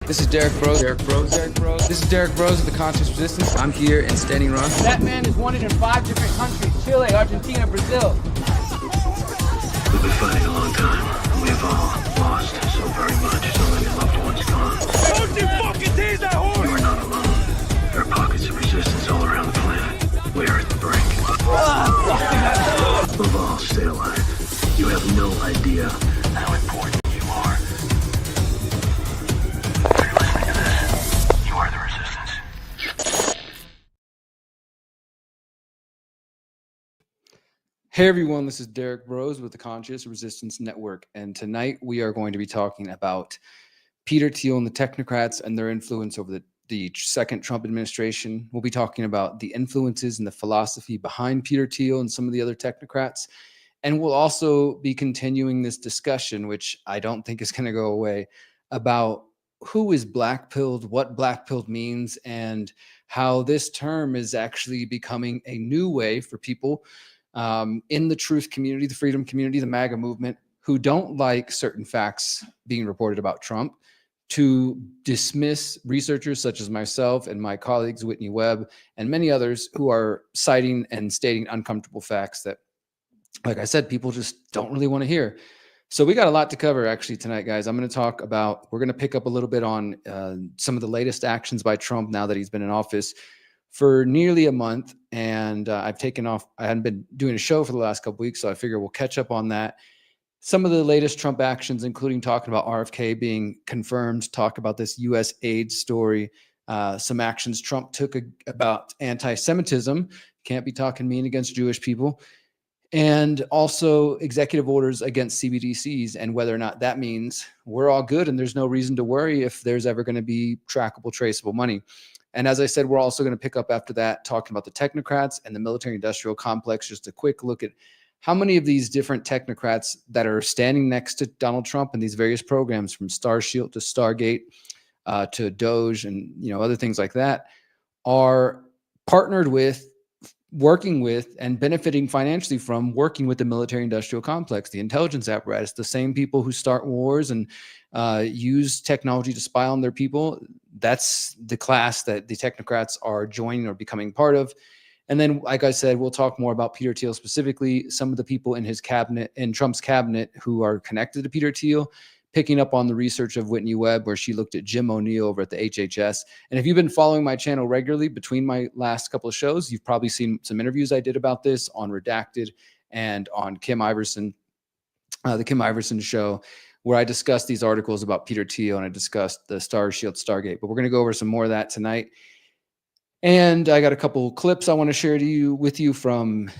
This is Derrick Broze. This is Derrick Broze of the Conscious Resistance. I'm here in Standing Rock. That man is wanted in 5 different countries: Chile, Argentina, Brazil. We've been fighting a long time. We've all lost so very much. So many loved ones gone. Don't you fucking tease that horse! You are not alone. There are pockets of resistance all around the planet. We are at the brink. Above all, stay alive. You have no idea how important you are. If you're listening to this, you are the resistance. Hey everyone, this is Derrick Broze with the Conscious Resistance Network, and tonight we are going to be talking about Peter Thiel and the Technocrats and their influence over the second Trump administration. We'll be talking about the influences and the philosophy behind Peter Thiel and some of the other technocrats, and we'll also be continuing this discussion, which I don't think is going to go away, about who is blackpilled, what blackpilled means, and how this term is actually becoming a new way for people in the truth community, the freedom community, the MAGA movement, who don't like certain facts being reported about Trump, to dismiss researchers such as myself and my colleagues, Whitney Webb, and many others who are citing and stating uncomfortable facts that, like I said, people just don't really want to hear. So we got a lot to cover actually tonight, guys. I'm going to talk about, we're going to pick up a little bit on some of the latest actions by Trump now that he's been in office for nearly a month, and I've taken off. I hadn't been doing a show for the last couple weeks, so I figure we'll catch up on that. Some of the latest Trump actions, including talking about RFK being confirmed, talk about this USAID story, some actions Trump took about anti-Semitism, can't be talking mean against Jewish people, and also executive orders against CBDCs and whether or not that means we're all good and there's no reason to worry if there's ever going to be trackable, traceable money. And as I said, we're also going to pick up after that talking about the technocrats and the military-industrial complex. Just a quick look at how many of these different technocrats that are standing next to Donald Trump and these various programs, from Starshield to Stargate to DOGE and other things like that, are partnered with, working with, and benefiting financially from working with the military-industrial complex, the intelligence apparatus, the same people who start wars and use technology to spy on their people. That's the class that the technocrats are joining or becoming part of. And then, like I said, we'll talk more about Peter Thiel specifically, some of the people in his cabinet, in Trump's cabinet, who are connected to Peter Thiel, picking up on the research of Whitney Webb, where she looked at Jim O'Neill over at the HHS. And if you've been following my channel regularly between my last couple of shows, you've probably seen some interviews I did about this on Redacted and on Kim Iverson, the Kim Iverson show, where I discussed these articles about Peter Thiel and I discussed the Starshield, Stargate. But we're going to go over some more of that tonight. And I got a couple clips I want to share with you from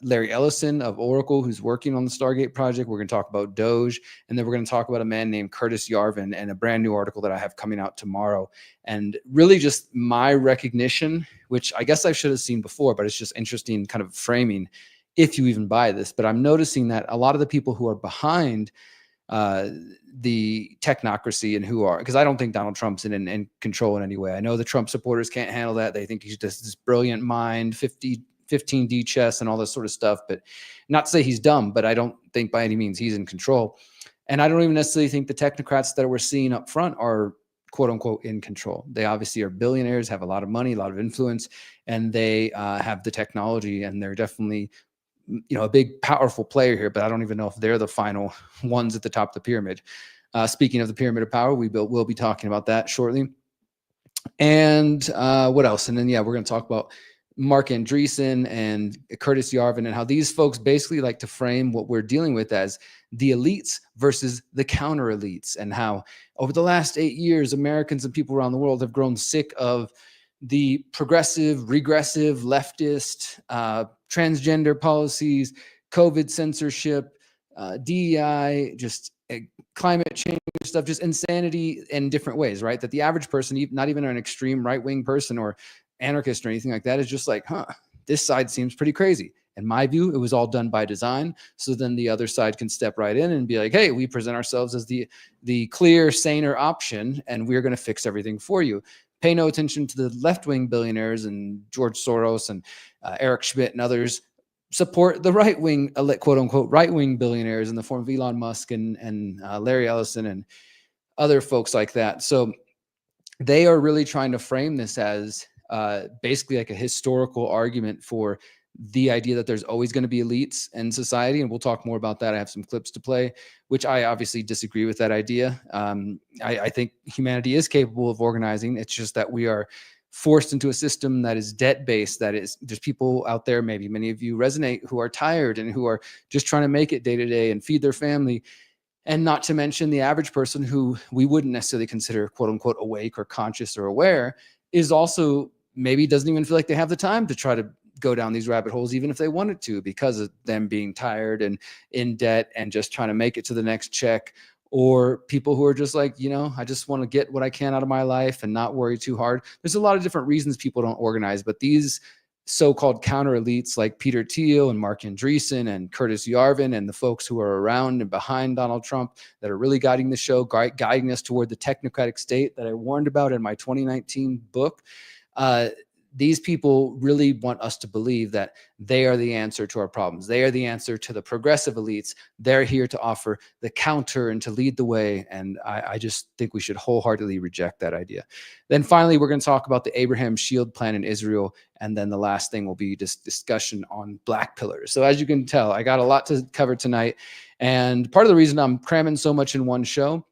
Larry Ellison of Oracle, who's working on the Stargate project. We're going to talk about DOGE, and then we're going to talk about a man named Curtis Yarvin and a brand new article that I have coming out tomorrow. And really just my recognition, which I guess I should have seen before, but it's just interesting kind of framing if you even buy this. But I'm noticing that a lot of the people who are behind the technocracy and who are, because I don't think Donald Trump's in control in any way. I know the Trump supporters can't handle that. They think he's just this brilliant mind, 15D chess and all this sort of stuff, but not to say he's dumb, but I don't think by any means he's in control. And I don't even necessarily think the technocrats that we're seeing up front are quote unquote in control. They obviously are billionaires, have a lot of money, a lot of influence, and they have the technology, and they're definitely a big, powerful player here, but I don't even know if they're the final ones at the top of the pyramid. Speaking of the pyramid of power, we'll be talking about that shortly. And what else? And then, we're going to talk about Mark Andreessen and Curtis Yarvin and how these folks basically like to frame what we're dealing with as the elites versus the counter elites, and how over the last 8 years, Americans and people around the world have grown sick of the progressive, regressive, leftist, transgender policies, COVID censorship, DEI, just climate change stuff, just insanity in different ways, right? That the average person, not even an extreme right-wing person or anarchist or anything like that, is just like, this side seems pretty crazy. In my view, it was all done by design. So then the other side can step right in and be like, hey, we present ourselves as the clear, saner option, and we're going to fix everything for you. Pay no attention to the left-wing billionaires and George Soros and Eric Schmidt and others. Support the right-wing, quote unquote, right-wing billionaires in the form of Elon Musk and Larry Ellison and other folks like that. So they are really trying to frame this as basically like a historical argument for the idea that there's always going to be elites in society. And we'll talk more about that. I have some clips to play, which I obviously disagree with that idea. I think humanity is capable of organizing. It's just that we are forced into a system that is debt-based, that is, there's people out there, maybe many of you resonate, who are tired and who are just trying to make it day to day and feed their family. And not to mention the average person who we wouldn't necessarily consider quote unquote awake or conscious or aware is also maybe doesn't even feel like they have the time to try to go down these rabbit holes, even if they wanted to, because of them being tired and in debt and just trying to make it to the next check. Or people who are just like, you know, I just want to get what I can out of my life and not worry too hard. There's a lot of different reasons people don't organize, but these so-called counter elites like Peter Thiel and Mark Andreessen and Curtis Yarvin and the folks who are around and behind Donald Trump that are really guiding the show, guiding us toward the technocratic state that I warned about in my 2019 book. These people really want us to believe that they are the answer to our problems. They are the answer to the progressive elites. They're here to offer the counter and to lead the way. And I just think we should wholeheartedly reject that idea. Then finally, we're going to talk about the Abraham Shield Plan in Israel. And then the last thing will be this discussion on BlackPillers. So as you can tell, I got a lot to cover tonight. And part of the reason I'm cramming so much in one show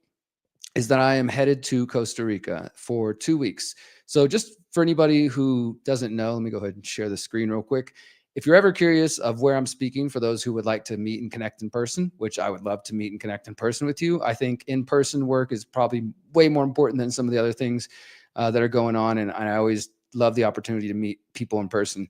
is that I am headed to Costa Rica for 2 weeks. So just for anybody who doesn't know, let me go ahead and share the screen real quick. If you're ever curious of where I'm speaking, for those who would like to meet and connect in person, which I would love to meet and connect in person with you, I think in-person work is probably way more important than some of the other things that are going on. And I always love the opportunity to meet people in person.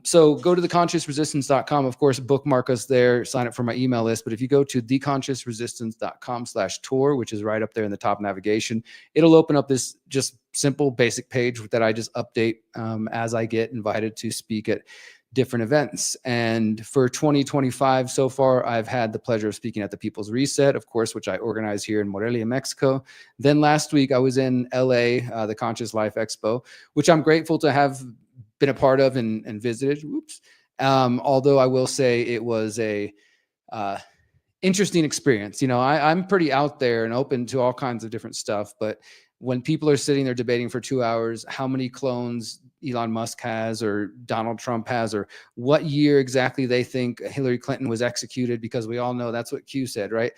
So go to theconsciousresistance.com, of course, bookmark us there, sign up for my email list. But if you go to theconsciousresistance.com/tour, which is right up there in the top navigation, it'll open up this just simple basic page that I just update as I get invited to speak at different events. And for 2025 so far, I've had the pleasure of speaking at the People's Reset, of course, which I organize here in Morelia, Mexico. Then last week I was in LA, the Conscious Life Expo, which I'm grateful to have been a part of and visited. Whoops. Although I will say it was a interesting experience. You know, I'm pretty out there and open to all kinds of different stuff, but when people are sitting there debating for 2 hours, how many clones Elon Musk has or Donald Trump has, or what year exactly they think Hillary Clinton was executed, because we all know that's what Q said, right?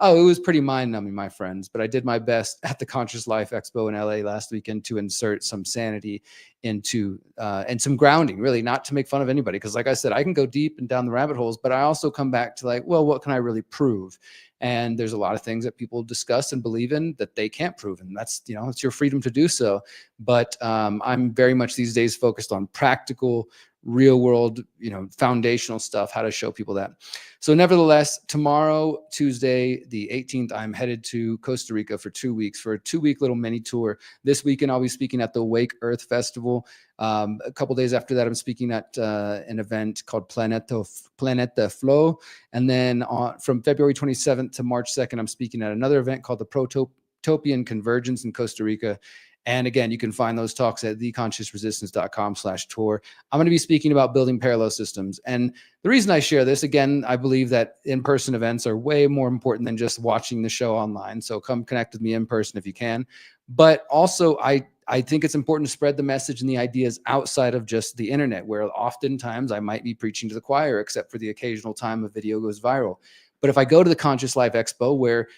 Oh, it was pretty mind-numbing, my friends, but I did my best at the Conscious Life Expo in LA last weekend to insert some sanity into and some grounding, really, not to make fun of anybody, because like I said, I can go deep and down the rabbit holes, but I also come back to like, well, what can I really prove? And there's a lot of things that people discuss and believe in that they can't prove, and that's, you know, it's your freedom to do so. But I'm very much these days focused on practical, real world, you know, foundational stuff, how to show people that. So nevertheless, tomorrow, Tuesday, the 18th, I'm headed to Costa Rica for 2 weeks for a 2-week little mini tour. This weekend, I'll be speaking at the Wake Earth Festival. A couple days after that, I'm speaking at an event called Planeta Flow. And then from February 27th to March 2nd, I'm speaking at another event called the Protopian Convergence in Costa Rica. And again, you can find those talks at theconsciousresistance.com/tour. I'm going to be speaking about building parallel systems. And the reason I share this, again, I believe that in-person events are way more important than just watching the show online. So come connect with me in person if you can. But also, I think it's important to spread the message and the ideas outside of just the internet, where oftentimes I might be preaching to the choir, except for the occasional time a video goes viral. But if I go to the Conscious Life Expo, where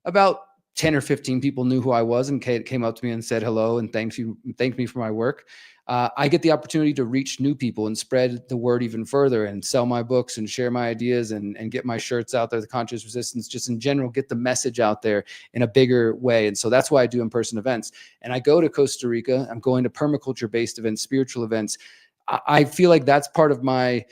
about 10 or 15 people knew who I was and came up to me and said hello and thanked me for my work, I get the opportunity to reach new people and spread the word even further and sell my books and share my ideas and get my shirts out there, the Conscious Resistance, just in general, get the message out there in a bigger way. And so that's why I do in-person events. And I go to Costa Rica. I'm going to permaculture-based events, spiritual events. I feel like that's part of my,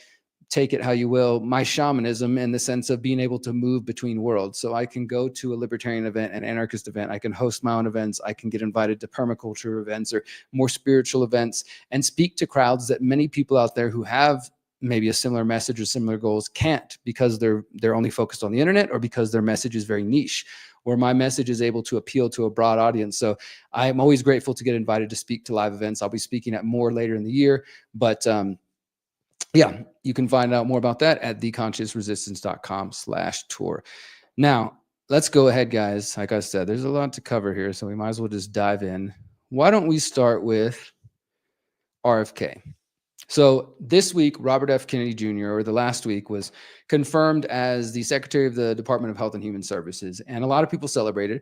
take it how you will, my shamanism, in the sense of being able to move between worlds. So I can go to a libertarian event, an anarchist event, I can host my own events, I can get invited to permaculture events or more spiritual events and speak to crowds that many people out there who have maybe a similar message or similar goals can't, because they're only focused on the internet, or because their message is very niche, where my message is able to appeal to a broad audience. So I'm always grateful to get invited to speak to live events. I'll be speaking at more later in the year, but yeah, you can find out more about that at theconsciousresistance.com/tour. Now, let's go ahead, guys. Like I said, there's a lot to cover here, so we might as well just dive in. Why don't we start with RFK? So this week, Robert F. Kennedy Jr., or the last week, was confirmed as the Secretary of the Department of Health and Human Services. And a lot of people celebrated.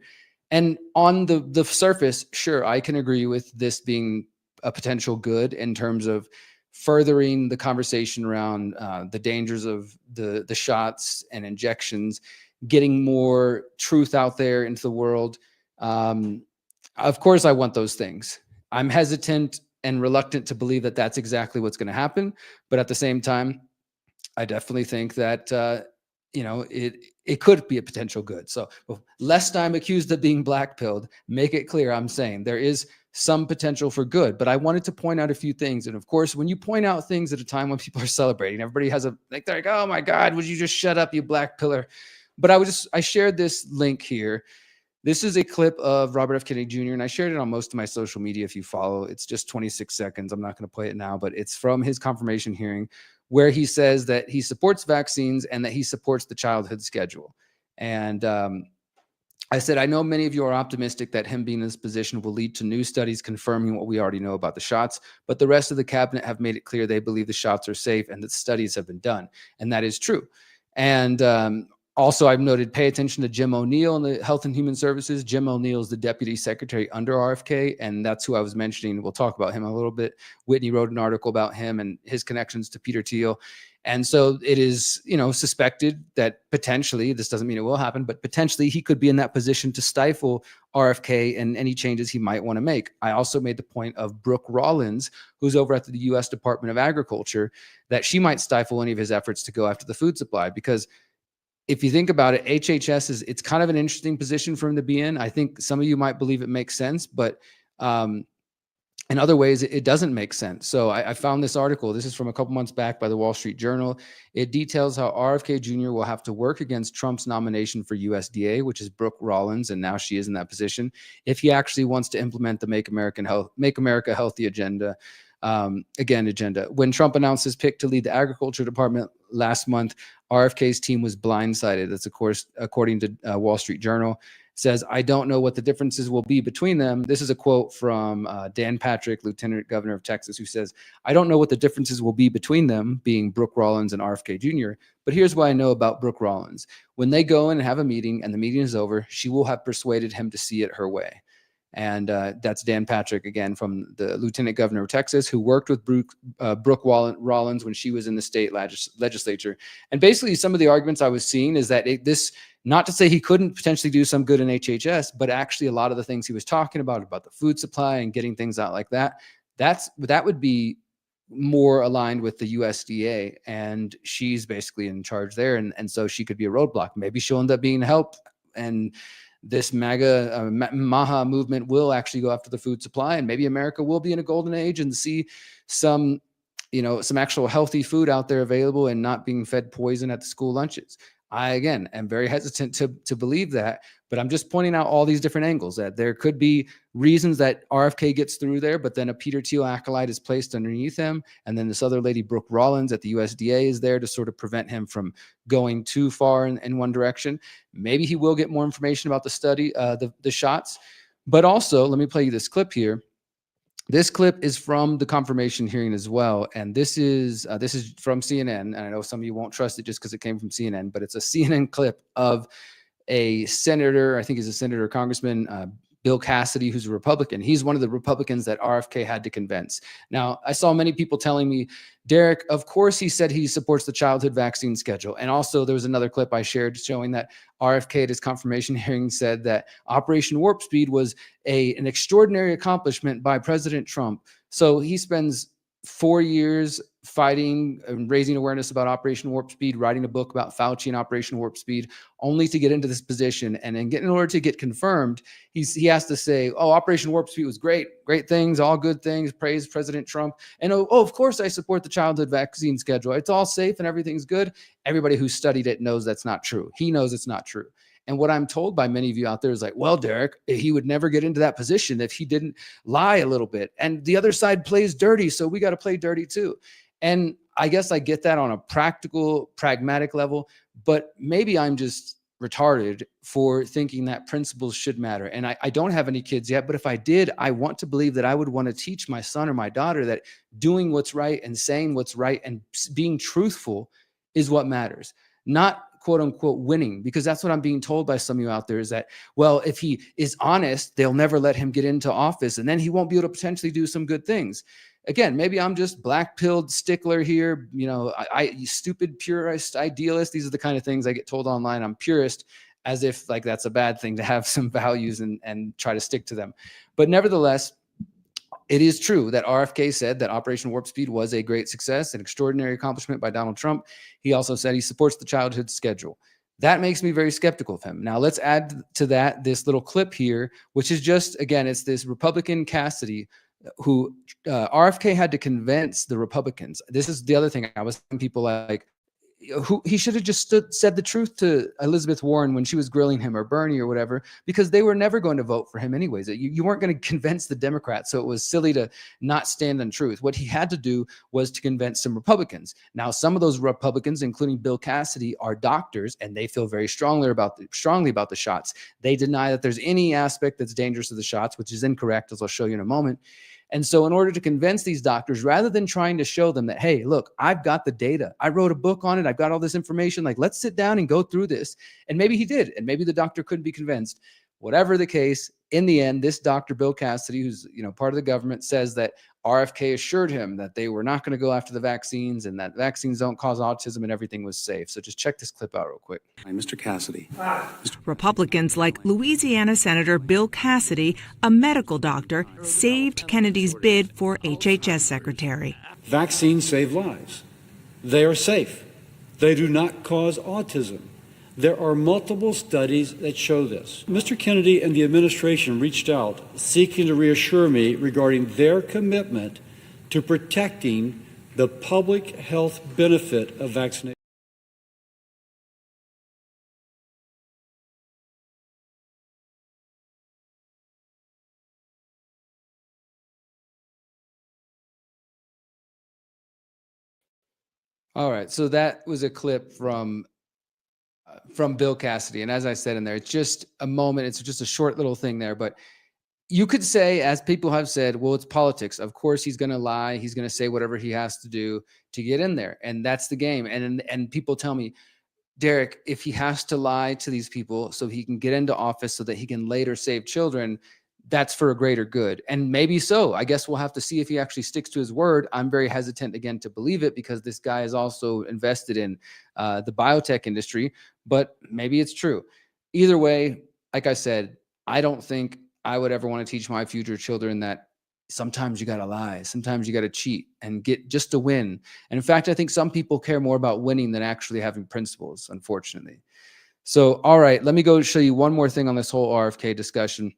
And on the surface, sure, I can agree with this being a potential good in terms of furthering the conversation around the dangers of the shots and injections, getting more truth out there into the world. Of course, I want those things. I'm hesitant and reluctant to believe that that's exactly what's going to happen. But at the same time, I definitely think that, it could be a potential good. So lest I'm accused of being blackpilled, make it clear I'm saying there is some potential for good. But I wanted to point out a few things. And of course, when you point out things at a time when people are celebrating, everybody has they're like, oh my God, would you just shut up, you black pillar? But I shared this link here. This is a clip of Robert F. Kennedy Jr., and I shared it on most of my social media if you follow. It's just 26 seconds. I'm not going to play it now, but it's from his confirmation hearing where he says that he supports vaccines and that he supports the childhood schedule. And I said, I know many of you are optimistic that him being in this position will lead to new studies confirming what we already know about the shots, but the rest of the cabinet have made it clear they believe the shots are safe and that studies have been done. And that is true. And also, I've noted, pay attention to Jim O'Neill in the Health and Human Services. Jim O'Neill is the deputy secretary under RFK, and that's who I was mentioning. We'll talk about him a little bit. Whitney wrote an article about him and his connections to Peter Thiel. And so it is, suspected that potentially, this doesn't mean it will happen, but potentially he could be in that position to stifle RFK and any changes he might want to make. I also made the point of Brooke Rollins, who's over at the U.S. Department of Agriculture, that she might stifle any of his efforts to go after the food supply, because if you think about it, HHS it's kind of an interesting position for him to be in. I think some of you might believe it makes sense, but in other ways, it doesn't make sense. So I found this article. This is from a couple months back by the Wall Street Journal. It details how RFK Jr. will have to work against Trump's nomination for USDA, which is Brooke Rollins, and now she is in that position, if he actually wants to implement the Make America Healthy agenda. Agenda. When Trump announced his pick to lead the agriculture department last month, RFK's team was blindsided. That's, of course, according to Wall Street Journal. Says, I don't know what the differences will be between them. This is a quote from Dan Patrick, Lieutenant Governor of Texas, who says, I don't know what the differences will be between them, being Brooke Rollins and RFK Jr., but here's what I know about Brooke Rollins. When they go in and have a meeting and the meeting is over, she will have persuaded him to see it her way. And that's Dan Patrick, again, from the Lieutenant Governor of Texas, who worked with Brooke Rollins when she was in the state legislature. And basically, some of the arguments I was seeing is that not to say he couldn't potentially do some good in HHS, but actually a lot of the things he was talking about the food supply and getting things out like that, that would be more aligned with the USDA. And she's basically in charge there. And so she could be a roadblock. Maybe she'll end up being help, and this Maha movement will actually go after the food supply, and maybe America will be in a golden age and see some actual healthy food out there available and not being fed poison at the school lunches. I, again, am very hesitant to believe that, but I'm just pointing out all these different angles, that there could be reasons that RFK gets through there, but then a Peter Thiel acolyte is placed underneath him. And then this other lady, Brooke Rollins at the USDA, is there to sort of prevent him from going too far in one direction. Maybe he will get more information about the study, the shots. But also, let me play you this clip here. This clip is from the confirmation hearing as well, and this is from CNN. And I know some of you won't trust it just because it came from CNN, but it's a CNN clip of a senator. I think he's a senator, congressman, Bill Cassidy, who's a Republican. He's one of the Republicans that RFK had to convince. Now, I saw many people telling me, Derrick, of course he said he supports the childhood vaccine schedule. And also there was another clip I shared showing that RFK at his confirmation hearing said that Operation Warp Speed was an extraordinary accomplishment by President Trump. So he spends 4 years fighting and raising awareness about Operation Warp Speed, writing a book about Fauci and Operation Warp Speed, only to get into this position. And in order to get confirmed, he has to say, oh, Operation Warp Speed was great things, all good things, praise President Trump. And oh, of course I support the childhood vaccine schedule. It's all safe and everything's good. Everybody who studied it knows that's not true. He knows it's not true. And what I'm told by many of you out there is like, well, Derrick, he would never get into that position if he didn't lie a little bit. And the other side plays dirty, so we got to play dirty too. And I guess I get that on a practical, pragmatic level, but maybe I'm just retarded for thinking that principles should matter. And I don't have any kids yet, but if I did, I want to believe that I would want to teach my son or my daughter that doing what's right and saying what's right and being truthful is what matters, not quote unquote winning, because that's what I'm being told by some of you out there is that, well, if he is honest, they'll never let him get into office and then he won't be able to potentially do some good things. Again, maybe I'm just black-pilled stickler here, you know, you stupid purist idealist. These are the kind of things I get told online. I'm purist, as if like that's a bad thing to have some values and try to stick to them. But nevertheless, it is true that RFK said that Operation Warp Speed was a great success, an extraordinary accomplishment by Donald Trump. He also said he supports the childhood schedule. That makes me very skeptical of him. Now, let's add to that this little clip here, which is just, again, it's this Republican Cassidy who RFK had to convince the Republicans. This is the other thing. I was telling people like, who he should have just said the truth to Elizabeth Warren when she was grilling him, or Bernie or whatever, because they were never going to vote for him anyways. You weren't going to convince the Democrats. So it was silly to not stand on truth. What he had to do was to convince some Republicans. Now, some of those Republicans, including Bill Cassidy, are doctors, and they feel very strongly about the shots. They deny that there's any aspect that's dangerous to the shots, which is incorrect, as I'll show you in a moment. And so in order to convince these doctors, rather than trying to show them that, hey, look, I've got the data, I wrote a book on it, I've got all this information, like, let's sit down and go through this. And maybe he did, and maybe the doctor couldn't be convinced. Whatever the case, in the end, this Dr. Bill Cassidy, who's part of the government, says that RFK assured him that they were not going to go after the vaccines and that vaccines don't cause autism and everything was safe. So just check this clip out real quick. Mr. Cassidy. Republicans like Louisiana Senator Bill Cassidy, a medical doctor, saved Kennedy's bid for HHS secretary. Vaccines save lives. They are safe. They do not cause autism. There are multiple studies that show this. Mr. Kennedy and the administration reached out seeking to reassure me regarding their commitment to protecting the public health benefit of vaccination. All right, so that was a clip from Bill Cassidy. And as I said in there, it's just a moment. It's just a short little thing there. But you could say, as people have said, well, it's politics. Of course, he's going to lie. He's going to say whatever he has to do to get in there. And that's the game. And people tell me, Derrick, if he has to lie to these people so he can get into office so that he can later save children, that's for a greater good. And maybe so. I guess we'll have to see if he actually sticks to his word. I'm very hesitant, again, to believe it because this guy is also invested in the biotech industry, but maybe it's true. Either way, like I said, I don't think I would ever want to teach my future children that sometimes you got to lie, sometimes you got to cheat and get just to win. And in fact, I think some people care more about winning than actually having principles, unfortunately. So, all right, let me go show you one more thing on this whole RFK discussion.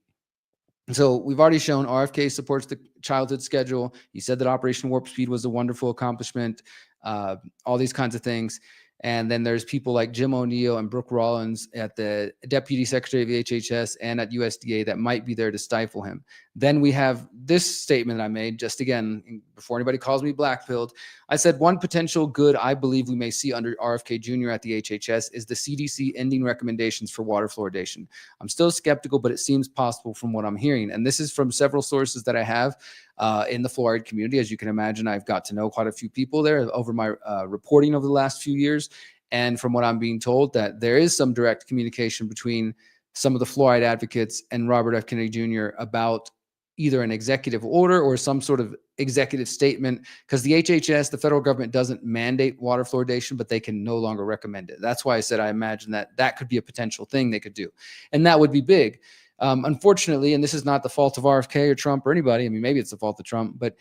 So we've already shown RFK supports the childhood schedule. He said that Operation Warp Speed was a wonderful accomplishment, all these kinds of things. And then there's people like Jim O'Neill and Brooke Rollins at the Deputy Secretary of the HHS and at USDA that might be there to stifle him. Then we have this statement I made, just again, before anybody calls me blackpilled. I said one potential good I believe we may see under RFK Jr. at the HHS is the CDC ending recommendations for water fluoridation. I'm still skeptical, but it seems possible from what I'm hearing. And this is from several sources that I have in the fluoride community. As you can imagine, I've got to know quite a few people there over my reporting over the last few years. And from what I'm being told, that there is some direct communication between some of the fluoride advocates and Robert F. Kennedy Jr. about either an executive order or some sort of executive statement, because the HHS, the federal government, doesn't mandate water fluoridation, but they can no longer recommend it. That's why I said I imagine that that could be a potential thing they could do. And that would be big. Unfortunately, and this is not the fault of RFK or Trump or anybody. I mean, maybe it's the fault of Trump, but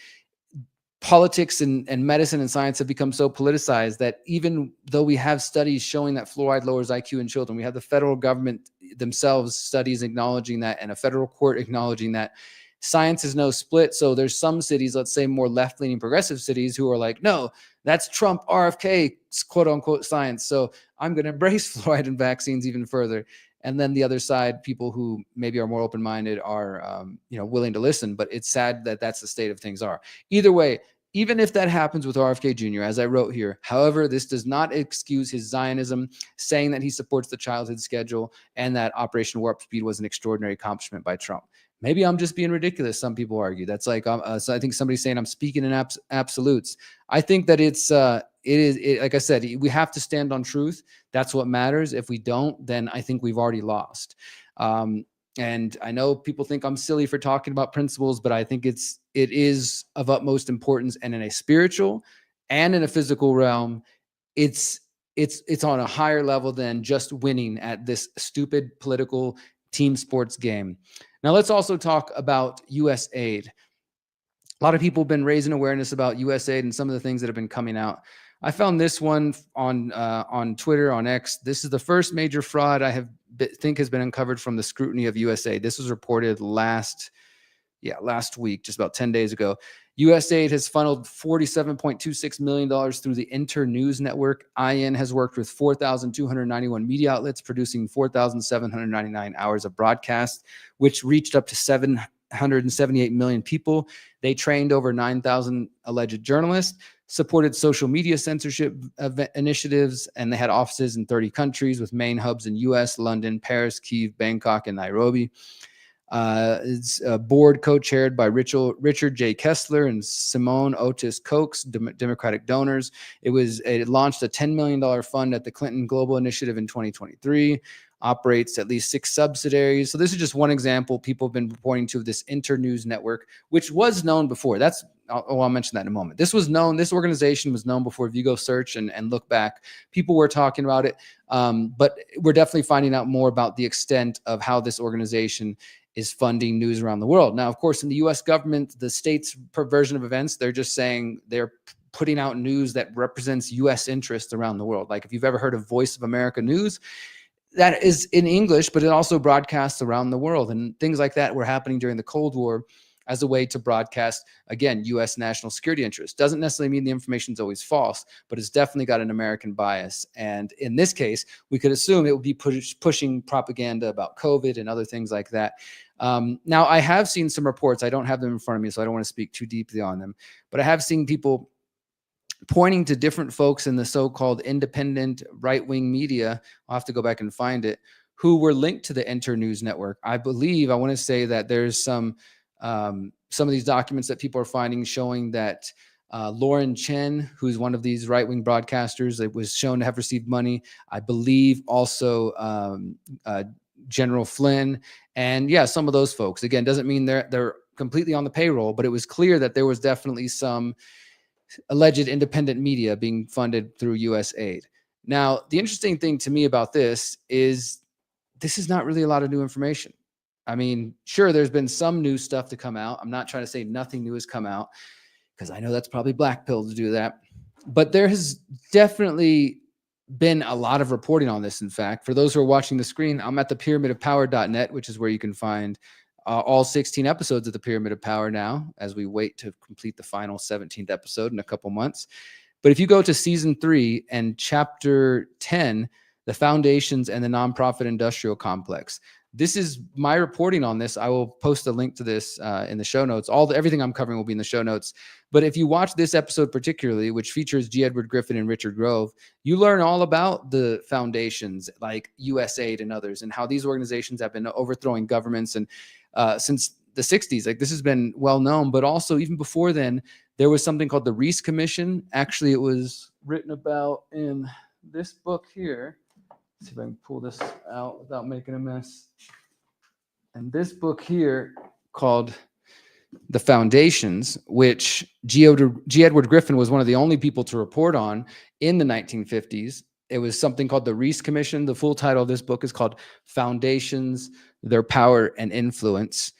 politics and medicine and science have become so politicized that even though we have studies showing that fluoride lowers IQ in children, we have the federal government themselves studies acknowledging that and a federal court acknowledging that. Science is no split. So there's some cities, let's say more left-leaning progressive cities, who are like, no, that's Trump RFK quote unquote science. So I'm going to embrace fluoride and vaccines even further. And then the other side, people who maybe are more open-minded are, willing to listen. But it's sad that that's the state of things are. Either way, even if that happens with RFK Jr., as I wrote here, however, this does not excuse his Zionism, saying that he supports the childhood schedule and that Operation Warp Speed was an extraordinary accomplishment by Trump. Maybe I'm just being ridiculous. Some people argue that's like, so I think somebody's saying I'm speaking in absolutes. I think that it is, like I said, we have to stand on truth. That's what matters. If we don't, then I think we've already lost. And I know people think I'm silly for talking about principles, but I think it is of utmost importance, and in a spiritual and in a physical realm, it's on a higher level than just winning at this stupid political team sports game. Now let's also talk about USAID. A lot of people have been raising awareness about USAID and some of the things that have been coming out. I found this one on Twitter, on X. This is the first major fraud I think has been uncovered from the scrutiny of USAID. This was reported last week, just about 10 days ago. USAID has funneled $47.26 million through the Internews network. IN has worked with 4,291 media outlets, producing 4,799 hours of broadcast, which reached up to 778 million people. They trained over 9,000 alleged journalists, supported social media censorship initiatives, and they had offices in 30 countries with main hubs in US, London, Paris, Kyiv, Bangkok, and Nairobi. It's a board co-chaired by Richard J. Kessler and Simone Otis Coates, Democratic donors. It launched a $10 million fund at the Clinton Global Initiative in 2023, operates at least 6 subsidiaries. So this is just one example people have been pointing to, this Internews network, which was known before. I'll mention that in a moment. This organization was known before. If you go search and look back, people were talking about it. But we're definitely finding out more about the extent of how this organization is funding news around the world. Now, of course, in the US government, the state's version of events, they're just saying they're putting out news that represents US interests around the world. Like if you've ever heard of Voice of America News, that is in English, but it also broadcasts around the world. And things like that were happening during the Cold War as a way to broadcast, again, US national security interests. Doesn't necessarily mean the information is always false, but it's definitely got an American bias. And in this case, we could assume it would be pushing propaganda about COVID and other things like that. Now, I have seen some reports. I don't have them in front of me, so I don't want to speak too deeply on them. But I have seen people pointing to different folks in the so-called independent right-wing media. I'll have to go back and find it, who were linked to the Internews network. I want to say that there's some of these documents that people are finding showing that Lauren Chen, who's one of these right-wing broadcasters, it was shown to have received money. I believe also General Flynn, and some of those folks. Again, doesn't mean they're completely on the payroll, but it was clear that there was definitely some alleged independent media being funded through USAID. Now, the interesting thing to me about this is not really a lot of new information. I mean, sure, there's been some new stuff to come out. I'm not trying to say nothing new has come out, because I know that's probably blackpilled to do that. But there has definitely been a lot of reporting on this. In fact, for those who are watching the screen, I'm at thepyramidofpower.net, which is where you can find all 16 episodes of the Pyramid of Power now, as we wait to complete the final 17th episode in a couple months. But if you go to season 3 and chapter 10, the foundations and the nonprofit industrial complex, this is my reporting on this. I will post a link to this in the show notes. Everything I'm covering will be in the show notes. But if you watch this episode particularly, which features G. Edward Griffin and Richard Grove, you learn all about the foundations like USAID and others, and how these organizations have been overthrowing governments and since the 60s. Like, this has been well known, but also even before then, there was something called the Reece Commission. Actually, it was written about in this book here. See if I can pull this out without making a mess. And this book here called The Foundations, which G. Edward Griffin was one of the only people to report on in the 1950s. It was something called the Reece Commission. The full title of this book is called Foundations, Their Power and Influence.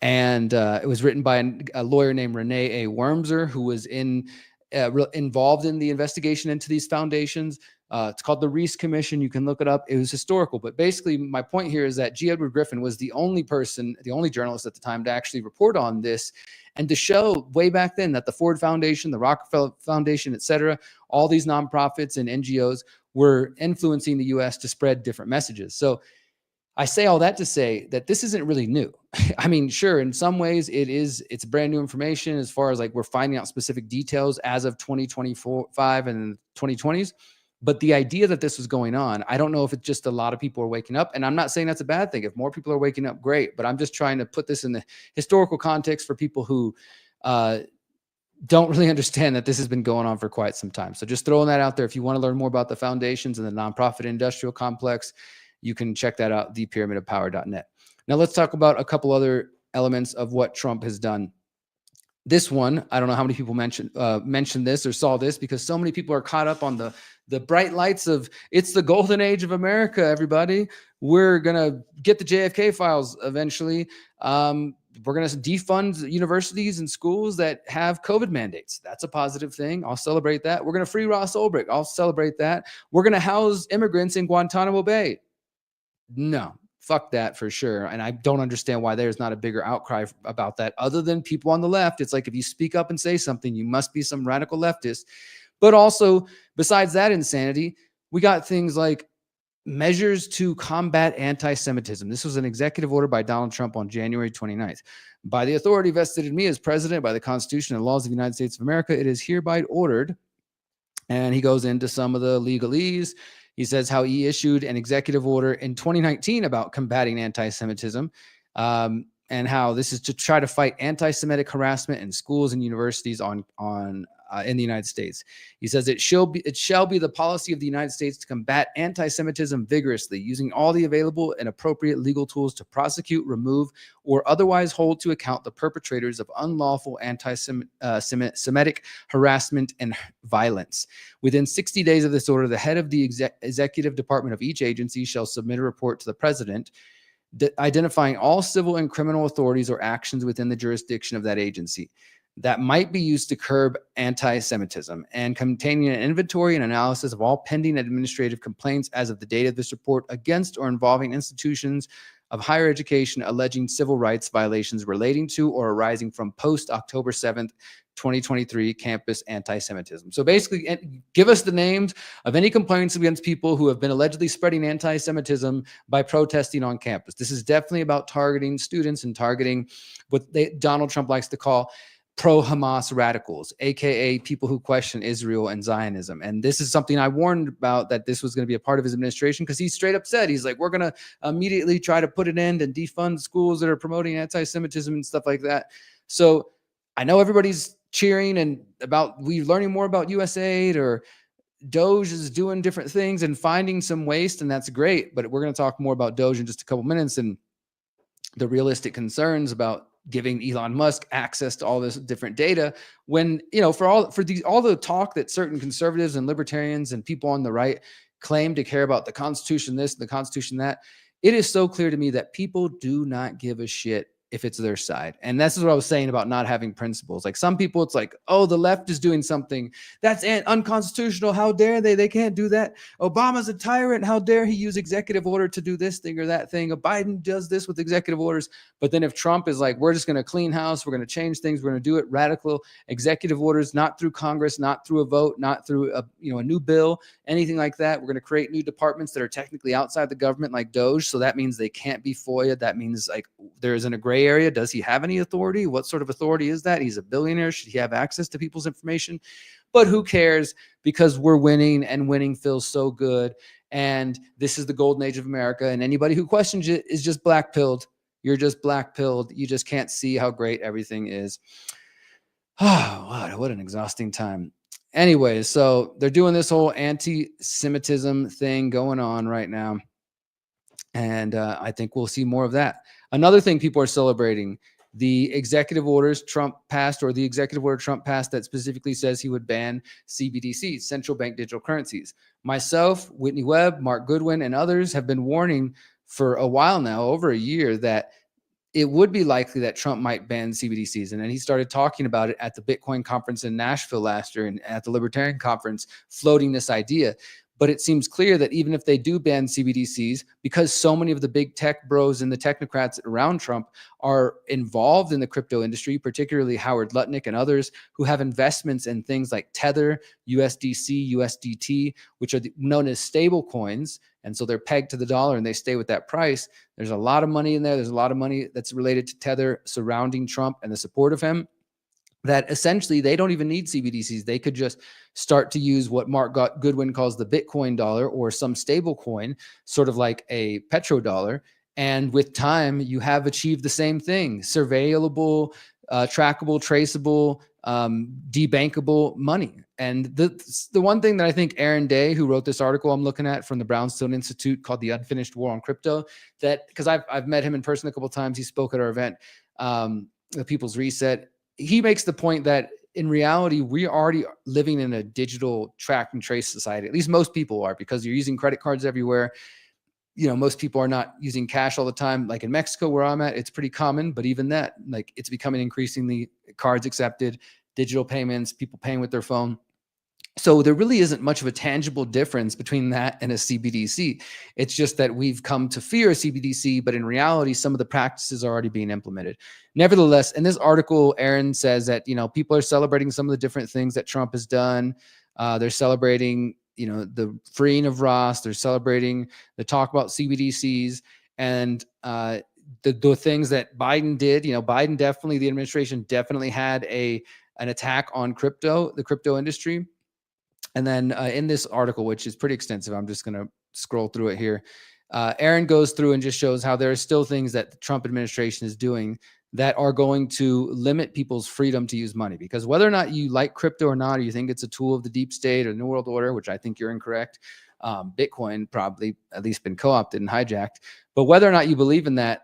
And it was written by a lawyer named Renee A. Wormser, who was involved in the investigation into these foundations. It's called the Reece Commission. You can look it up. It was historical. But basically, my point here is that G. Edward Griffin was the only journalist at the time to actually report on this and to show way back then that the Ford Foundation, the Rockefeller Foundation, et cetera, all these nonprofits and NGOs were influencing the U.S. to spread different messages. So I say all that to say that this isn't really new. I mean, sure, in some ways it's brand new information as far as like we're finding out specific details as of 2025 and 2020s. But the idea that this was going on, I don't know if it's just a lot of people are waking up. And I'm not saying that's a bad thing. If more people are waking up, great. But I'm just trying to put this in the historical context for people who don't really understand that this has been going on for quite some time. So just throwing that out there. If you want to learn more about the foundations and the nonprofit industrial complex, you can check that out, thepyramidofpower.net. Now let's talk about a couple other elements of what Trump has done. This one, I don't know how many people mentioned this or saw this, because so many people are caught up on the bright lights of it's the golden age of America, everybody. We're going to get the JFK files eventually. We're going to defund universities and schools that have COVID mandates. That's a positive thing. I'll celebrate that. We're going to free Ross Ulbricht. I'll celebrate that. We're going to house immigrants in Guantanamo Bay. No, fuck that for sure. And I don't understand why there's not a bigger outcry about that other than people on the left. It's like if you speak up and say something, you must be some radical leftist. But also, besides that insanity, we got things like measures to combat anti-Semitism. This was an executive order by Donald Trump on January 29th. By the authority vested in me as president, by the Constitution and laws of the United States of America, it is hereby ordered. And he goes into some of the legalese. He says how he issued an executive order in 2019 about combating anti-Semitism, and how this is to try to fight anti-Semitic harassment in schools and universities in the United States. He says it shall be the policy of the United States to combat anti-Semitism vigorously, using all the available and appropriate legal tools to prosecute, remove, or otherwise hold to account the perpetrators of unlawful anti-Semitic harassment and violence. Within 60 days of this order, the head of the executive department of each agency shall submit a report to the president identifying all civil and criminal authorities or actions within the jurisdiction of that agency that might be used to curb anti-Semitism, and containing an inventory and analysis of all pending administrative complaints as of the date of this report against or involving institutions of higher education alleging civil rights violations relating to or arising from post-October 7th, 2023 campus anti-Semitism. So basically, give us the names of any complaints against people who have been allegedly spreading anti-Semitism by protesting on campus. This is definitely about targeting students and targeting what Donald Trump likes to call pro-Hamas radicals, aka people who question Israel and Zionism. And this is something I warned about, that this was going to be a part of his administration, because he straight up said, he's like, we're going to immediately try to put an end and defund schools that are promoting anti-Semitism and stuff like that. So I know everybody's cheering and about we learning more about USAID, or DOGE is doing different things and finding some waste, and that's great. But we're going to talk more about DOGE in just a couple minutes and the realistic concerns about giving Elon Musk access to all this different data, when, you know, all the talk that certain conservatives and libertarians and people on the right claim to care about the Constitution this, the Constitution that, it is so clear to me that people do not give a shit if it's their side. And this is what I was saying about not having principles. Like some people, it's like, oh, the left is doing something that's unconstitutional. How dare they? They can't do that. Obama's a tyrant. How dare he use executive order to do this thing or that thing? Biden does this with executive orders. But then if Trump is like, we're just going to clean house, we're going to change things, we're going to do it radical executive orders, not through Congress, not through a vote, not through a new bill, anything like that. We're going to create new departments that are technically outside the government, like DOGE. So that means they can't be FOIA. That means like there isn't a gray area. Does he have any authority? What sort of authority is that? He's a billionaire. Should he have access to people's information? But who cares, because we're winning, and winning feels so good. And this is the golden age of America. And anybody who questions it is just blackpilled. You're just blackpilled. You just can't see how great everything is. Oh, what an exhausting time. Anyway, so they're doing this whole anti-Semitism thing going on right now. And I think we'll see more of that. Another thing people are celebrating, the executive orders Trump passed, or the executive order Trump passed that specifically says he would ban CBDCs, central bank digital currencies. Myself, Whitney Webb, Mark Goodwin, and others have been warning for a while now, over a year, that it would be likely that Trump might ban CBDCs. And then he started talking about it at the Bitcoin conference in Nashville last year, and at the Libertarian conference, floating this idea. But it seems clear that even if they do ban CBDCs, because so many of the big tech bros and the technocrats around Trump are involved in the crypto industry, particularly Howard Lutnick and others who have investments in things like Tether, USDC, USDT, which are known as stable coins. And so they're pegged to the dollar and they stay with that price. There's a lot of money in there. There's a lot of money that's related to Tether surrounding Trump and the support of him, that essentially they don't even need CBDCs. They could just start to use what Mark Goodwin calls the Bitcoin dollar or some stable coin, sort of like a petrodollar. And with time, you have achieved the same thing: surveillable, trackable, traceable, debankable money. And the one thing that I think Aaron Day, who wrote this article I'm looking at from the Brownstone Institute called The Unfinished War on Crypto, that because I've met him in person a couple of times, he spoke at our event, the People's Reset. He makes the point that in reality, we are already living in a digital track and trace society. At least most people are, because you're using credit cards everywhere. You know, most people are not using cash all the time. Like in Mexico, where I'm at, it's pretty common, but even that, like, it's becoming increasingly cards accepted, digital payments, people paying with their phone. So there really isn't much of a tangible difference between that and a CBDC. It's just that we've come to fear a CBDC, but in reality, some of the practices are already being implemented. Nevertheless, in this article, Aaron says that, you know, people are celebrating some of the different things that Trump has done. They're celebrating, you know, the freeing of Ross. They're celebrating the talk about CBDCs and the things that Biden did. You know, Biden definitely, the administration definitely had an attack on crypto, the crypto industry. And then in this article, which is pretty extensive, I'm just going to scroll through it here. Aaron goes through and just shows how there are still things that the Trump administration is doing that are going to limit people's freedom to use money. Because whether or not you like crypto or not, or you think it's a tool of the deep state or the New World Order, which I think you're incorrect, Bitcoin probably at least been co-opted and hijacked. But whether or not you believe in that,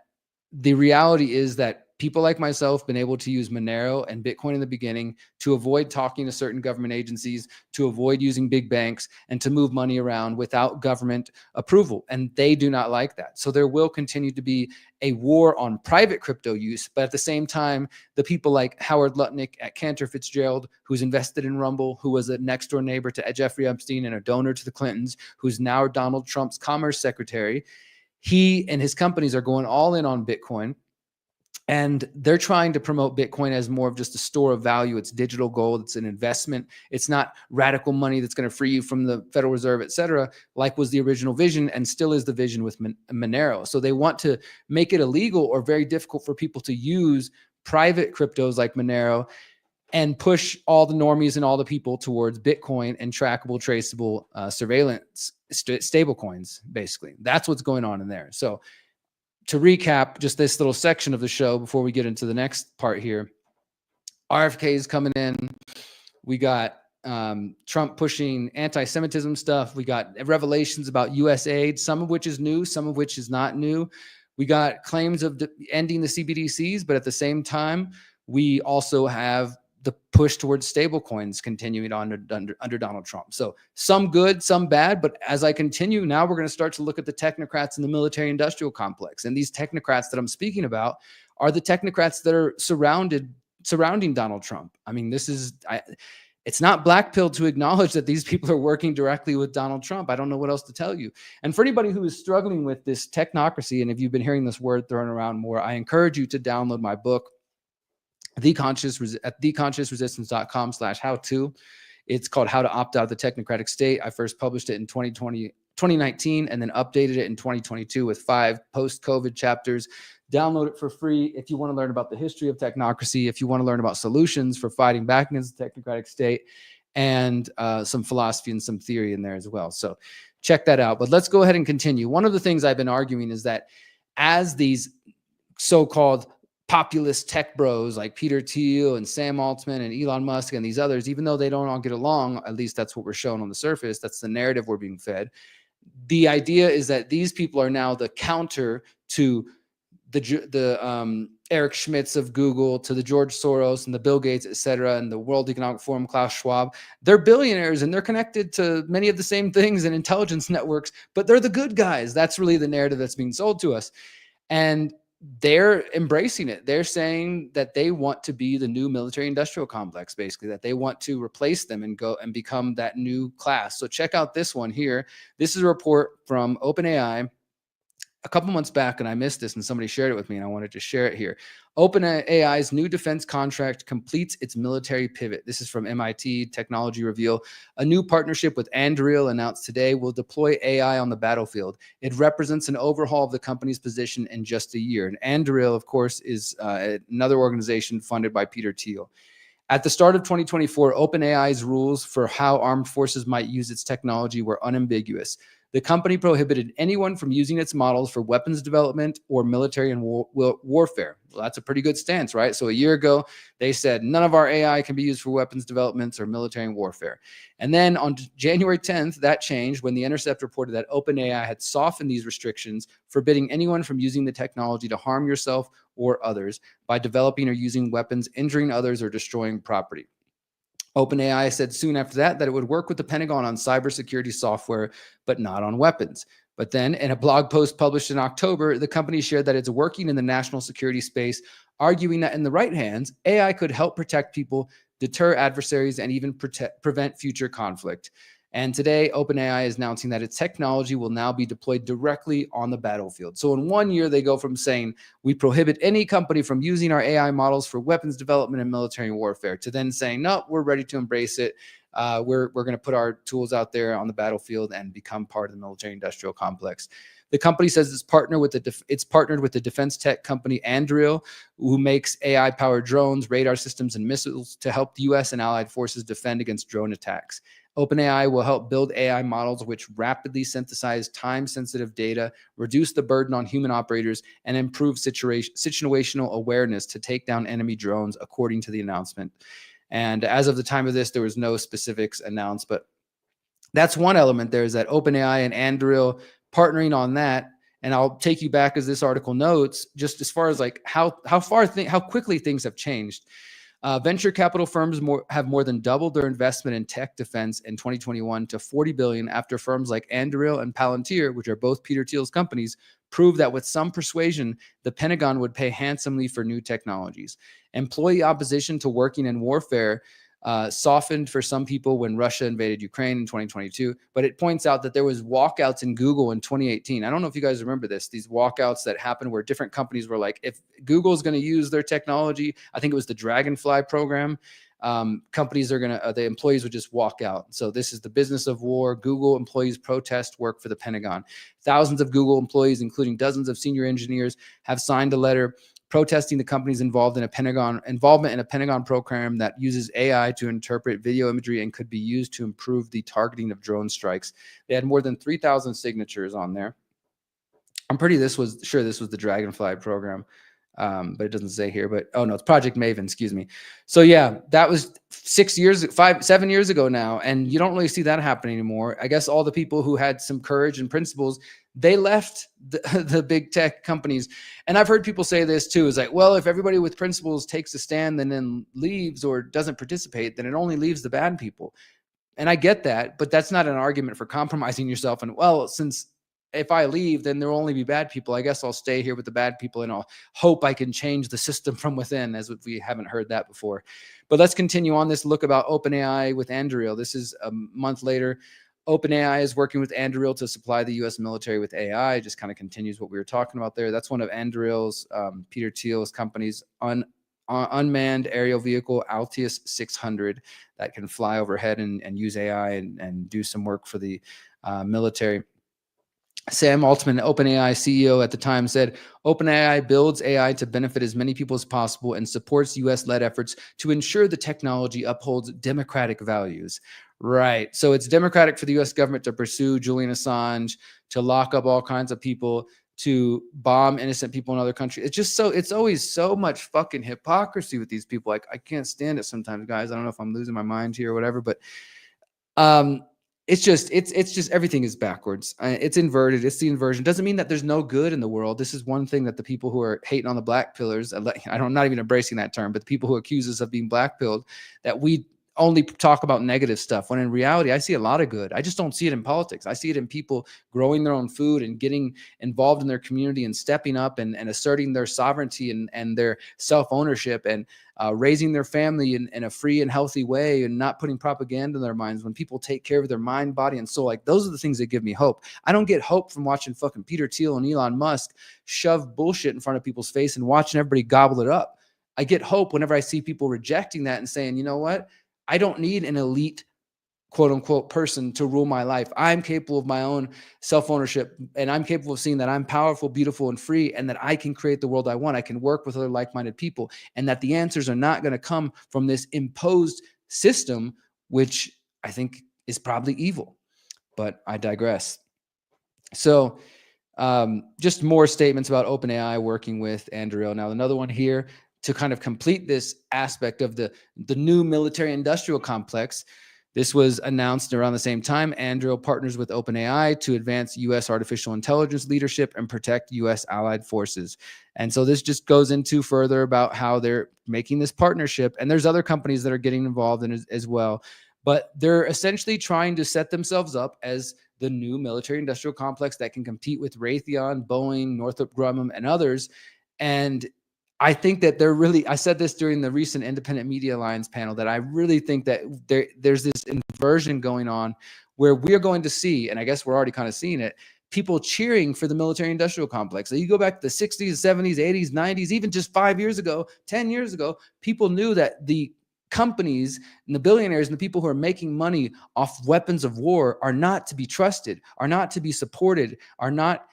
the reality is that people like myself been able to use Monero and Bitcoin in the beginning to avoid talking to certain government agencies, to avoid using big banks, and to move money around without government approval. And they do not like that. So there will continue to be a war on private crypto use. But at the same time, the people like Howard Lutnick at Cantor Fitzgerald, who's invested in Rumble, who was a next door neighbor to Jeffrey Epstein and a donor to the Clintons, who's now Donald Trump's commerce secretary, he and his companies are going all in on Bitcoin. And they're trying to promote Bitcoin as more of just a store of value. It's digital gold. It's an investment. It's not radical money that's going to free you from the Federal Reserve, et cetera, like was the original vision and still is the vision with Monero. So they want to make it illegal or very difficult for people to use private cryptos like Monero and push all the normies and all the people towards Bitcoin and trackable, traceable surveillance stable coins, basically. That's what's going on in there. So to recap just this little section of the show before we get into the next part here, RFK is coming in. We got Trump pushing anti-Semitism stuff. We got revelations about USAID, some of which is new, some of which is not new. We got claims of ending the CBDCs, but at the same time, we also have the push towards stable coins continuing on under Donald Trump. So some good, some bad. But as I continue, now we're going to start to look at the technocrats in the military industrial complex. And these technocrats that I'm speaking about are the technocrats that are surrounding Donald Trump. I mean, it's not blackpilled to acknowledge that these people are working directly with Donald Trump. I don't know what else to tell you. And for anybody who is struggling with this technocracy, and if you've been hearing this word thrown around more, I encourage you to download my book, at theconsciousresistance.com/how-to. It's called How to Opt Out of the Technocratic State. I first published it in 2019, and then updated it in 2022 with 5 post-COVID chapters. Download it for free if you want to learn about the history of technocracy, if you want to learn about solutions for fighting back against the technocratic state, and some philosophy and some theory in there as well. So check that out. But let's go ahead and continue. One of the things I've been arguing is that as these so-called populist tech bros like Peter Thiel and Sam Altman and Elon Musk and these others, even though they don't all get along, at least that's what we're shown on the surface, that's the narrative we're being fed. The idea is that these people are now the counter to the Eric Schmidts of Google, to the George Soros and the Bill Gates, et cetera, and the World Economic Forum, Klaus Schwab. They're billionaires and they're connected to many of the same things and intelligence networks, but they're the good guys. That's really the narrative that's being sold to us. And they're embracing it. They're saying that they want to be the new military industrial complex, basically, that they want to replace them and go and become that new class. So check out this one here. This is a report from OpenAI a couple months back, and I missed this and somebody shared it with me and I wanted to share it here. OpenAI's new defense contract completes its military pivot. This is from MIT Technology Reveal. A new partnership with Anduril announced today will deploy AI on the battlefield. It represents an overhaul of the company's position in just a year. And Anduril, of course, is another organization funded by Peter Thiel. At the start of 2024, OpenAI's rules for how armed forces might use its technology were unambiguous. The company prohibited anyone from using its models for weapons development or military and warfare. Well, that's a pretty good stance, right? So a year ago, they said none of our AI can be used for weapons developments or military and warfare. And then on January 10th, that changed when The Intercept reported that OpenAI had softened these restrictions, forbidding anyone from using the technology to harm yourself or others by developing or using weapons, injuring others, or destroying property. OpenAI said soon after that it would work with the Pentagon on cybersecurity software, but not on weapons. But then in a blog post published in October, the company shared that it's working in the national security space, arguing that in the right hands, AI could help protect people, deter adversaries, and even prevent future conflict. And today, OpenAI is announcing that its technology will now be deployed directly on the battlefield. So in 1 year, they go from saying, we prohibit any company from using our AI models for weapons development and military warfare, to then saying, no, we're ready to embrace it. We're going to put our tools out there on the battlefield and become part of the military industrial complex. The company says it's partnered with the defense tech company Anduril, who makes AI-powered drones, radar systems, and missiles to help the U.S. and allied forces defend against drone attacks. OpenAI will help build AI models which rapidly synthesize time-sensitive data, reduce the burden on human operators, and improve situational awareness to take down enemy drones, according to the announcement. And as of the time of this, there was no specifics announced, but that's one element there, is that OpenAI and Anduril partnering on that. And I'll take you back, as this article notes, just as far as like how quickly things have changed. Venture capital firms have more than doubled their investment in tech defense in 2021 to $40 billion after firms like Anduril and Palantir, which are both Peter Thiel's companies, proved that with some persuasion, the Pentagon would pay handsomely for new technologies. Employee opposition to working in warfare softened for some people when Russia invaded Ukraine in 2022, but it points out that there was walkouts in Google in 2018. I don't know if you guys remember this, these walkouts that happened where different companies were like, if Google's going to use their technology, I think it was the Dragonfly program, companies are going to, the employees would just walk out. So this is the business of war. Google employees protest work for the Pentagon. Thousands of Google employees, including dozens of senior engineers, have signed a letter protesting the company's involvement in a Pentagon program that uses AI to interpret video imagery and could be used to improve the targeting of drone strikes. They had more than 3,000 signatures on there. I'm sure this was the Dragonfly program, but it doesn't say here. But oh no, it's Project Maven. Excuse me. So yeah, that was 7 years ago now, and you don't really see that happen anymore. I guess all the people who had some courage and principles, they left the big tech companies. And I've heard people say this too, is like, well, if everybody with principles takes a stand and then leaves or doesn't participate, then it only leaves the bad people. And I get that, but that's not an argument for compromising yourself. And well, since if I leave, then there will only be bad people, I guess I'll stay here with the bad people and I'll hope I can change the system from within, as we haven't heard that before. But let's continue on this look about OpenAI with Anduril. This is a month later. OpenAI is working with Anduril to supply the U.S. military with AI. Just kind of continues what we were talking about there. That's one of Anduril's, Peter Thiel's company's unmanned aerial vehicle, Altius 600, that can fly overhead and use AI and do some work for the military. Sam Altman, OpenAI CEO at the time, said, OpenAI builds AI to benefit as many people as possible and supports U.S.-led efforts to ensure the technology upholds democratic values. Right. So it's democratic for the U.S. government to pursue Julian Assange, to lock up all kinds of people, to bomb innocent people in other countries. It's always so much fucking hypocrisy with these people. Like, I can't stand it sometimes, guys. I don't know if I'm losing my mind here or whatever, but it's just everything is backwards. It's inverted. It's the inversion. Doesn't mean that there's no good in the world. This is one thing that the people who are hating on the BlackPillers, I'm not even embracing that term, but the people who accuse us of being blackpilled, that we only talk about negative stuff, when in reality, I see a lot of good. I just don't see it in politics. I see it in people growing their own food and getting involved in their community and stepping up and asserting their sovereignty and their self-ownership and raising their family in a free and healthy way and not putting propaganda in their minds. When people take care of their mind, body, and soul, like those are the things that give me hope. I don't get hope from watching fucking Peter Thiel and Elon Musk shove bullshit in front of people's face and watching everybody gobble it up. I get hope whenever I see people rejecting that and saying, you know what? I don't need an elite, quote unquote, person to rule my life. I'm capable of my own self-ownership, and I'm capable of seeing that I'm powerful, beautiful, and free, and that I can create the world I want. I can work with other like-minded people, and that the answers are not going to come from this imposed system, which I think is probably evil. But I digress. So just more statements about OpenAI working with Anduril. Now, another one here to kind of complete this aspect of the new military-industrial complex. This was announced around the same time. Anduril partners with OpenAI to advance U.S. artificial intelligence leadership and protect U.S. allied forces. And so this just goes into further about how they're making this partnership. And there's other companies that are getting involved in it as well. But they're essentially trying to set themselves up as the new military-industrial complex that can compete with Raytheon, Boeing, Northrop Grumman, and others. And I think that they're really, I said this during the recent Independent Media Alliance panel, that I really think that there's this inversion going on where we're going to see, and I guess we're already kind of seeing it, people cheering for the military industrial complex. So you go back to the 60s, 70s, 80s, 90s, even just 5 years ago, 10 years ago, people knew that the companies and the billionaires and the people who are making money off weapons of war are not to be trusted, are not to be supported, are not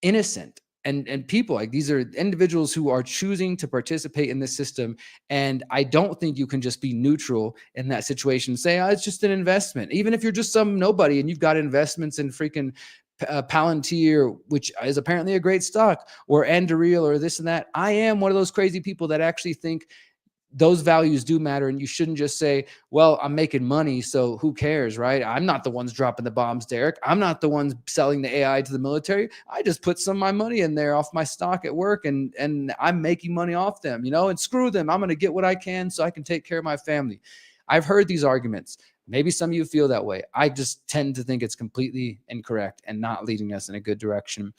innocent. And people, like, these are individuals who are choosing to participate in this system. And I don't think you can just be neutral in that situation and say, oh, it's just an investment. Even if you're just some nobody and you've got investments in freaking Palantir, which is apparently a great stock, or Anduril, or this and that. I am one of those crazy people that actually think those values do matter, and you shouldn't just say, well, I'm making money, so who cares, right? I'm not the ones dropping the bombs, Derek. I'm not the ones selling the AI to the military. I just put some of my money in there off my stock at work, and I'm making money off them, and screw them. I'm going to get what I can so I can take care of my family. I've heard these arguments. Maybe some of you feel that way. I just tend to think it's completely incorrect and not leading us in a good direction.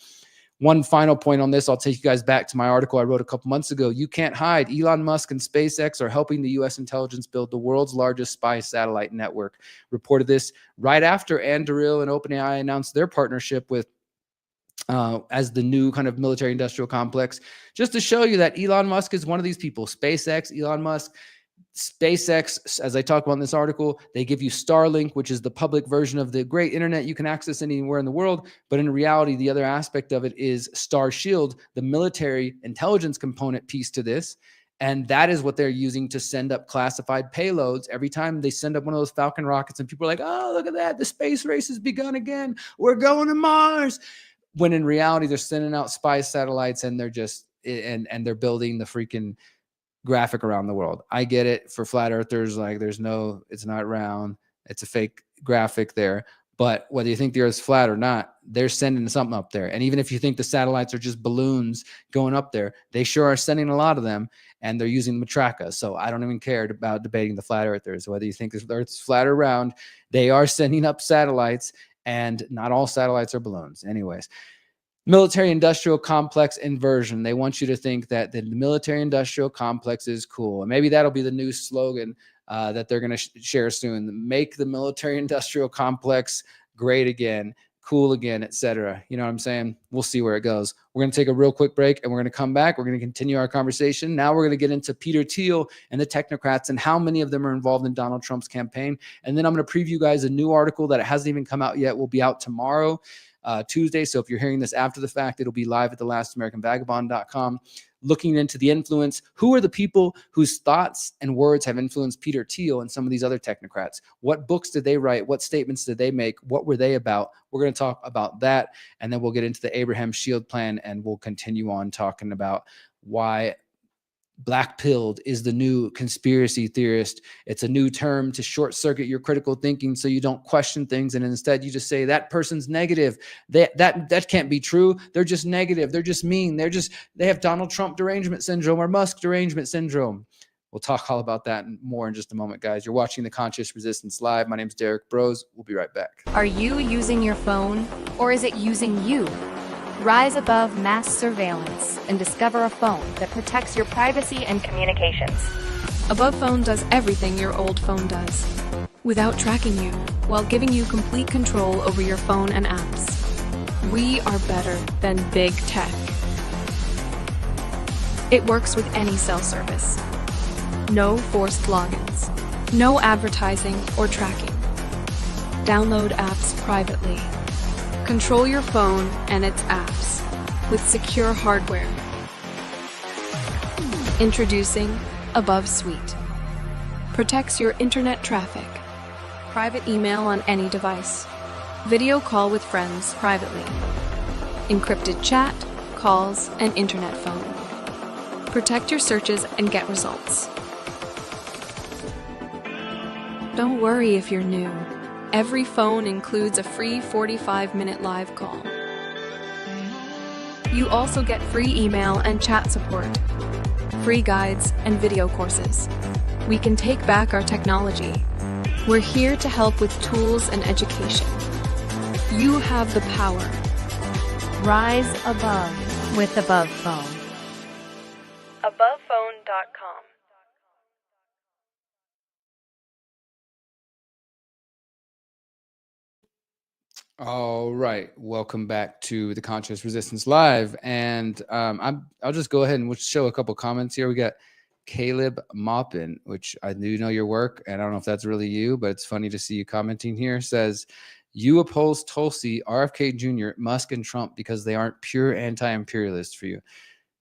One final point on this, I'll take you guys back to my article I wrote a couple months ago. You can't hide. Elon Musk and SpaceX are helping the U.S. intelligence build the world's largest spy satellite network. Reported this right after Anduril and OpenAI announced their partnership with as the new kind of military industrial complex. Just to show you that Elon Musk is one of these people. SpaceX, Elon Musk. SpaceX, as I talk about in this article, they give you Starlink, which is the public version of the great internet you can access anywhere in the world. But in reality, the other aspect of it is Starshield, the military intelligence component piece to this. And that is what they're using to send up classified payloads. Every time they send up one of those Falcon rockets and people are like, oh, look at that. The space race has begun again. We're going to Mars. When in reality, they're sending out spy satellites and they're just, and they're building the freaking graphic around the world. I get it. For flat earthers, like, it's not round, it's a fake graphic there. But whether you think the earth's flat or not, they're sending something up there. And even if you think the satellites are just balloons going up there, they sure are sending a lot of them, and they're using Matraca. So I don't even care about debating the flat earthers. Whether you think the earth's flat or round, they are sending up satellites, and not all satellites are balloons. Anyways, military-industrial complex inversion. They want you to think that the military-industrial complex is cool. And maybe that'll be the new slogan that they're going to share soon. Make the military-industrial complex great again, cool again, etc. You know what I'm saying? We'll see where it goes. We're going to take a real quick break, and we're going to come back. We're going to continue our conversation. Now we're going to get into Peter Thiel and the Technocrats and how many of them are involved in Donald Trump's campaign. And then I'm going to preview you guys a new article that hasn't even come out yet. Will be out tomorrow, Tuesday. So if you're hearing this after the fact, it'll be live at thelastamericanvagabond.com, looking into the influence. Who are the people whose thoughts and words have influenced Peter Thiel and some of these other technocrats? What books did they write? What statements did they make? What were they about? We're going to talk about that, and then we'll get into the Abraham Shield plan, and we'll continue on talking about why blackpilled is the new conspiracy theorist. It's a new term to short circuit your critical thinking so you don't question things, and instead you just say that person's negative. That can't be true. They're just negative. They're just mean. They have Donald Trump derangement syndrome or Musk derangement syndrome. We'll talk all about that and more in just a moment, guys. You're watching The Conscious Resistance Live. My name is Derrick Broze. We'll be right back. Are you using your phone, or is it using you? Rise above mass surveillance and discover a phone that protects your privacy and communications. Above Phone does everything your old phone does, without tracking you, while giving you complete control over your phone and apps. We are better than big tech. It works with any cell service. No forced logins. No advertising or tracking. Download apps privately. Control your phone and its apps with secure hardware. Introducing Above Suite. Protects your internet traffic. Private email on any device. Video call with friends privately. Encrypted chat, calls, and internet phone. Protect your searches and get results. Don't worry if you're new. Every phone includes a free 45-minute live call. You also get free email and chat support, free guides and video courses. We can take back our technology. We're here to help with tools and education. You have the power. Rise above with Above Phone. AbovePhone.com. All right, welcome back to The Conscious Resistance Live, and I'll just go ahead and we'll show a couple comments here. We got Caleb Maupin, which I do know your work, and I don't know if that's really you, but it's funny to see you commenting here. Says, you oppose Tulsi, RFK Jr., Musk, and Trump because they aren't pure anti-imperialists for you.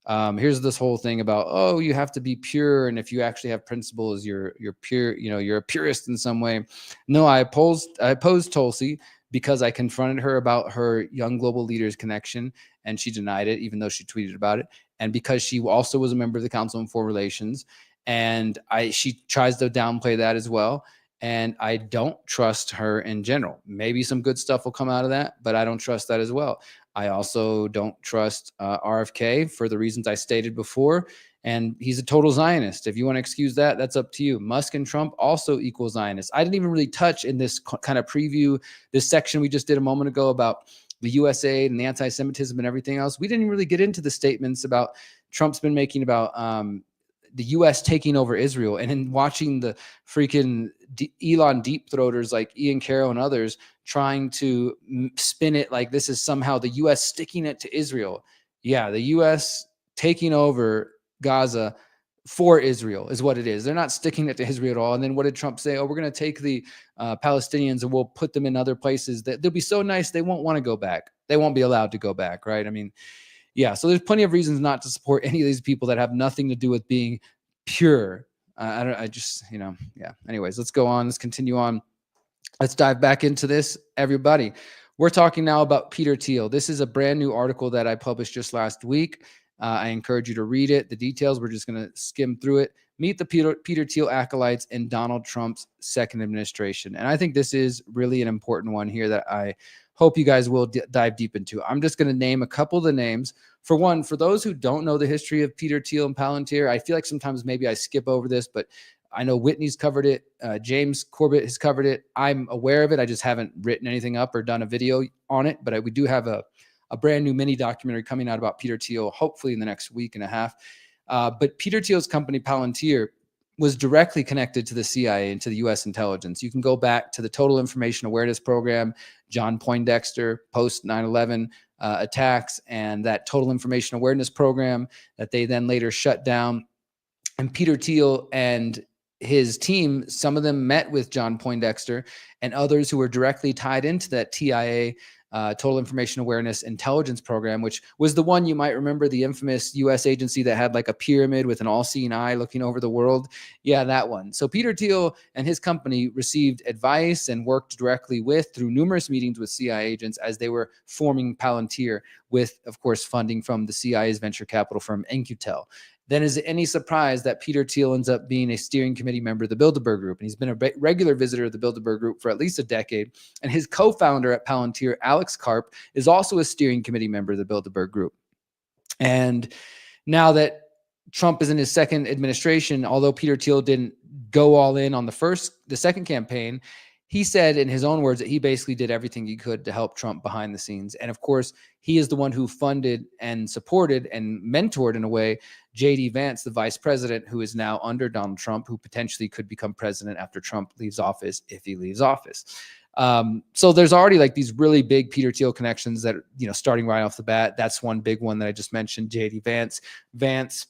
Here's this whole thing about, oh, you have to be pure, and if you actually have principles, you're pure. You know, you're a purist in some way. No, I opposed Tulsi because I confronted her about her Young Global Leaders connection, and she denied it, even though she tweeted about it. And because she also was a member of the Council on Foreign Relations, and she tries to downplay that as well. And I don't trust her in general. Maybe some good stuff will come out of that, but I don't trust that as well. I also don't trust RFK for the reasons I stated before. And he's a total Zionist. If you want to excuse that, that's up to you. Musk and Trump also equal Zionists. I didn't even really touch in this kind of preview, this section we just did a moment ago about the USAID and the anti-Semitism and everything else. We didn't really get into the statements about Trump's been making about the U.S. taking over Israel. And in watching the freaking Elon deep throaters like Ian Carroll and others trying to spin it like this is somehow the U.S. sticking it to Israel. Yeah, the U.S. taking over Gaza for Israel is what it is. They're not sticking it to Israel at all. And then what did Trump say? Oh, we're going to take the Palestinians and we'll put them in other places that they'll be so nice they won't want to go back. They won't be allowed to go back, right? I mean, yeah. So there's plenty of reasons not to support any of these people that have nothing to do with being pure. Yeah. Anyways, let's go on. Let's continue on. Let's dive back into this, everybody. We're talking now about Peter Thiel. This is a brand new article that I published just last week. I encourage you to read it. The details, we're just going to skim through it. Meet the Peter Thiel acolytes in Donald Trump's second administration. And I think this is really an important one here that I hope you guys will dive deep into. I'm just going to name a couple of the names. For one, for those who don't know the history of Peter Thiel and Palantir, I feel like sometimes maybe I skip over this, but I know Whitney's covered it. James Corbett has covered it. I'm aware of it. I just haven't written anything up or done a video on it, but we do have a brand new mini documentary coming out about Peter Thiel, hopefully in the next week and a half. But Peter Thiel's company, Palantir, was directly connected to the CIA and to the U.S. intelligence. You can go back to the Total Information Awareness Program, John Poindexter, post 9/11 attacks, and that Total Information Awareness Program that they then later shut down. And Peter Thiel and his team, some of them met with John Poindexter and others who were directly tied into that TIA, Total Information Awareness Intelligence Program, which was the one you might remember, the infamous U.S. agency that had like a pyramid with an all-seeing eye looking over the world. Yeah, that one. So Peter Thiel and his company received advice and worked directly through numerous meetings with CIA agents as they were forming Palantir with, of course, funding from the CIA's venture capital firm In-Q-Tel. Then is it any surprise that Peter Thiel ends up being a steering committee member of the Bilderberg Group? And he's been a regular visitor of the Bilderberg Group for at least a decade. And his co-founder at Palantir, Alex Karp, is also a steering committee member of the Bilderberg Group. And now that Trump is in his second administration, although Peter Thiel didn't go all in on the second campaign, he said in his own words that he basically did everything he could to help Trump behind the scenes. And of course, he is the one who funded and supported and mentored, in a way, J.D. Vance, the vice president, who is now under Donald Trump, who potentially could become president after Trump leaves office, if he leaves office. So there's already like these really big Peter Thiel connections that, starting right off the bat. That's one big one that I just mentioned, J.D. Vance. Vance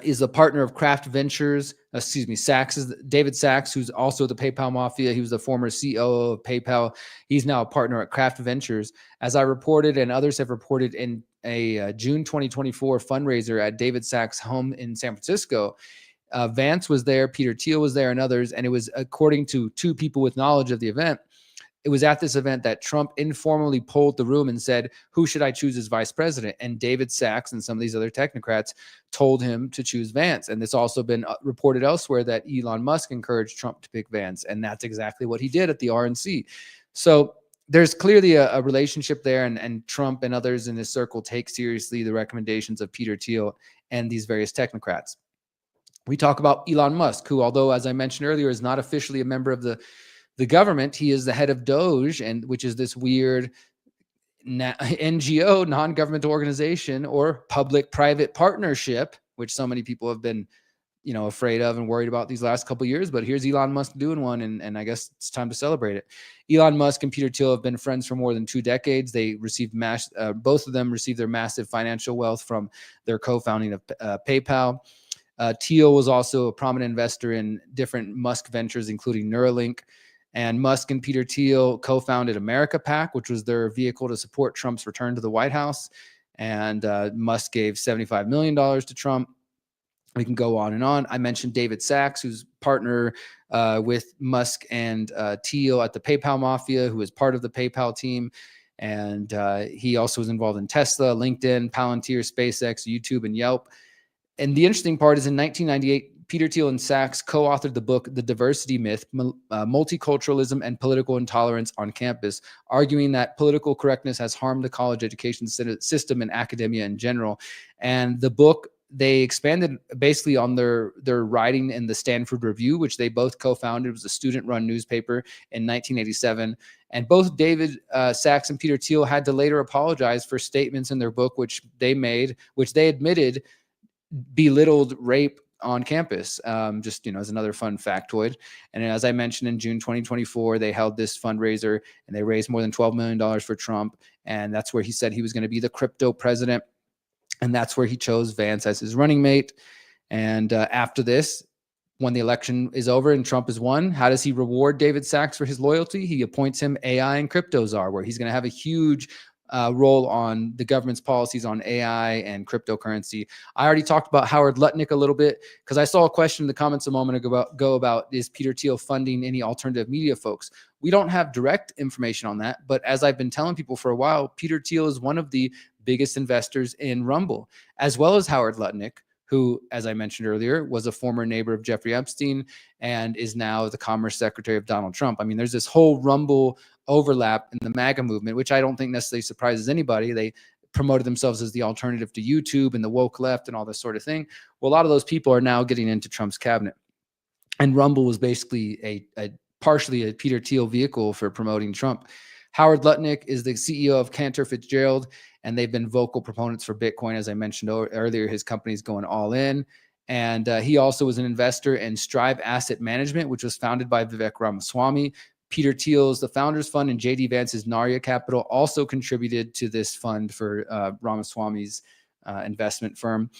is a partner of Kraft Ventures, David Sachs, who's also the PayPal mafia. He was the former COO of PayPal. He's now a partner at Kraft Ventures. As I reported, and others have reported, in a June 2024 fundraiser at David Sachs' home in San Francisco, Vance was there, Peter Thiel was there, and others. And it was, according to two people with knowledge of the event, it was at this event that Trump informally polled the room and said, who should I choose as vice president? And David Sachs and some of these other technocrats told him to choose Vance. And it's also been reported elsewhere that Elon Musk encouraged Trump to pick Vance. And that's exactly what he did at the RNC. So there's clearly a relationship there. And Trump and others in his circle take seriously the recommendations of Peter Thiel and these various technocrats. We talk about Elon Musk, who, although, as I mentioned earlier, is not officially a member of the government, he is the head of DOGE, which is this weird NGO, non-governmental organization, or public-private partnership, which so many people have been, afraid of and worried about these last couple of years. But here's Elon Musk doing one, and I guess it's time to celebrate it. Elon Musk and Peter Thiel have been friends for more than 2 decades. They received both of them received their massive financial wealth from their co-founding of PayPal. Thiel was also a prominent investor in different Musk ventures, including Neuralink. And Musk and Peter Thiel co-founded America PAC, which was their vehicle to support Trump's return to the White House. And Musk gave $75 million to Trump. We can go on and on. I mentioned David Sachs, who's partner with Musk and Thiel at the PayPal Mafia, who is part of the PayPal team. And he also was involved in Tesla, LinkedIn, Palantir, SpaceX, YouTube, and Yelp. And the interesting part is, in 1998, Peter Thiel and Sachs co-authored the book, The Diversity Myth, Multiculturalism and Political Intolerance on Campus, arguing that political correctness has harmed the college education system and academia in general. And the book, they expanded basically on their writing in the Stanford Review, which they both co-founded. It was a student-run newspaper in 1987. And both David Sachs and Peter Thiel had to later apologize for statements in their book, which they admitted belittled rape on campus, just, as another fun factoid. And as I mentioned, in June 2024, they held this fundraiser and they raised more than $12 million for Trump. And that's where he said he was going to be the crypto president. And that's where he chose Vance as his running mate. And after this, when the election is over and Trump has won, how does he reward David Sachs for his loyalty? He appoints him AI and crypto czar, where he's going to have a huge role on the government's policies on AI and cryptocurrency. I already talked about Howard Lutnick a little bit, because I saw a question in the comments a moment ago about is Peter Thiel funding any alternative media folks? We don't have direct information on that, but as I've been telling people for a while, Peter Thiel is one of the biggest investors in Rumble, as well as Howard Lutnick, who, as I mentioned earlier, was a former neighbor of Jeffrey Epstein and is now the Commerce Secretary of Donald Trump. I mean, there's this whole Rumble overlap in the MAGA movement, which I don't think necessarily surprises anybody. They promoted themselves as the alternative to YouTube and the woke left and all this sort of thing. Well, a lot of those people are now getting into Trump's cabinet. And Rumble was basically partially a Peter Thiel vehicle for promoting Trump. Howard Lutnick is the CEO of Cantor Fitzgerald, and they've been vocal proponents for Bitcoin. As I mentioned earlier, his company is going all in. And he also was an investor in Strive Asset Management, which was founded by Vivek Ramaswamy. Peter Thiel's The Founders Fund and J.D. Vance's Narya Capital also contributed to this fund for Ramaswamy's investment firm.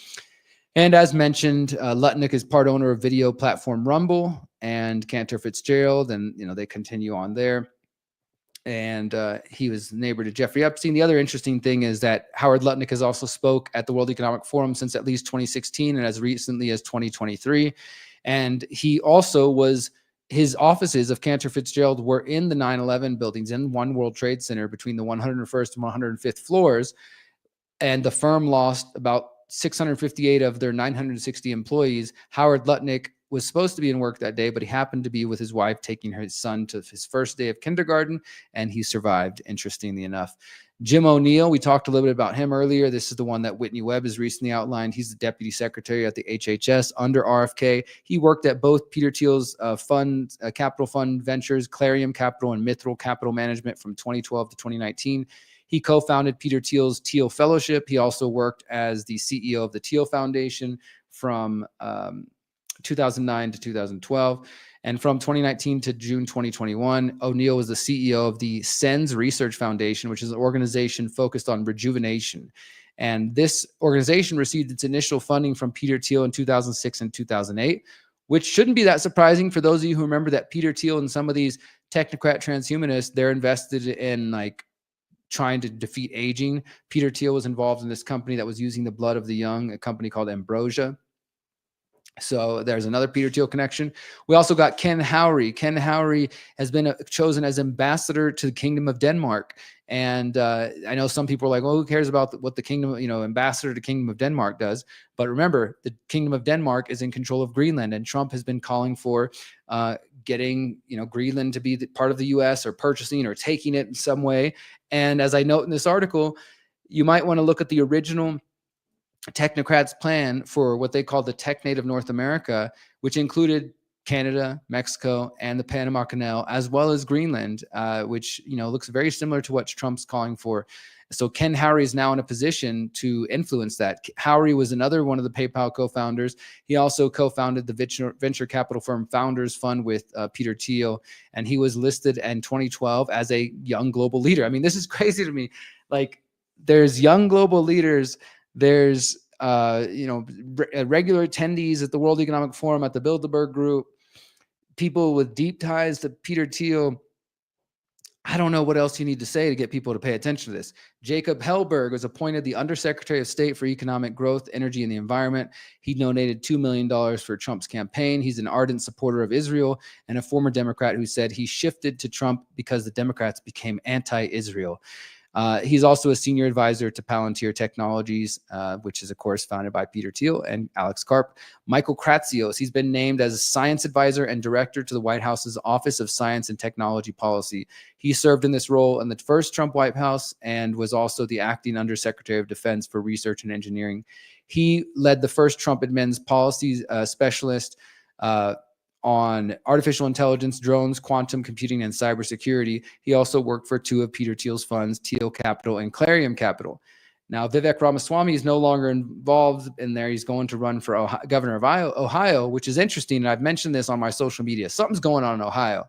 And as mentioned, Lutnick is part owner of video platform Rumble and Cantor Fitzgerald, and they continue on there. And he was neighbor to Jeffrey Epstein. The other interesting thing is that Howard Lutnick has also spoke at the World Economic Forum since at least 2016 and as recently as 2023. And he also his offices of Cantor Fitzgerald were in the 9/11 buildings in One World Trade Center between the 101st and 105th floors. And the firm lost about 658 of their 960 employees. Howard Lutnick was supposed to be in work that day, but he happened to be with his wife taking his son to his first day of kindergarten, and he survived, interestingly enough. Jim O'Neill, we talked a little bit about him earlier. This is the one that Whitney Webb has recently outlined. He's the deputy secretary at the HHS under RFK. He worked at both Peter Thiel's capital fund ventures, Clarium Capital and Mithril Capital Management from 2012 to 2019. He co-founded Peter Thiel's Thiel Fellowship. He also worked as the CEO of the Thiel Foundation from 2009 to 2012. And from 2019 to June 2021, O'Neill was the CEO of the SENS Research Foundation, which is an organization focused on rejuvenation. And this organization received its initial funding from Peter Thiel in 2006 and 2008, which shouldn't be that surprising for those of you who remember that Peter Thiel and some of these technocrat transhumanists, they're invested in like trying to defeat aging. Peter Thiel was involved in this company that was using the blood of the young, a company called Ambrosia. So there's another Peter Thiel connection. We also got Ken Howry. Ken Howry has been chosen as ambassador to the Kingdom of Denmark. And I know some people are like, well, who cares about what the kingdom, ambassador to Kingdom of Denmark does? But remember, the Kingdom of Denmark is in control of Greenland, and Trump has been calling for getting, Greenland to be part of the U.S. or purchasing or taking it in some way. And as I note in this article, you might want to look at the original Technocrats' plan for what they called the Tech Native North America, which included Canada, Mexico, and the Panama Canal, as well as Greenland, which looks very similar to what Trump's calling for. So Ken Howry is now in a position to influence that. Howry was another one of the PayPal co-founders. He also co-founded the venture capital firm Founders Fund with Peter Thiel, and he was listed in 2012 as a young global leader. I mean, this is crazy to me. Like, there's young global leaders. There's regular attendees at the World Economic Forum, at the Bilderberg Group, people with deep ties to Peter Thiel. I don't know what else you need to say to get people to pay attention to this. Jacob Hellberg was appointed the Undersecretary of State for Economic Growth, Energy, and the Environment. He donated $2 million for Trump's campaign. He's an ardent supporter of Israel and a former Democrat who said he shifted to Trump because the Democrats became anti-Israel. He's also a senior advisor to Palantir Technologies, which is, of course, founded by Peter Thiel and Alex Karp. Michael Kratsios, he's been named as a science advisor and director to the White House's Office of Science and Technology Policy. He served in this role in the first Trump White House and was also the acting Undersecretary of Defense for Research and Engineering. He led the first Trump admin's policy specialist on artificial intelligence, drones, quantum computing, and cybersecurity. He also worked for two of Peter Thiel's funds, Thiel Capital and Clarium Capital. Now, Vivek Ramaswamy is no longer involved in there. He's going to run for governor of Ohio, which is interesting. And I've mentioned this on my social media. Something's going on in Ohio.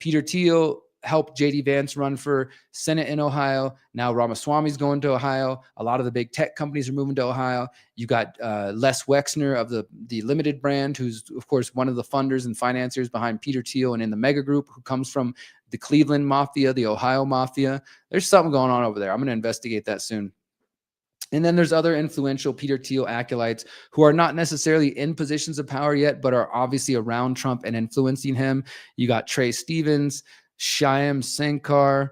Peter Thiel helped J.D. Vance run for Senate in Ohio. Now Ramaswamy's going to Ohio. A lot of the big tech companies are moving to Ohio. You got Les Wexner of the Limited brand, who's, of course, one of the funders and financiers behind Peter Thiel and in the mega group, who comes from the Cleveland Mafia, the Ohio Mafia. There's something going on over there. I'm going to investigate that soon. And then there's other influential Peter Thiel acolytes who are not necessarily in positions of power yet, but are obviously around Trump and influencing him. You got Trey Stevens, Shyam Sankar,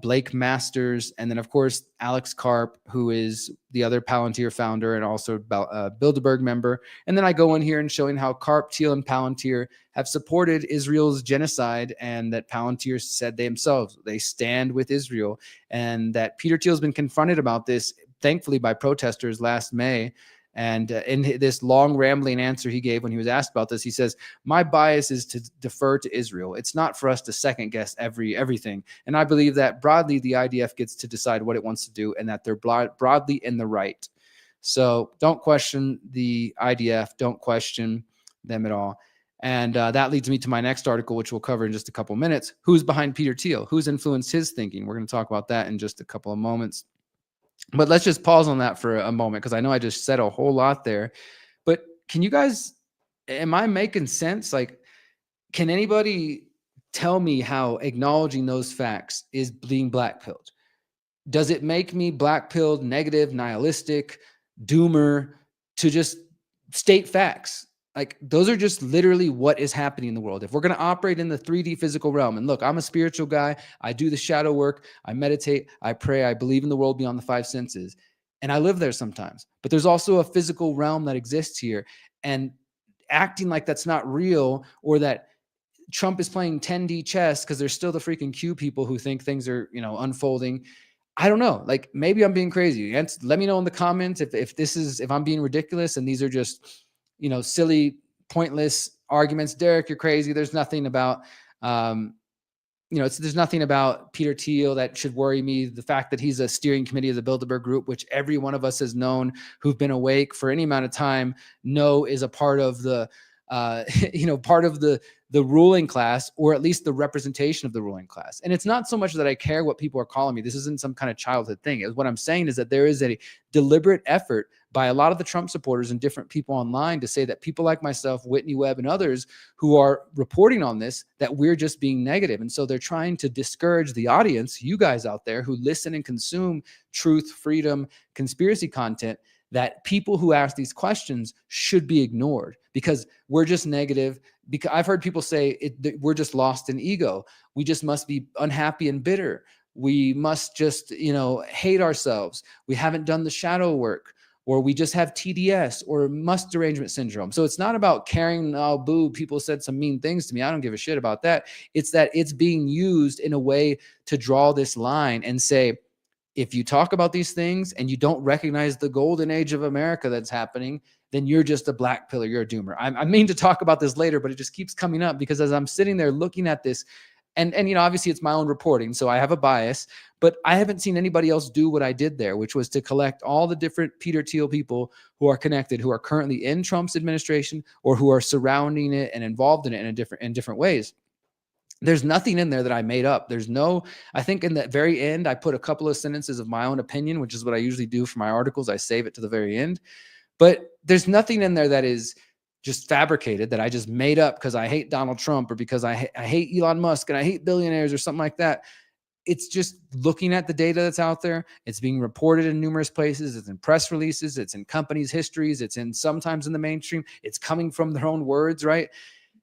Blake Masters, and then, of course, Alex Karp, who is the other Palantir founder and also Bilderberg member. And then I go in here and showing how Karp, Thiel, and Palantir have supported Israel's genocide, and that Palantir said themselves they stand with Israel, and that Peter Thiel has been confronted about this, thankfully, by protesters last May. And in this long rambling answer he gave when he was asked about this, he says, my bias is to defer to Israel. It's not for us to second guess everything. And I believe that broadly, the IDF gets to decide what it wants to do, and that they're broadly in the right. So don't question the IDF. Don't question them at all. And that leads me to my next article, which we'll cover in just a couple minutes. Who's behind Peter Thiel? Who's influenced his thinking? We're going to talk about that in just a couple of moments. But let's just pause on that for a moment, because I know I just said a whole lot there. But can you guys, am I making sense? Like, can anybody tell me how acknowledging those facts is being blackpilled? Does it make me blackpilled, negative, nihilistic, doomer to just state facts? Like, those are just literally what is happening in the world. If we're going to operate in the 3D physical realm, and look, I'm a spiritual guy. I do the shadow work. I meditate. I pray. I believe in the world beyond the five senses. And I live there sometimes. But there's also a physical realm that exists here. And acting like that's not real, or that Trump is playing 10D chess, because there's still the freaking Q people who think things are, unfolding. I don't know. Like, maybe I'm being crazy. Let me know in the comments if I'm being ridiculous and these are just, silly, pointless arguments. Derrick, you're crazy. There's nothing about, there's nothing about Peter Thiel that should worry me. The fact that he's a steering committee of the Bilderberg Group, which every one of us has known who've been awake for any amount of time, know is a part of the, part of the ruling class, or at least the representation of the ruling class. And it's not so much that I care what people are calling me. This isn't some kind of childhood thing. What I'm saying is that there is a deliberate effort by a lot of the Trump supporters and different people online to say that people like myself, Whitney Webb, and others who are reporting on this, that we're just being negative. And so they're trying to discourage the audience, you guys out there who listen and consume truth, freedom, conspiracy content, that people who ask these questions should be ignored because we're just negative. Because I've heard people say we're just lost in ego. We just must be unhappy and bitter. We must just, hate ourselves. We haven't done the shadow work, or we just have TDS or must derangement syndrome. So it's not about caring, oh, boo, people said some mean things to me. I don't give a shit about that. It's that it's being used in a way to draw this line and say, if you talk about these things and you don't recognize the golden age of America that's happening, then you're just a black pillar. You're a doomer. I mean to talk about this later, but it just keeps coming up because as I'm sitting there looking at this, and obviously it's my own reporting, so I have a bias, but I haven't seen anybody else do what I did there, which was to collect all the different Peter Thiel people who are connected, who are currently in Trump's administration or who are surrounding it and involved in it in different ways. There's nothing in there that I made up. I think in the very end, I put a couple of sentences of my own opinion, which is what I usually do for my articles. I save it to the very end, but there's nothing in there that is just fabricated, that I just made up because I hate Donald Trump or because I hate Elon Musk and I hate billionaires or something like that. It's just looking at the data that's out there. It's being reported in numerous places. It's in press releases. It's in companies' histories. It's sometimes in the mainstream. It's coming from their own words, right?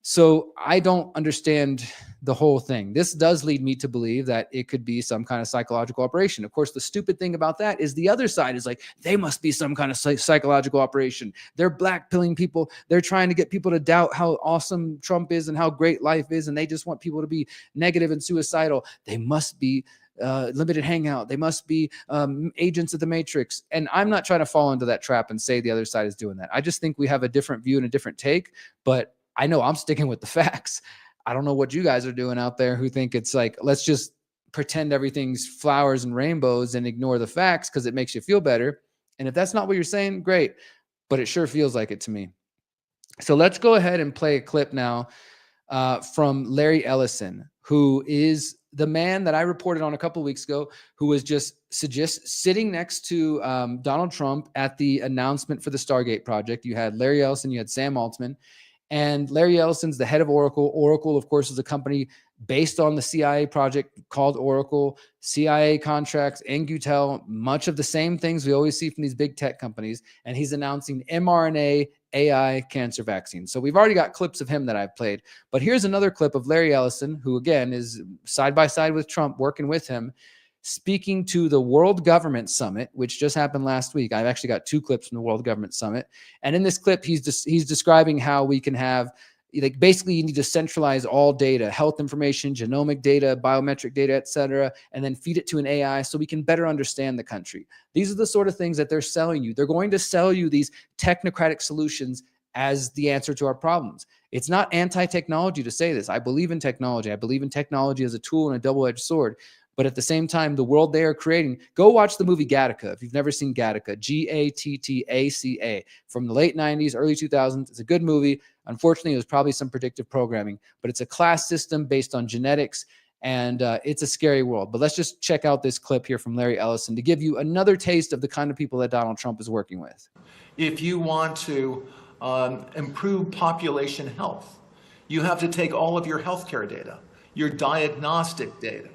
So I don't understand the whole thing. This does lead me to believe that it could be some kind of psychological operation. Of course, the stupid thing about that is the other side is like, they must be some kind of psychological operation. They're blackpilling people. They're trying to get people to doubt how awesome Trump is and how great life is. And they just want people to be negative and suicidal. They must be limited hangout. They must be agents of the Matrix. And I'm not trying to fall into that trap and say the other side is doing that. I just think we have a different view and a different take, but I know I'm sticking with the facts. I don't know what you guys are doing out there who think it's like, let's just pretend everything's flowers and rainbows and ignore the facts because it makes you feel better. And if that's not what you're saying, great. But it sure feels like it to me. So let's go ahead and play a clip now from Larry Ellison, who is the man that I reported on a couple of weeks ago, who was just sitting next to Donald Trump at the announcement for the Stargate project. You had Larry Ellison, you had Sam Altman. And Larry Ellison's the head of Oracle. Oracle, of course, is a company based on the CIA project called Oracle, CIA contracts, NGUTEL, much of the same things we always see from these big tech companies. And he's announcing mRNA AI cancer vaccines. So we've already got clips of him that I've played. But here's another clip of Larry Ellison, who, again, is side by side with Trump, working with him, speaking to the World Government Summit, which just happened last week. I've actually got two clips from the World Government Summit. And in this clip, he's describing how we can have, like, basically you need to centralize all data, health information, genomic data, biometric data, et cetera, and then feed it to an AI so we can better understand the country. These are the sort of things that they're selling you. They're going to sell you these technocratic solutions as the answer to our problems. It's not anti-technology to say this. I believe in technology. I believe in technology as a tool and a double-edged sword. But at the same time, the world they are creating, go watch the movie Gattaca. If you've never seen Gattaca, Gattaca, from the late 90s, early 2000s. It's a good movie. Unfortunately, it was probably some predictive programming, but it's a class system based on genetics, and it's a scary world. But let's just check out this clip here from Larry Ellison to give you another taste of the kind of people that Donald Trump is working with. If you want to improve population health, you have to take all of your healthcare data, your diagnostic data,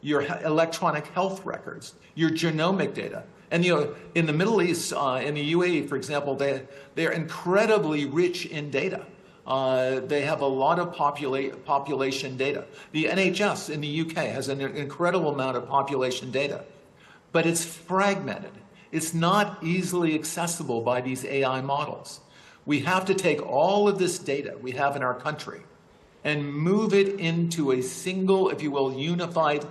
your electronic health records, your genomic data. And in the Middle East, in the UAE, for example, they're incredibly rich in data. They have a lot of population data. The NHS in the UK has an incredible amount of population data, but it's fragmented. It's not easily accessible by these AI models. We have to take all of this data we have in our country and move it into a single, if you will, unified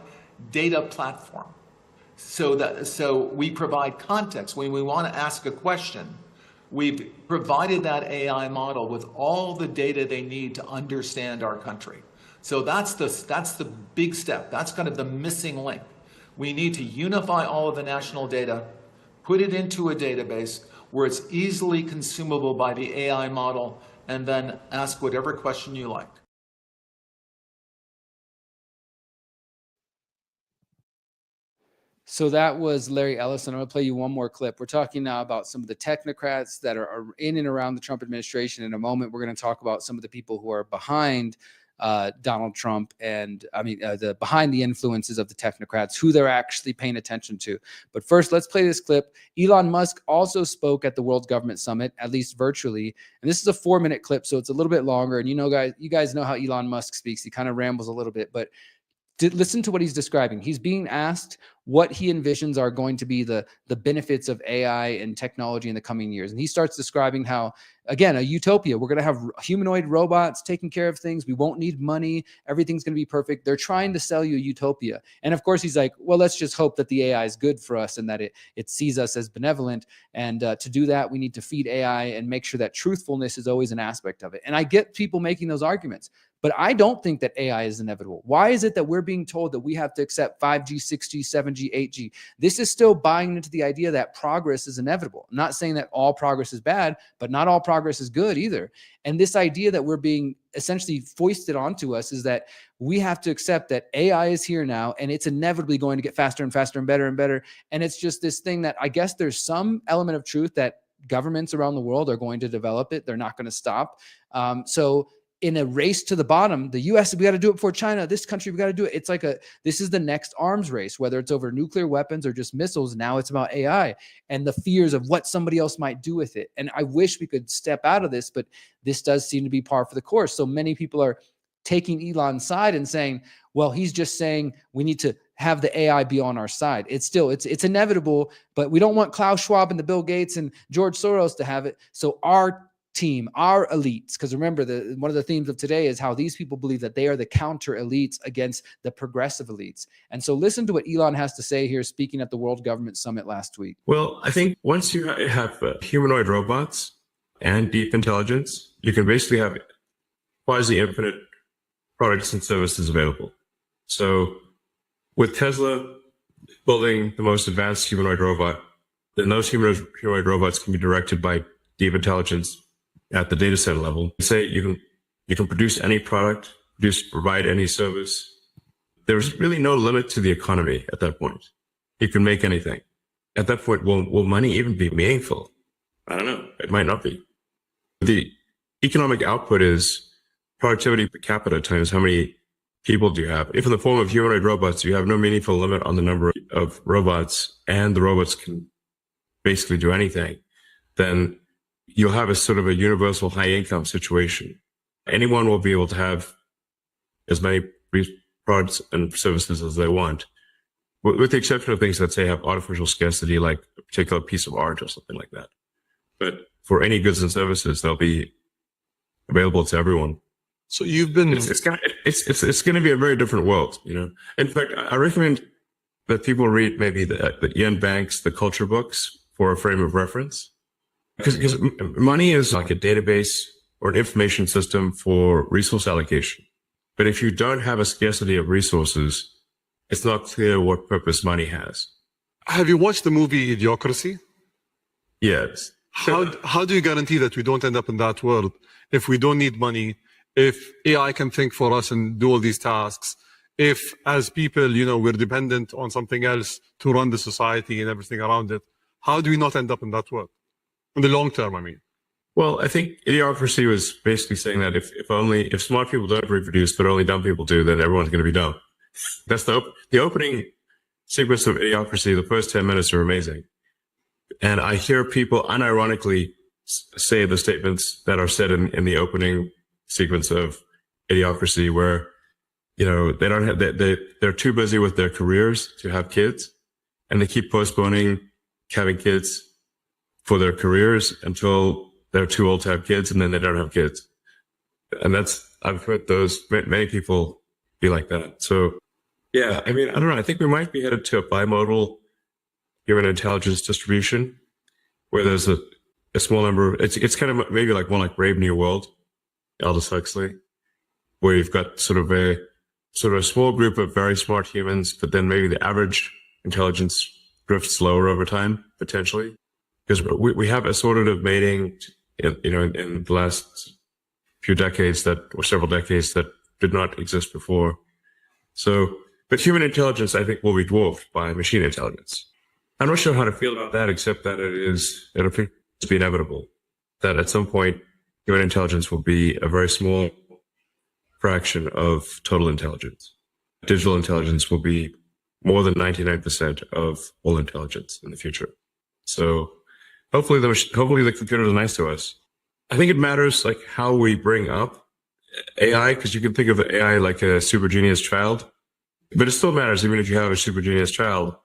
data platform So we provide context. When we want to ask a question, we've provided that AI model with all the data they need to understand our country. So that's the big step. That's kind of the missing link. We need to unify all of the national data, put it into a database where it's easily consumable by the AI model, and then ask whatever question you like. So that was Larry Ellison. I'm going to play you one more clip. We're talking now about some of the technocrats that are in and around the Trump administration. In a moment, we're going to talk about some of the people who are behind Donald Trump and behind the influences of the technocrats, who they're actually paying attention to. But first, let's play this clip. Elon Musk also spoke at the World Government Summit, at least virtually. And this is a 4-minute clip, so it's a little bit longer. And you guys know how Elon Musk speaks. He kind of rambles a little bit, but listen to what he's describing. He's being asked what he envisions are going to be the benefits of AI and technology in the coming years. And he starts describing how, again, a utopia. We're going to have humanoid robots taking care of things. We won't need money. Everything's going to be perfect. They're trying to sell you a utopia. And of course, he's like, well, let's just hope that the AI is good for us and that it sees us as benevolent. And to do that, we need to feed AI and make sure that truthfulness is always an aspect of it. And I get people making those arguments. But I don't think that AI is inevitable. Why is it that we're being told that we have to accept 5G, 6G, 7G, 8G? This is still buying into the idea that progress is inevitable. I'm not saying that all progress is bad, but not all progress is good either. And this idea that we're being essentially foisted onto us is that we have to accept that AI is here now and it's inevitably going to get faster and faster and better and better. And it's just this thing that I guess there's some element of truth that governments around the world are going to develop it. They're not going to stop. So in a race to the bottom, the US, we got to do it before China. This country, we got to do it. It's like this is the next arms race, whether it's over nuclear weapons or just missiles. Now it's about AI and the fears of what somebody else might do with it. And I wish we could step out of this, but this does seem to be par for the course. So many people are taking Elon's side and saying, well, he's just saying we need to have the AI be on our side. It's inevitable, but we don't want Klaus Schwab and the Bill Gates and George Soros to have it. So our team, our elites, because remember, one of the themes of today is how these people believe that they are the counter elites against the progressive elites. And so listen to what Elon has to say here, speaking at the World Government Summit last week. Well, I think once you have humanoid robots and deep intelligence, you can basically have quasi-infinite products and services available. So with Tesla building the most advanced humanoid robot, then those humanoid robots can be directed by deep intelligence at the data center level. Say you can produce any product, provide any service. There's really no limit to the economy at that point. You can make anything. At that point, will money even be meaningful? I don't know. It might not be. The economic output is productivity per capita times how many people do you have. If in the form of humanoid robots, you have no meaningful limit on the number of robots and the robots can basically do anything, then you'll have a sort of a universal high income situation. Anyone will be able to have as many products and services as they want, with the exception of things that say have artificial scarcity, like a particular piece of art or something like that. But for any goods and services, they'll be available to everyone. So you've been, it's going to be a very different world, you know. In fact, I recommend that people read maybe the Ian Banks, the culture books for a frame of reference. Because money is like a database or an information system for resource allocation. But if you don't have a scarcity of resources, it's not clear what purpose money has. Have you watched the movie Idiocracy? Yes. How do you guarantee that we don't end up in that world if we don't need money, if AI can think for us and do all these tasks, if as people, you know, we're dependent on something else to run the society and everything around it? How do we not end up in that world? In the long term, I mean. Well, I think Idiocracy was basically saying that if smart people don't reproduce, but only dumb people do, then everyone's going to be dumb. That's the opening sequence of Idiocracy. The first 10 minutes are amazing. And I hear people unironically say the statements that are said in the opening sequence of Idiocracy, where, you know, they're too busy with their careers to have kids, and they keep postponing having kids for their careers until they're too old to have kids, and then they don't have kids. And I've heard many people be like that. So yeah, I mean, I don't know. I think we might be headed to a bimodal human intelligence distribution, where there's a small number. It's kind of maybe like more like Brave New World, Aldous Huxley, where you've got sort of a small group of very smart humans, but then maybe the average intelligence drifts lower over time, potentially, because we have assortative mating, in the last few decades or several decades that did not exist before. So, but human intelligence, I think, will be dwarfed by machine intelligence. I'm not sure how to feel about that, except that it appears to be inevitable that at some point human intelligence will be a very small fraction of total intelligence. Digital intelligence will be more than 99% of all intelligence in the future. So hopefully the computers are nice to us. I think it matters like how we bring up AI, because you can think of AI like a super genius child, but it still matters even if you have a super genius child.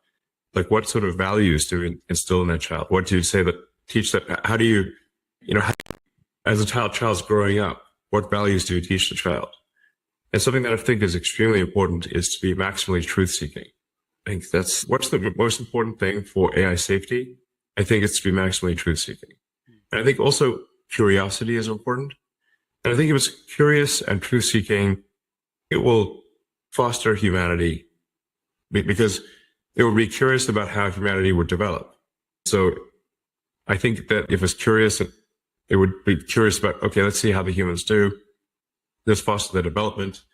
Like, what sort of values do we instill in that child? What do you say that teach that? How do you, as a child's growing up, what values do you teach the child? And something that I think is extremely important is to be maximally truth-seeking. I think that's what's the most important thing for AI safety. I think it's to be maximally truth-seeking. And I think also curiosity is important. And I think if it's curious and truth-seeking, it will foster humanity because it will be curious about how humanity would develop. So I think that if it's curious, it would be curious about, okay, let's see how the humans do. Let's foster their development.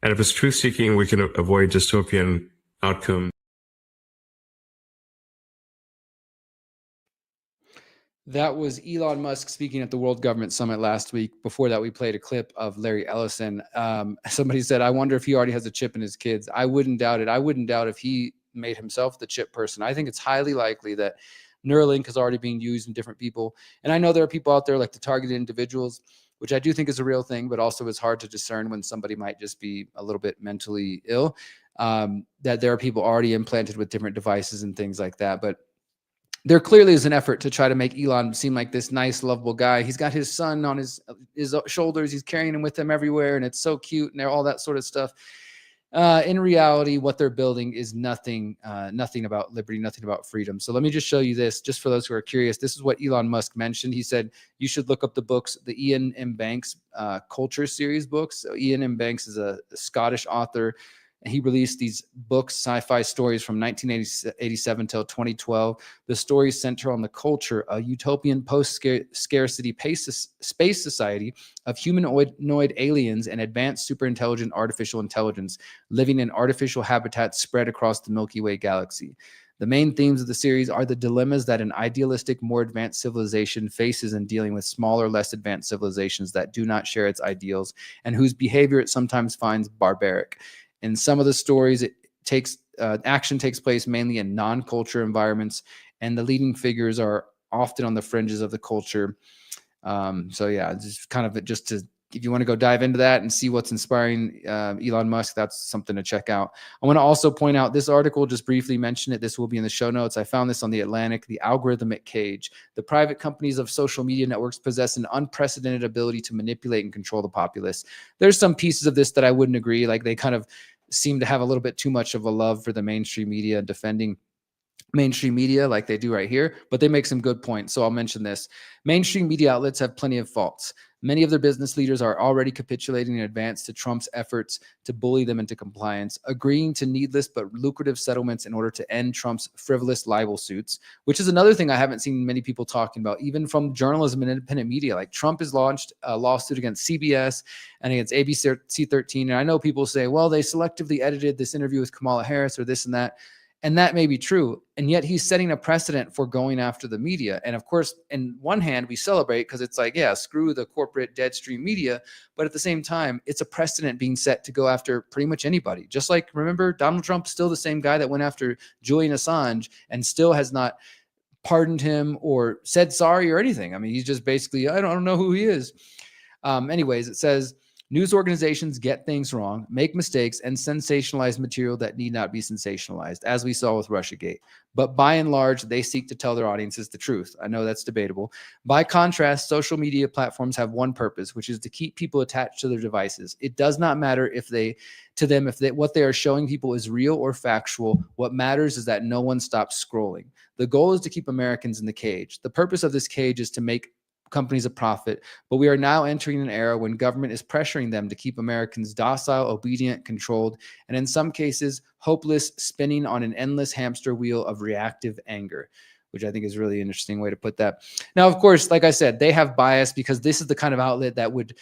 And if it's truth-seeking, we can avoid dystopian outcome. That was Elon Musk speaking at the World Government Summit last week. Before that, we played a clip of Larry Ellison. Somebody said, I wonder if he already has a chip in his kids. I wouldn't doubt it. I wouldn't doubt if he made himself the chip person. I think it's highly likely that Neuralink is already being used in different people. And I know there are people out there like the targeted individuals, which I do think is a real thing, but also is hard to discern when somebody might just be a little bit mentally ill, that there are people already implanted with different devices and things like that. But there clearly is an effort to try to make Elon seem like this nice, lovable guy. He's got his son on his shoulders. He's carrying him with him everywhere, and it's so cute and all that sort of stuff. In reality, what they're building is nothing about liberty, nothing about freedom. So let me just show you this, just for those who are curious. This is what Elon Musk mentioned. He said, you should look up the books, the Ian M. Banks Culture Series books. So Ian M. Banks is a Scottish author. He released these books, sci-fi stories from 1987 till 2012. The stories center on the culture, a utopian post-scarcity space society of humanoid aliens and advanced superintelligent artificial intelligence living in artificial habitats spread across the Milky Way galaxy. The main themes of the series are the dilemmas that an idealistic, more advanced civilization faces in dealing with smaller, less advanced civilizations that do not share its ideals and whose behavior it sometimes finds barbaric. In some of the stories, action takes place mainly in non-culture environments, and the leading figures are often on the fringes of the culture. So yeah, just kind of if you want to go dive into that and see what's inspiring Elon Musk, that's something to check out. I want to also point out this article, just briefly mention it. This will be in the show notes. I found this on The Atlantic, the algorithmic cage. The private companies of social media networks possess an unprecedented ability to manipulate and control the populace. There's some pieces of this that I wouldn't agree. Like they kind of seem to have a little bit too much of a love for the mainstream media, defending mainstream media like they do right here, but they make some good points. So I'll mention this. Mainstream media outlets have plenty of faults. Many of their business leaders are already capitulating in advance to Trump's efforts to bully them into compliance, agreeing to needless but lucrative settlements in order to end Trump's frivolous libel suits, which is another thing I haven't seen many people talking about, even from journalism and independent media. Like Trump has launched a lawsuit against CBS and against ABC 13. And I know people say, well, they selectively edited this interview with Kamala Harris or this and that. And that may be true. And yet he's setting a precedent for going after the media. And of course, in one hand, we celebrate because it's like, yeah, screw the corporate deadstream media. But at the same time, it's a precedent being set to go after pretty much anybody. Just like, remember, Donald Trump's still the same guy that went after Julian Assange and still has not pardoned him or said sorry or anything. I mean, he's just basically, I don't know who he is. Anyways, it says, News organizations get things wrong, make mistakes, and sensationalize material that need not be sensationalized, as we saw with Russiagate. But by and large, they seek to tell their audiences the truth. I know that's debatable. By contrast, social media platforms have one purpose, which is to keep people attached to their devices. It does not matter if what they are showing people is real or factual. What matters is that no one stops scrolling. The goal is to keep Americans in the cage. The purpose of this cage is to make companies a profit, but we are now entering an era when government is pressuring them to keep Americans docile, obedient, controlled, and in some cases, hopeless, spinning on an endless hamster wheel of reactive anger, which I think is a really interesting way to put that. Now, of course, like I said, they have bias because this is the kind of outlet that would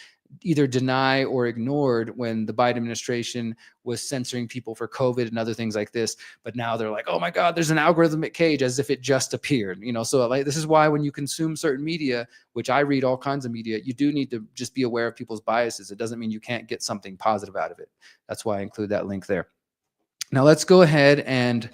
either deny or ignored when the Biden administration was censoring people for COVID and other things like this. But now they're like, oh my God, there's an algorithmic cage, as if it just appeared, so like, this is why when you consume certain media, which I read all kinds of media, you do need to just be aware of people's biases. It doesn't mean you can't get something positive out of it. That's why I include that link there. Now let's go ahead and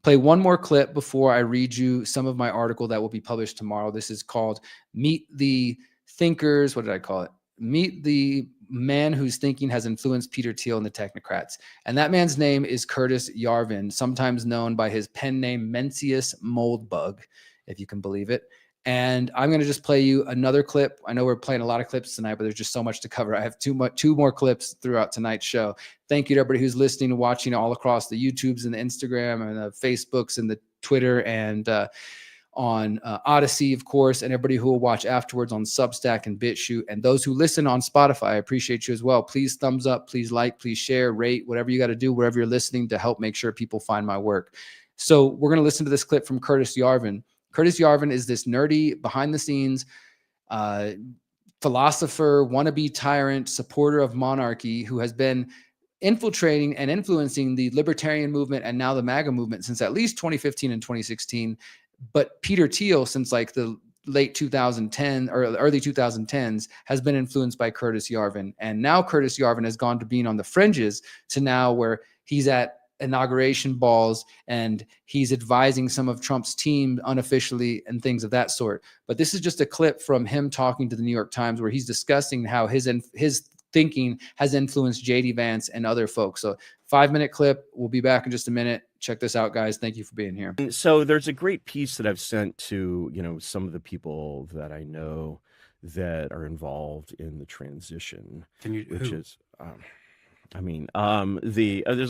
play one more clip before I read you some of my article that will be published tomorrow. This is called Meet the Thinkers. What did I call it? Meet the man whose thinking has influenced Peter Thiel and the Technocrats. And that man's name is Curtis Yarvin, sometimes known by his pen name Mencius Moldbug, if you can believe it. And I'm going to just play you another clip. I know we're playing a lot of clips tonight, but there's just so much to cover. I have two more clips throughout tonight's show. Thank you to everybody who's listening and watching all across the YouTubes and the Instagram and the Facebooks and the Twitter and on Odyssey, of course, and everybody who will watch afterwards on Substack and BitChute, and those who listen on Spotify. I appreciate you as well. Please thumbs up, please like, please share, rate, whatever you got to do, wherever you're listening, to help make sure people find my work. So we're going to listen to this clip from Curtis Yarvin. Curtis Yarvin is this nerdy, behind-the-scenes philosopher, wannabe tyrant, supporter of monarchy, who has been infiltrating and influencing the libertarian movement and now the MAGA movement since at least 2015 and 2016. But Peter Thiel, since like the late 2010 or early 2010s, has been influenced by Curtis Yarvin. And now Curtis Yarvin has gone to being on the fringes to now where he's at inauguration balls and he's advising some of Trump's team unofficially and things of that sort. But this is just a clip from him talking to the New York Times where he's discussing how his thinking has influenced JD Vance and other folks. So 5-minute clip. We'll be back in just a minute. Check this out, guys. Thank you for being here. So there's a great piece that I've sent to, some of the people that I know that are involved in the transition, there's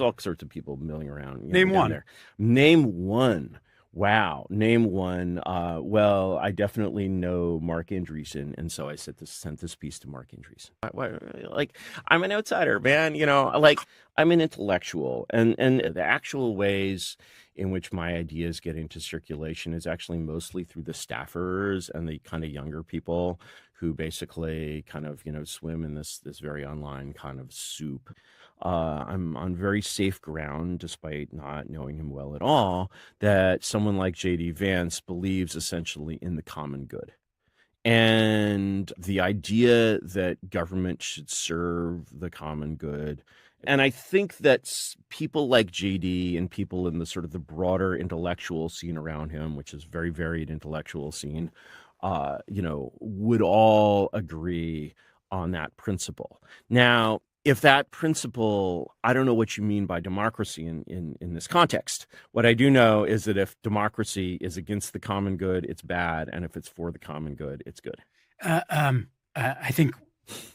all sorts of people milling around. Name one. Name one. Wow. Name one. Well, I definitely know Mark Andreessen, and so I sent this piece to Mark Andreessen. Like, I'm an outsider, man. I'm an intellectual, and the actual ways in which my ideas get into circulation is actually mostly through the staffers and the kind of younger people who basically kind of swim in this very online kind of soup. I'm on very safe ground, despite not knowing him well at all, that someone like J.D. Vance believes essentially in the common good. And the idea that government should serve the common good. And I think that people like JD and people in the sort of the broader intellectual scene around him, which is very varied intellectual scene, would all agree on that principle. Now, if that principle, I don't know what you mean by democracy in this context. What I do know is that if democracy is against the common good, it's bad. And if it's for the common good, it's good. I think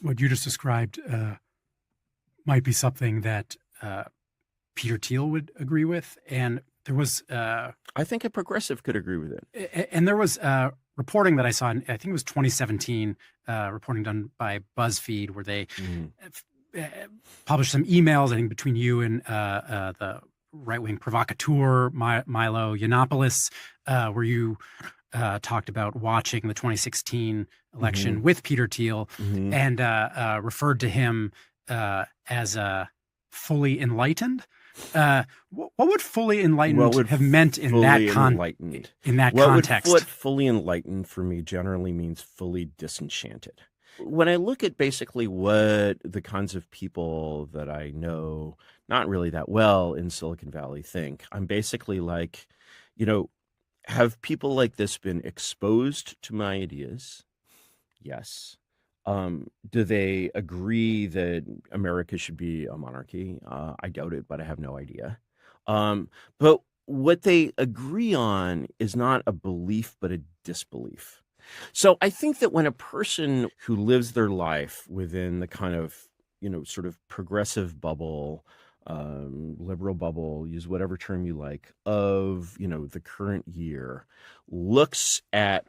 what you just described might be something that Peter Thiel would agree with. And there was... I think a progressive could agree with it. And there was reporting that I saw, I think it was 2017, reporting done by BuzzFeed, where they... published some emails, I think, between you and the right-wing provocateur Milo Yiannopoulos, where you talked about watching the 2016 election with Peter Thiel and referred to him as fully enlightened. What would fully enlightened have meant in that context? What fully enlightened for me generally means fully disenchanted. When I look at basically what the kinds of people that I know, not really that well in Silicon Valley, think, I'm basically like, have people like this been exposed to my ideas? Yes. Do they agree that America should be a monarchy? I doubt it, but I have no idea. But what they agree on is not a belief, but a disbelief. So I think that when a person who lives their life within the kind of, sort of progressive bubble, liberal bubble, use whatever term you like, of, the current year, looks at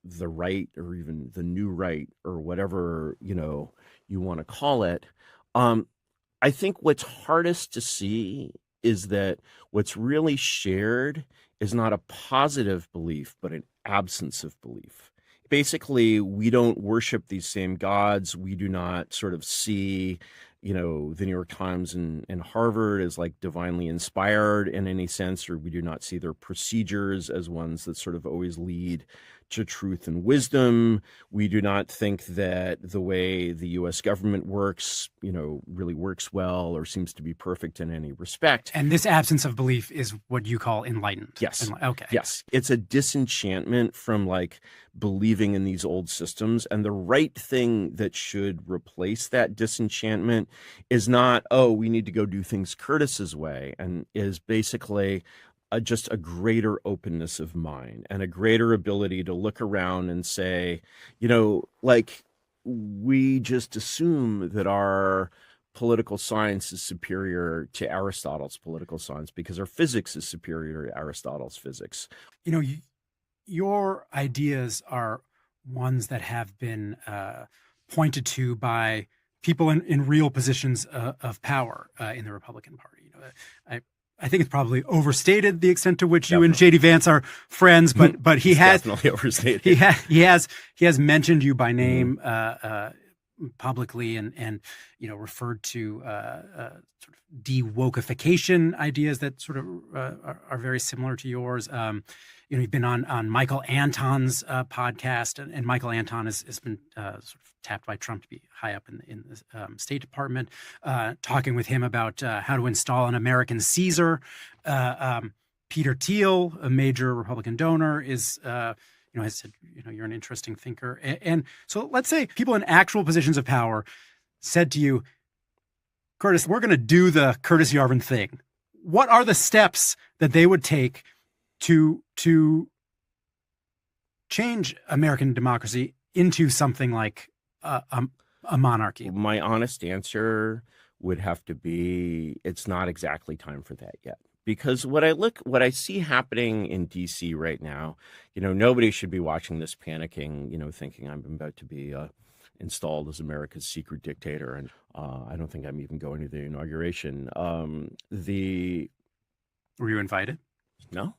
the right or even the new right or whatever, you want to call it. I think what's hardest to see is that what's really shared is not a positive belief, but an absence of belief. Basically, we don't worship these same gods. We do not sort of see, the New York Times and Harvard as like divinely inspired in any sense, or we do not see their procedures as ones that sort of always lead to truth and wisdom. We do not think that the way the U.S. government works, really works well or seems to be perfect in any respect. And this absence of belief is what you call enlightened. Yes. Okay. Yes. It's a disenchantment from like believing in these old systems. And the right thing that should replace that disenchantment is not, oh, we need to go do things Curtis's way, and is basically just a greater openness of mind and a greater ability to look around and say, like, we just assume that our political science is superior to Aristotle's political science because our physics is superior to Aristotle's physics. Your ideas are ones that have been pointed to by people in real positions of power in the Republican Party. I think it's probably overstated the extent to which you and J.D. Vance are friends, but he has definitely overstated. He has mentioned you by name publicly, and referred to sort of de-wokeification ideas that sort of are very similar to yours. You've been on Michael Anton's podcast, and Michael Anton has been sort of tapped by Trump to be high up in the State Department, talking with him about how to install an American Caesar. Peter Thiel, a major Republican donor, has said, you're an interesting thinker. And so let's say people in actual positions of power said to you, Curtis, we're going to do the Curtis Yarvin thing. What are the steps that they would take to change American democracy into something like a monarchy? My honest answer would have to be, it's not exactly time for that yet. Because what I see happening in DC right now, nobody should be watching this panicking, thinking I'm about to be installed as America's secret dictator. And I don't think I'm even going to the inauguration. Were you invited? No.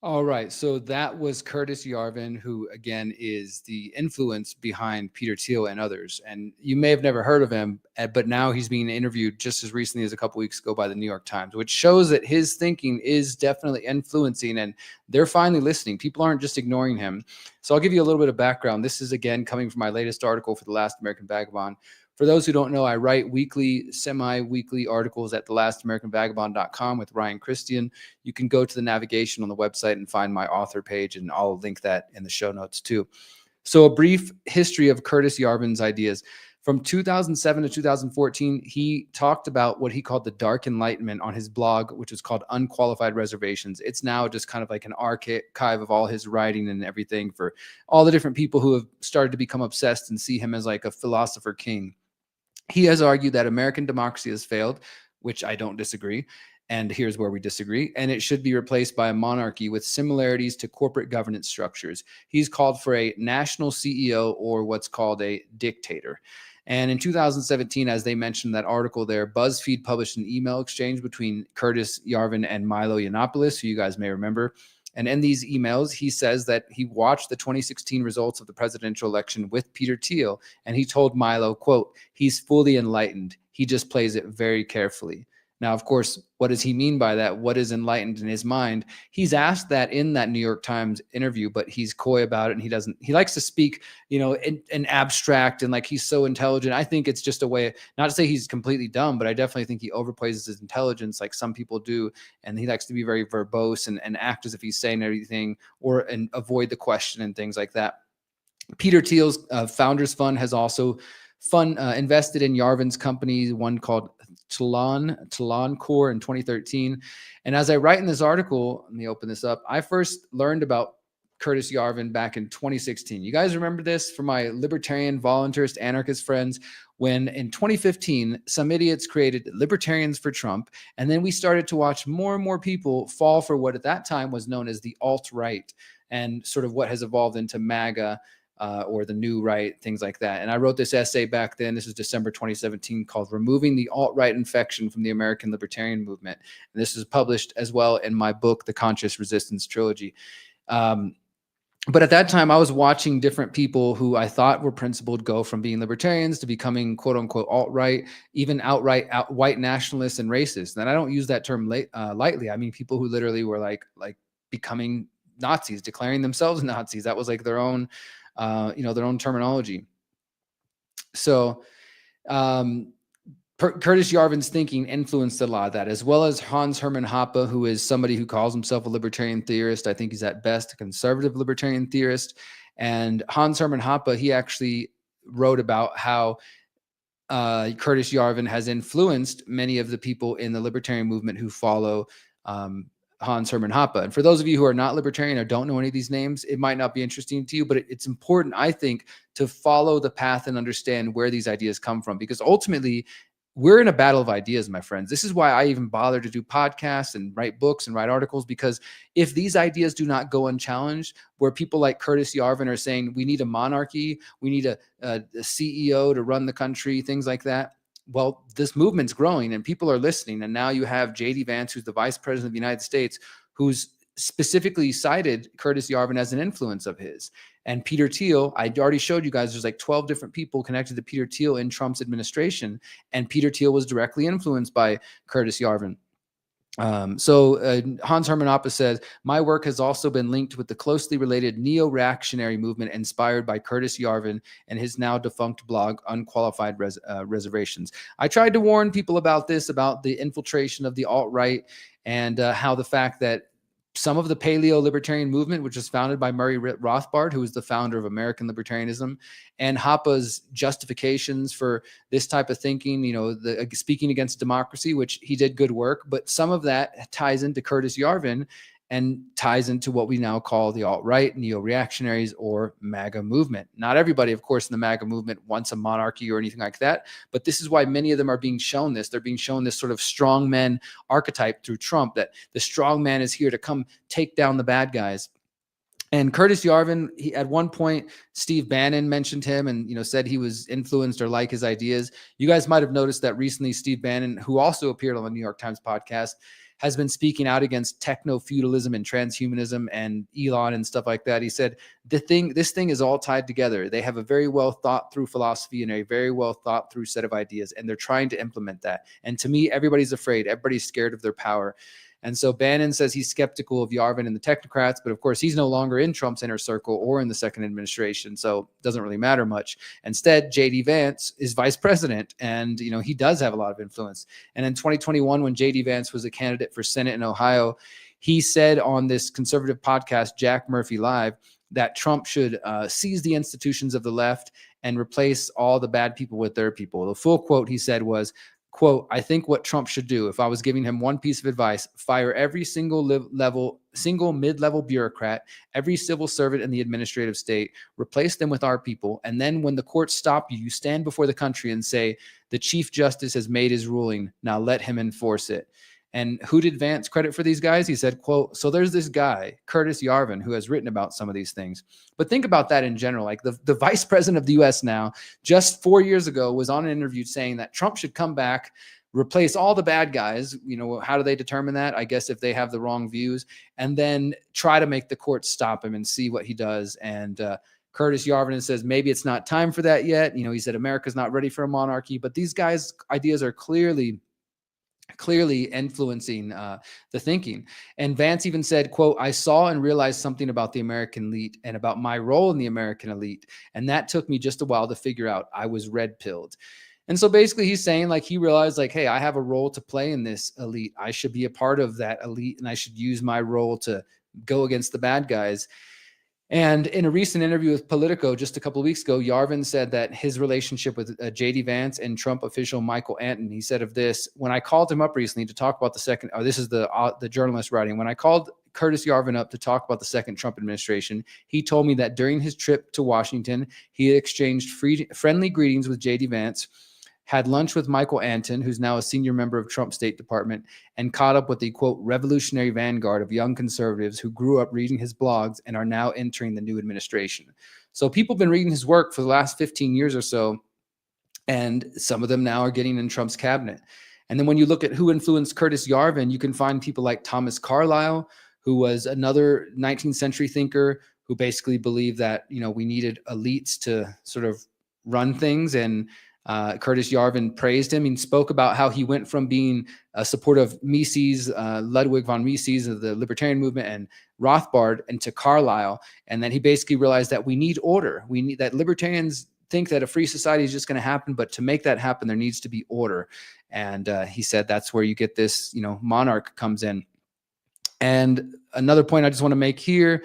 All right, so that was Curtis Yarvin, who again is the influence behind Peter Thiel and others. And you may have never heard of him, but now he's being interviewed just as recently as a couple weeks ago by the New York Times, which shows that his thinking is definitely influencing, and they're finally listening. People aren't just ignoring him. So I'll give you a little bit of background. This is again coming from my latest article for The Last American Vagabond. For those who don't know, I write weekly, semi-weekly articles at thelastamericanvagabond.com with Ryan Christian. You can go to the navigation on the website and find my author page, and I'll link that in the show notes too. So a brief history of Curtis Yarvin's ideas. From 2007 to 2014, he talked about what he called the Dark Enlightenment on his blog, which was called Unqualified Reservations. It's now just kind of like an archive of all his writing and everything for all the different people who have started to become obsessed and see him as like a philosopher king. He has argued that American democracy has failed, which I don't disagree. And here's where we disagree. And it should be replaced by a monarchy with similarities to corporate governance structures. He's called for a national CEO, or what's called a dictator. And in 2017, as they mentioned in that article there, BuzzFeed published an email exchange between Curtis Yarvin and Milo Yiannopoulos, who you guys may remember. And in these emails, he says that he watched the 2016 results of the presidential election with Peter Thiel, and he told Milo, quote, "He's fully enlightened. He just plays it very carefully." Now, of course, what does he mean by that? What is enlightened in his mind? He's asked that in that New York Times interview, but he's coy about it. And he likes to speak, in abstract and like he's so intelligent. I think it's just a way, not to say he's completely dumb, but I definitely think he overplays his intelligence like some people do. And he likes to be very verbose and act as if he's saying everything and avoid the question and things like that. Peter Thiel's Founders Fund has also invested in Yarvin's company, one called Talon Core in 2013. And as I write in this article, let me open this up. I first learned about Curtis Yarvin back in 2016. You guys remember this from my libertarian, voluntarist, anarchist friends, when in 2015, some idiots created Libertarians for Trump. And then we started to watch more and more people fall for what at that time was known as the alt-right and sort of what has evolved into MAGA, or the new right, things like that. And I wrote this essay back then, this is December 2017, called Removing the Alt-Right Infection from the American Libertarian Movement. And this is published as well in my book, The Conscious Resistance Trilogy. But at that time, I was watching different people who I thought were principled go from being libertarians to becoming quote unquote alt-right, even outright white nationalists and racists. And I don't use that term lightly. I mean, people who literally were like becoming Nazis, declaring themselves Nazis. That was like their own their own terminology. So Curtis Yarvin's thinking influenced a lot of that, as well as Hans Hermann Hoppe, who is somebody who calls himself a libertarian theorist. I think he's at best a conservative libertarian theorist. And Hans Hermann Hoppe, he actually wrote about how Curtis Yarvin has influenced many of the people in the libertarian movement who follow Hans Hermann Hoppe. And for those of you who are not libertarian or don't know any of these names, it might not be interesting to you, but it's important, I think, to follow the path and understand where these ideas come from, because ultimately we're in a battle of ideas, my friends. This is why I even bother to do podcasts and write books and write articles, because if these ideas do not go unchallenged, where people like Curtis Yarvin are saying we need a monarchy, we need a CEO to run the country, things like that, well, this movement's growing and people are listening. And now you have J.D. Vance, who's the vice president of the United States, who's specifically cited Curtis Yarvin as an influence of his. And Peter Thiel, I already showed you guys, there's like 12 different people connected to Peter Thiel in Trump's administration. And Peter Thiel was directly influenced by Curtis Yarvin. Hans Hermann Hoppe says, my work has also been linked with the closely related neo-reactionary movement inspired by Curtis Yarvin and his now defunct blog, Unqualified Reservations. I tried to warn people about this, about the infiltration of the alt-right and how the fact that some of the paleo-libertarian movement, which was founded by Murray Rothbard, who was the founder of American libertarianism, and Hoppe's justifications for this type of thinking, the speaking against democracy, which he did good work, but some of that ties into Curtis Yarvin and ties into what we now call the alt-right, neo-reactionaries, or MAGA movement. Not everybody, of course, in the MAGA movement wants a monarchy or anything like that, but this is why many of them are being shown this. They're being shown this sort of strongman archetype through Trump, that the strongman is here to come take down the bad guys. And Curtis Yarvin, at one point, Steve Bannon mentioned him and said he was influenced or like his ideas. You guys might have noticed that recently Steve Bannon, who also appeared on the New York Times podcast, has been speaking out against techno-feudalism and transhumanism and Elon and stuff like that. He said, this thing is all tied together. They have a very well thought through philosophy and a very well thought through set of ideas, and they're trying to implement that. And to me, everybody's afraid. Everybody's scared of their power. And so Bannon says he's skeptical of Yarvin and the Technocrats, but of course he's no longer in Trump's inner circle or in the second administration, so it doesn't really matter much. Instead, J.D. Vance is vice president, and he does have a lot of influence. And in 2021, when J.D. Vance was a candidate for Senate in Ohio, he said on this conservative podcast, Jack Murphy Live, that Trump should seize the institutions of the left and replace all the bad people with their people. The full quote he said was, quote, I think what Trump should do, if I was giving him one piece of advice, fire every single mid-level bureaucrat, every civil servant in the administrative state, replace them with our people. And then when the courts stop you, you stand before the country and say, the Chief Justice has made his ruling. Now let him enforce it. And who did Vance credit for these guys? He said, quote, so there's this guy, Curtis Yarvin, who has written about some of these things. But think about that in general. Like the vice president of the U.S. now, just 4 years ago, was on an interview saying that Trump should come back, replace all the bad guys. How do they determine that? I guess if they have the wrong views, and then try to make the courts stop him and see what he does. And Curtis Yarvin says maybe it's not time for that yet. He said America's not ready for a monarchy, but these guys' ideas are clearly clearly influencing the thinking. And Vance even said, quote, "I saw and realized something about the American elite and about my role in the American elite. And that took me just a while to figure out. I was red-pilled." And so basically he's saying, like, he realized, like, hey, I have a role to play in this elite. I should be a part of that elite, and I should use my role to go against the bad guys. And in a recent interview with Politico just a couple of weeks ago, Yarvin said that his relationship with J.D. Vance and Trump official Michael Anton, he said of this, when I called him up recently to talk about the second, this is the journalist writing, when I called Curtis Yarvin up to talk about the second Trump administration, he told me that during his trip to Washington, he exchanged friendly greetings with J.D. Vance, had lunch with Michael Anton, who's now a senior member of Trump's State Department, and caught up with the, quote, revolutionary vanguard of young conservatives who grew up reading his blogs and are now entering the new administration. So people have been reading his work for the last 15 years or so, and some of them now are getting in Trump's cabinet. And then when you look at who influenced Curtis Yarvin, you can find people like Thomas Carlyle, who was another 19th century thinker who basically believed that, you know, we needed elites to sort of run things. And Curtis Yarvin praised him and spoke about how he went from being a supporter of Mises, Ludwig von Mises of the libertarian movement, and Rothbard, and to Carlyle. And then he basically realized that we need order. We need that. Libertarians think that a free society is just going to happen, but to make that happen, there needs to be order. And he said that's where you get this, you know, monarch comes in. And another point I just want to make here,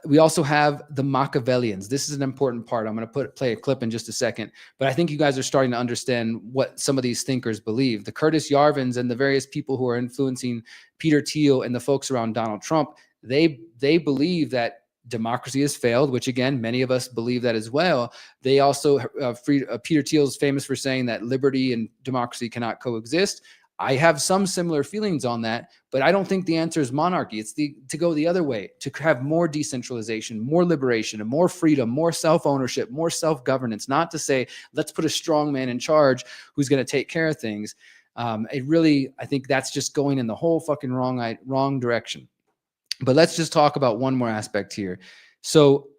we also have the Machiavellians. This is an important part. I'm going to play a clip in just a second, but I think you guys are starting to understand what some of these thinkers believe. The Curtis Yarvins and the various people who are influencing Peter Thiel and the folks around Donald Trump, they believe that democracy has failed, which again, many of us believe that as well. They also, Peter Thiel is famous for saying that liberty and democracy cannot coexist. I have some similar feelings on that, but I don't think the answer is monarchy. It's to go the other way, to have more decentralization, more liberation, and more freedom, more self-ownership, more self-governance, not to say, let's put a strong man in charge who's going to take care of things. I think that's just going in the whole fucking wrong direction. But let's just talk about one more aspect here. So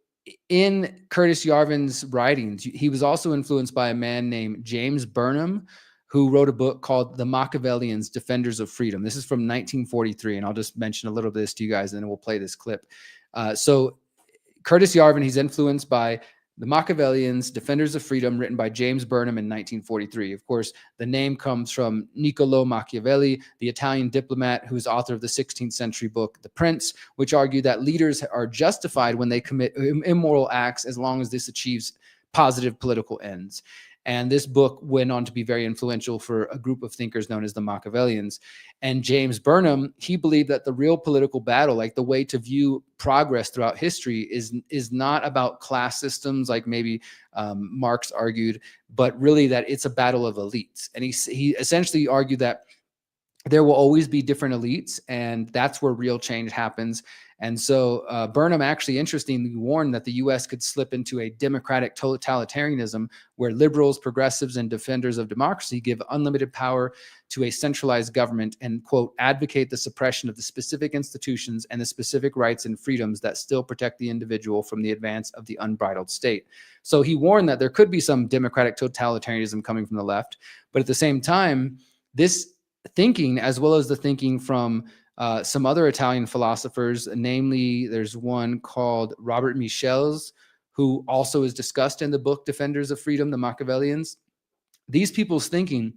in Curtis Yarvin's writings, he was also influenced by a man named James Burnham, who wrote a book called The Machiavellians, Defenders of Freedom. This is from 1943, and I'll just mention a little of this to you guys, and then we'll play this clip. So Curtis Yarvin, he's influenced by The Machiavellians, Defenders of Freedom, written by James Burnham in 1943. Of course, the name comes from Niccolò Machiavelli, the Italian diplomat who is author of the 16th century book, The Prince, which argued that leaders are justified when they commit immoral acts as long as this achieves positive political ends. And this book went on to be very influential for a group of thinkers known as the Machiavellians. And James Burnham, he believed that the real political battle, like the way to view progress throughout history, is not about class systems like maybe Marx argued, but really that it's a battle of elites. And he essentially argued that there will always be different elites, and that's where real change happens. And so Burnham actually interestingly warned that the U.S. could slip into a democratic totalitarianism where liberals, progressives, and defenders of democracy give unlimited power to a centralized government and, quote, advocate the suppression of the specific institutions and the specific rights and freedoms that still protect the individual from the advance of the unbridled state. So he warned that there could be some democratic totalitarianism coming from the left, but at the same time, this thinking, as well as the thinking from some other Italian philosophers, namely there's one called Robert Michels, who also is discussed in the book Defenders of Freedom, the Machiavellians. These people's thinking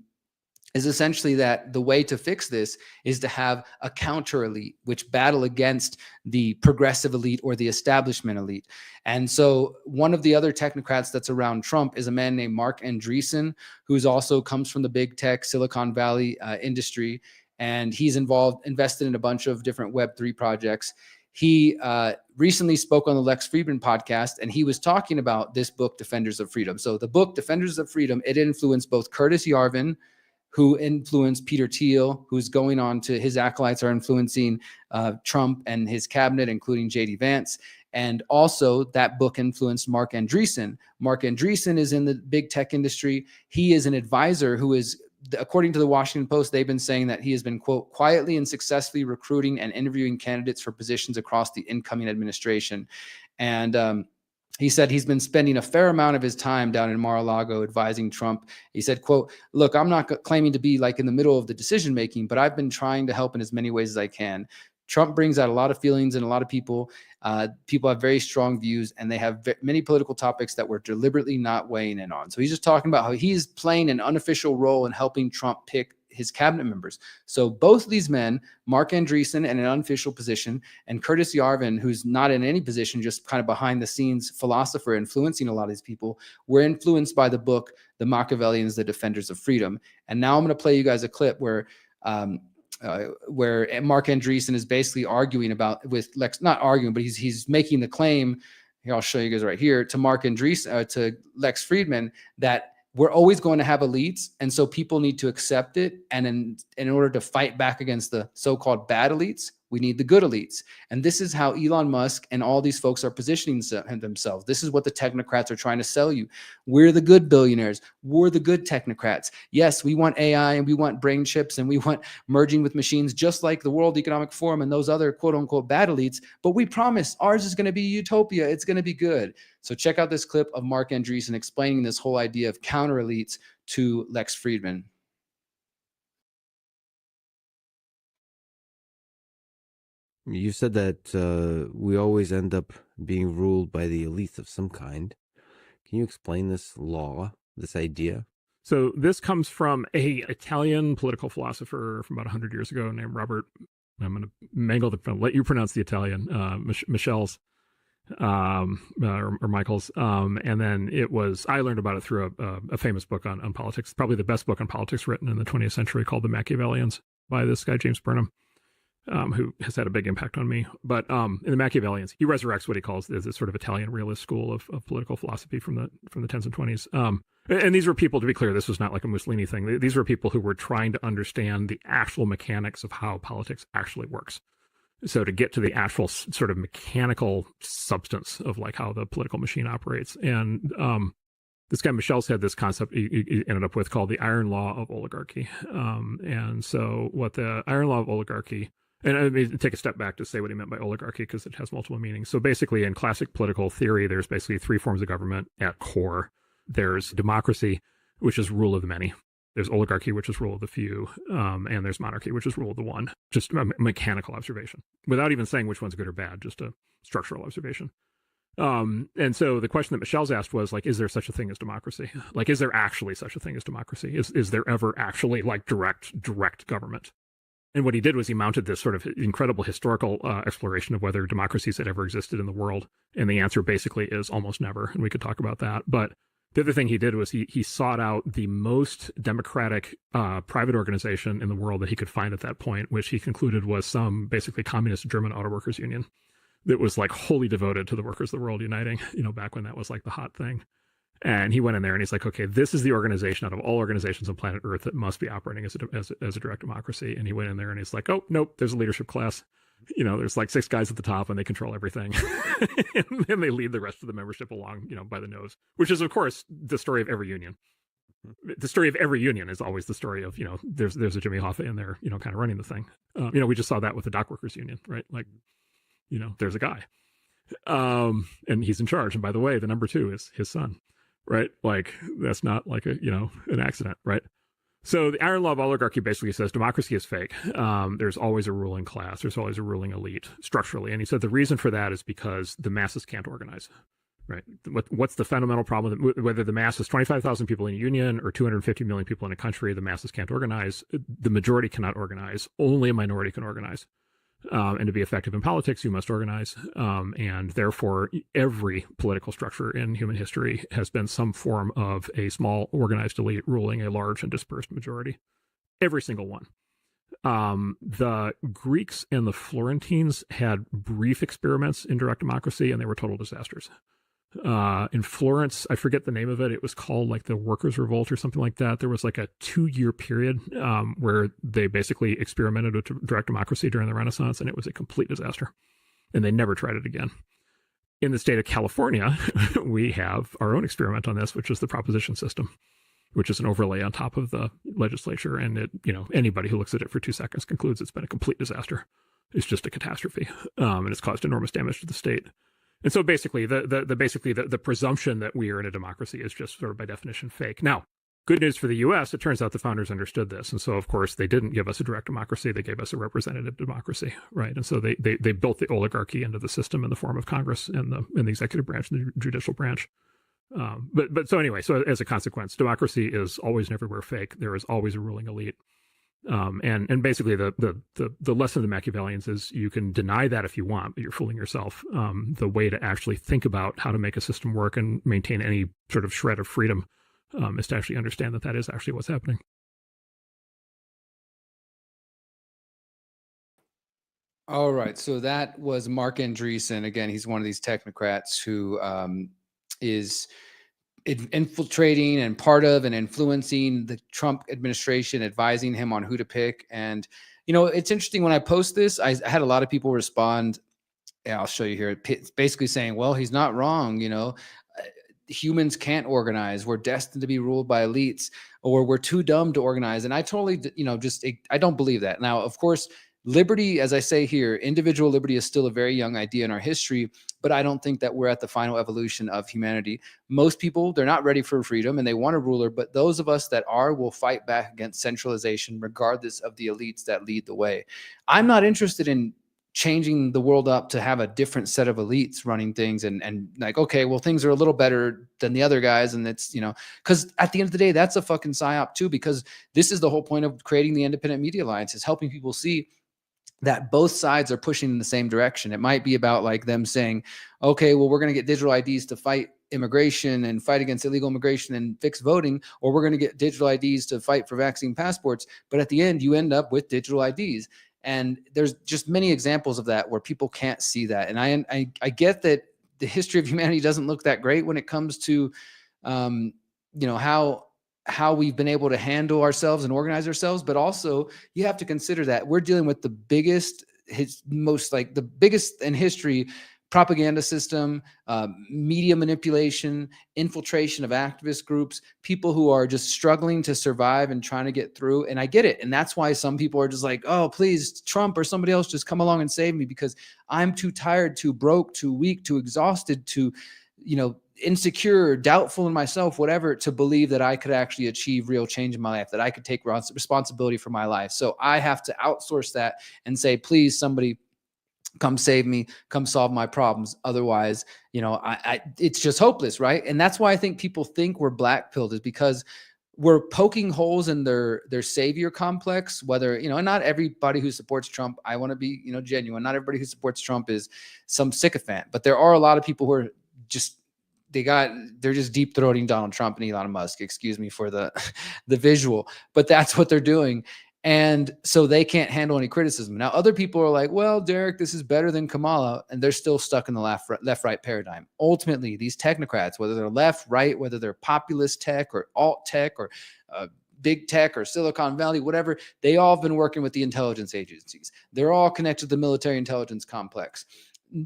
is essentially that the way to fix this is to have a counter elite, which battle against the progressive elite or the establishment elite. And so one of the other technocrats that's around Trump is a man named Mark Andreessen, who's also comes from the big tech Silicon Valley industry. And he's invested in a bunch of different Web3 projects. He recently spoke on the Lex Friedman podcast, and he was talking about this book, Defenders of Freedom. So the book, Defenders of Freedom, it influenced both Curtis Yarvin, who influenced Peter Thiel, who's going on to his acolytes are influencing Trump and his cabinet, including J.D. Vance. And also that book influenced Mark Andreessen. Mark Andreessen is in the big tech industry. He is an advisor who is, according to the Washington Post, they've been saying that he has been, quote, quietly and successfully recruiting and interviewing candidates for positions across the incoming administration. And he said he's been spending a fair amount of his time down in Mar-a-Lago advising Trump. He said, quote, look, I'm not claiming to be like in the middle of the decision making, but I've been trying to help in as many ways as I can. Trump brings out a lot of feelings in a lot of people. People have very strong views, and they have many political topics that we're deliberately not weighing in on. So he's just talking about how he's playing an unofficial role in helping Trump pick his cabinet members. So both of these men, Mark Andreessen in an unofficial position, and Curtis Yarvin, who's not in any position, just kind of behind the scenes philosopher influencing a lot of these people, were influenced by the book, The Machiavellians, The Defenders of Freedom. And now I'm going to play you guys a clip where Mark Andreessen is basically arguing about with Lex, not arguing, but he's making the claim. Here, I'll show you guys right here to Mark Andreessen, to Lex Friedman, that we're always going to have elites. And so people need to accept it. And in order to fight back against the so-called bad elites, we need the good elites. And this is how Elon Musk and all these folks are positioning themselves. This is what the technocrats are trying to sell you. We're the good billionaires. We're the good technocrats. Yes, we want AI and we want brain chips and we want merging with machines, just like the World Economic Forum and those other quote unquote bad elites. But we promise ours is going to be utopia. It's going to be good. So check out this clip of Mark Andreessen explaining this whole idea of counter elites to Lex Friedman. You said that we always end up being ruled by the elites of some kind. Can you explain this law, this idea? So this comes from a Italian political philosopher from about 100 years ago named Robert. I'm going to mangle the, let you pronounce the Italian, Michel's or Michael's. And then I learned about it through a famous book on politics, probably the best book on politics written in the 20th century, called The Machiavellians by this guy, James Burnham. Who has had a big impact on me. But in the Machiavellians, he resurrects what he calls this sort of Italian realist school of political philosophy from the 10s and 20s. And these were people, to be clear, this was not like a Mussolini thing. These were people who were trying to understand the actual mechanics of how politics actually works. So to get to the actual sort of mechanical substance of like how the political machine operates. And this guy Michel's had this concept he ended up with called the iron law of oligarchy. And so what the iron law of oligarchy, and I mean, take a step back to say what he meant by oligarchy, because it has multiple meanings. So basically, in classic political theory, there's basically three forms of government at core. There's democracy, which is rule of the many. There's oligarchy, which is rule of the few. And there's monarchy, which is rule of the one. Just a mechanical observation, without even saying which one's good or bad, just a structural observation. And so the question that Michel's asked was like, is there such a thing as democracy? Like, is there actually such a thing as democracy? Is there ever actually like direct government? And what he did was he mounted this sort of incredible historical exploration of whether democracies had ever existed in the world. And the answer basically is almost never. And we could talk about that. But the other thing he did was he sought out the most democratic private organization in the world that he could find at that point, which he concluded was some basically communist German auto workers union that was like wholly devoted to the workers of the world uniting, back when that was like the hot thing. And he went in there and he's like, okay, this is the organization out of all organizations on planet Earth that must be operating as a direct democracy. And he went in there and he's like, oh, nope, there's a leadership class. There's like 6 guys at the top and they control everything. And then they lead the rest of the membership along, by the nose, which is, of course, the story of every union. The story of every union is always the story of, there's a Jimmy Hoffa in there, kind of running the thing. We just saw that with the dock workers union, right? Like, there's a guy and he's in charge. And by the way, the number 2 is his son. Right? Like, that's not like an accident, right? So the iron law of oligarchy basically says democracy is fake. There's always a ruling class. There's always a ruling elite structurally. And he said the reason for that is because the masses can't organize, right? What's the fundamental problem? Whether the mass is 25,000 people in a union or 250 million people in a country, the masses can't organize. The majority cannot organize. Only a minority can organize. And to be effective in politics, you must organize. And therefore, every political structure in human history has been some form of a small organized elite ruling a large and dispersed majority. Every single one. The Greeks and the Florentines had brief experiments in direct democracy, and they were total disasters. In Florence, I forget the name of it. It was called like the Workers' Revolt or something like that. There was like a 2-year period where they basically experimented with direct democracy during the Renaissance, and it was a complete disaster. And they never tried it again. In the state of California, we have our own experiment on this, which is the proposition system, which is an overlay on top of the legislature. And it, anybody who looks at it for 2 seconds concludes it's been a complete disaster. It's just a catastrophe. And it's caused enormous damage to the state. And so basically, the presumption that we are in a democracy is just sort of by definition fake. Now, good news for the U.S., it turns out the founders understood this. And so, of course, they didn't give us a direct democracy. They gave us a representative democracy, right? And so they built the oligarchy into the system in the form of Congress and the executive branch and the judicial branch. But so anyway, so as a consequence, democracy is always and everywhere fake. There is always a ruling elite. And basically the lesson of the Machiavellians is you can deny that if you want, but you're fooling yourself. The way to actually think about how to make a system work and maintain any sort of shred of freedom is to actually understand that is actually what's happening. All right. So that was Mark Andreessen. Again, he's one of these technocrats who is infiltrating and part of and influencing the Trump administration, advising him on who to pick. And, you know, it's interesting when I post this, I had a lot of people respond. Yeah, I'll show you here. It's basically saying, well, he's not wrong. You know, humans can't organize. We're destined to be ruled by elites, or we're too dumb to organize. And I totally, you know, I don't believe that. Now, of course, liberty, as I say here, individual liberty is still a very young idea in our history, but I don't think that we're at the final evolution of humanity. Most people, they're not ready for freedom and they want a ruler, but those of us that are will fight back against centralization regardless of the elites that lead the way. I'm not interested in changing the world up to have a different set of elites running things and like, okay, well, things are a little better than the other guys. And it's, you know, because at the end of the day, that's a fucking psyop too, because this is the whole point of creating the Independent Media Alliance, is helping people see that both sides are pushing in the same direction. It might be about like them saying, okay, well, we're going to get digital IDs to fight immigration and fight against illegal immigration and fix voting, or we're going to get digital IDs to fight for vaccine passports. But at the end, you end up with digital IDs. And there's just many examples of that where people can't see that. And I get that the history of humanity doesn't look that great when it comes to, you know, how we've been able to handle ourselves and organize ourselves. But also you have to consider that we're dealing with the biggest in history propaganda system, media manipulation, infiltration of activist groups, people who are just struggling to survive and trying to get through. And I get it. And that's why some people are just like, oh, please, Trump or somebody else just come along and save me, because I'm too tired, too broke, too weak, too exhausted, too, you know, insecure, doubtful in myself, whatever, to believe that I could actually achieve real change in my life, that I could take responsibility for my life. So I have to outsource that and say, please, somebody come save me, come solve my problems. Otherwise, you know, it's just hopeless, right? And that's why I think people think we're black-pilled, is because we're poking holes in their savior complex. Whether, you know, and not everybody who supports Trump, I want to be, you know, genuine. Not everybody who supports Trump is some sycophant, but there are a lot of people who are just, they're just deep throating Donald Trump and Elon Musk. Excuse me for the visual, but that's what they're doing. And so they can't handle any criticism. Now, other people are like, well, Derrick, this is better than Kamala. And they're still stuck in the left-right paradigm. Ultimately, these technocrats, whether they're left, right, whether they're populist tech or alt tech or big tech or Silicon Valley, whatever, they all have been working with the intelligence agencies. They're all connected to the military intelligence complex.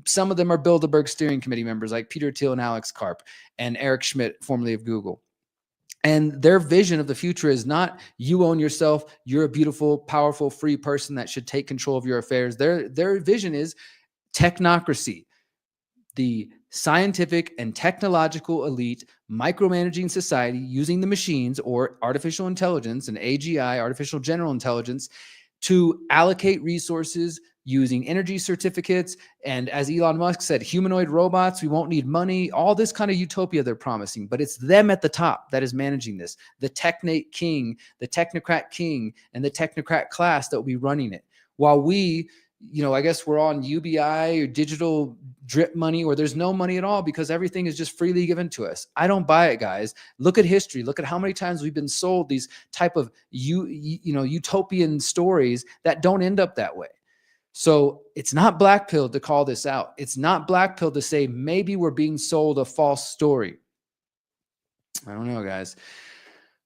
Some of them are Bilderberg steering committee members like Peter Thiel and Alex Karp and Eric Schmidt, formerly of Google. And their vision of the future is not you own yourself, you're a beautiful, powerful, free person that should take control of your affairs. Their vision is technocracy, the scientific and technological elite micromanaging society using the machines or artificial intelligence and AGI, artificial general intelligence, to allocate resources using energy certificates. And as Elon Musk said, humanoid robots, we won't need money, all this kind of utopia they're promising. But it's them at the top that is managing this. The technate king, the technocrat king, and the technocrat class that will be running it. While we, you know, I guess we're on UBI or digital drip money, or there's no money at all because everything is just freely given to us. I don't buy it, guys. Look at history. Look at how many times we've been sold these type of utopian stories that don't end up that way. So it's not black-pilled to call this out. It's not black-pilled to say maybe we're being sold a false story. I don't know, guys.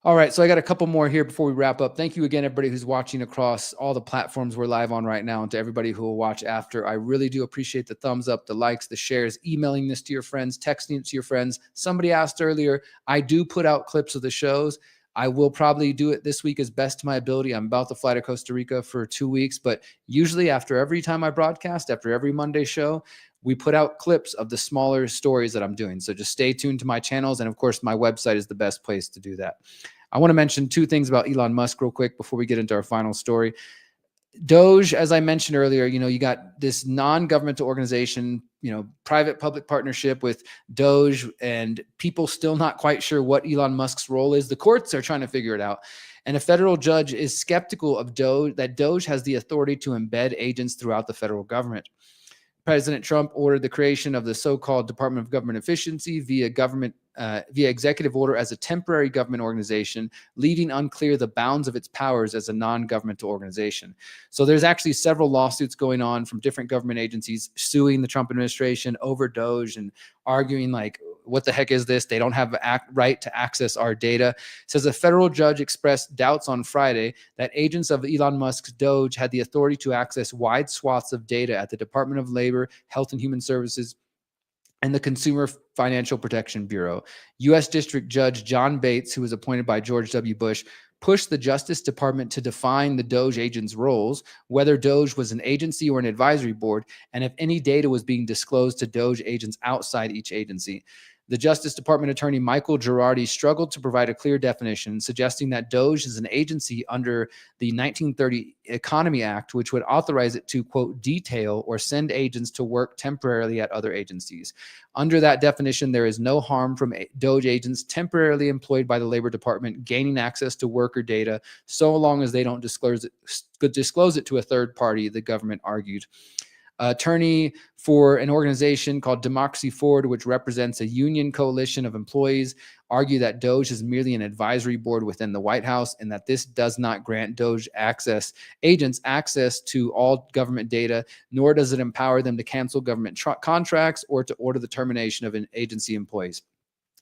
All right, so I got a couple more here before we wrap up. Thank you again, everybody who's watching across all the platforms we're live on right now, and to everybody who will watch after. I really do appreciate the thumbs up, the likes, the shares, emailing this to your friends, texting it to your friends. Somebody asked earlier, I do put out clips of the shows. I will probably do it this week as best to my ability. I'm about to fly to Costa Rica for 2 weeks, but usually after every time I broadcast, after every Monday show, we put out clips of the smaller stories that I'm doing. So just stay tuned to my channels. And of course, my website is the best place to do that. I want to mention two things about Elon Musk real quick before we get into our final story. DOGE, as I mentioned earlier, you got this non-governmental organization, private-public partnership with DOGE, and people still not quite sure what Elon Musk's role is. The courts are trying to figure it out. And a federal judge is skeptical of that DOGE has the authority to embed agents throughout the federal government. President Trump ordered the creation of the so-called Department of Government Efficiency via executive order as a temporary government organization, leaving unclear the bounds of its powers as a non-governmental organization. So there's actually several lawsuits going on from different government agencies suing the Trump administration over DOGE and arguing like, what the heck is this? They don't have a right to access our data. It says a federal judge expressed doubts on Friday that agents of Elon Musk's DOGE had the authority to access wide swaths of data at the Department of Labor, Health and Human Services, and the Consumer Financial Protection Bureau. U.S. District Judge John Bates, who was appointed by George W. Bush, pushed the Justice Department to define the DOGE agents' roles, whether DOGE was an agency or an advisory board, and if any data was being disclosed to DOGE agents outside each agency. The Justice Department attorney Michael Girardi struggled to provide a clear definition, suggesting that DOGE is an agency under the 1930 Economy Act, which would authorize it to, quote, detail or send agents to work temporarily at other agencies. Under that definition, there is no harm from DOGE agents temporarily employed by the Labor Department gaining access to worker data, so long as they don't disclose it to a third party, the government argued. Attorney for an organization called Democracy Forward, which represents a union coalition of employees, argue that DOGE is merely an advisory board within the White House and that this does not grant DOGE agents access to all government data, nor does it empower them to cancel government contracts or to order the termination of an agency employees.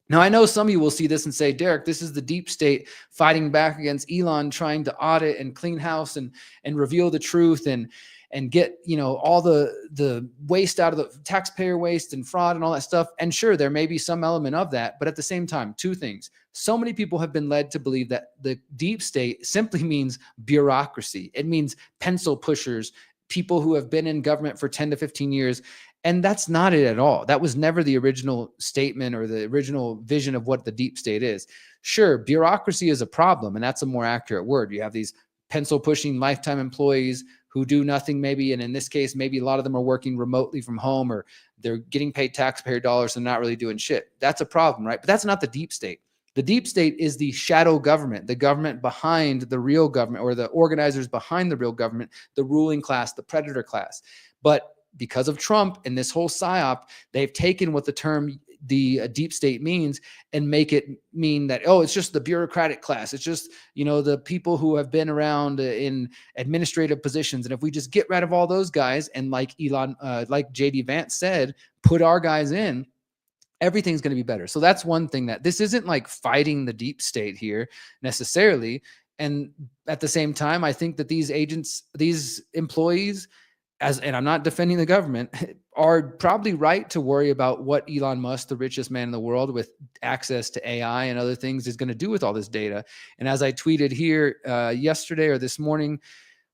Now, I know some of you will see this and say, Derrick, this is the deep state fighting back against Elon, trying to audit and clean house and reveal the truth and get, all the waste out of the taxpayer waste and fraud and all that stuff. And sure, there may be some element of that, but at the same time, two things. So many people have been led to believe that the deep state simply means bureaucracy. It means pencil pushers, people who have been in government for 10 to 15 years. And that's not it at all. That was never the original statement or the original vision of what the deep state is. Sure, bureaucracy is a problem, and that's a more accurate word. You have these pencil pushing lifetime employees who do nothing maybe, and in this case, maybe a lot of them are working remotely from home or they're getting paid taxpayer dollars and not really doing shit. That's a problem, right? But that's not the deep state. The deep state is the shadow government, the government behind the real government, or the organizers behind the real government, the ruling class, the predator class. But because of Trump and this whole psyop, they've taken what the term the deep state means and make it mean that, oh, it's just the bureaucratic class. It's just, the people who have been around in administrative positions. And if we just get rid of all those guys and like JD Vance said, put our guys in, everything's going to be better. So that's one thing, that this isn't like fighting the deep state here necessarily. And at the same time, I think that these agents, these employees, and I'm not defending the government, are probably right to worry about what Elon Musk, the richest man in the world with access to AI and other things, is going to do with all this data. And as I tweeted here yesterday or this morning,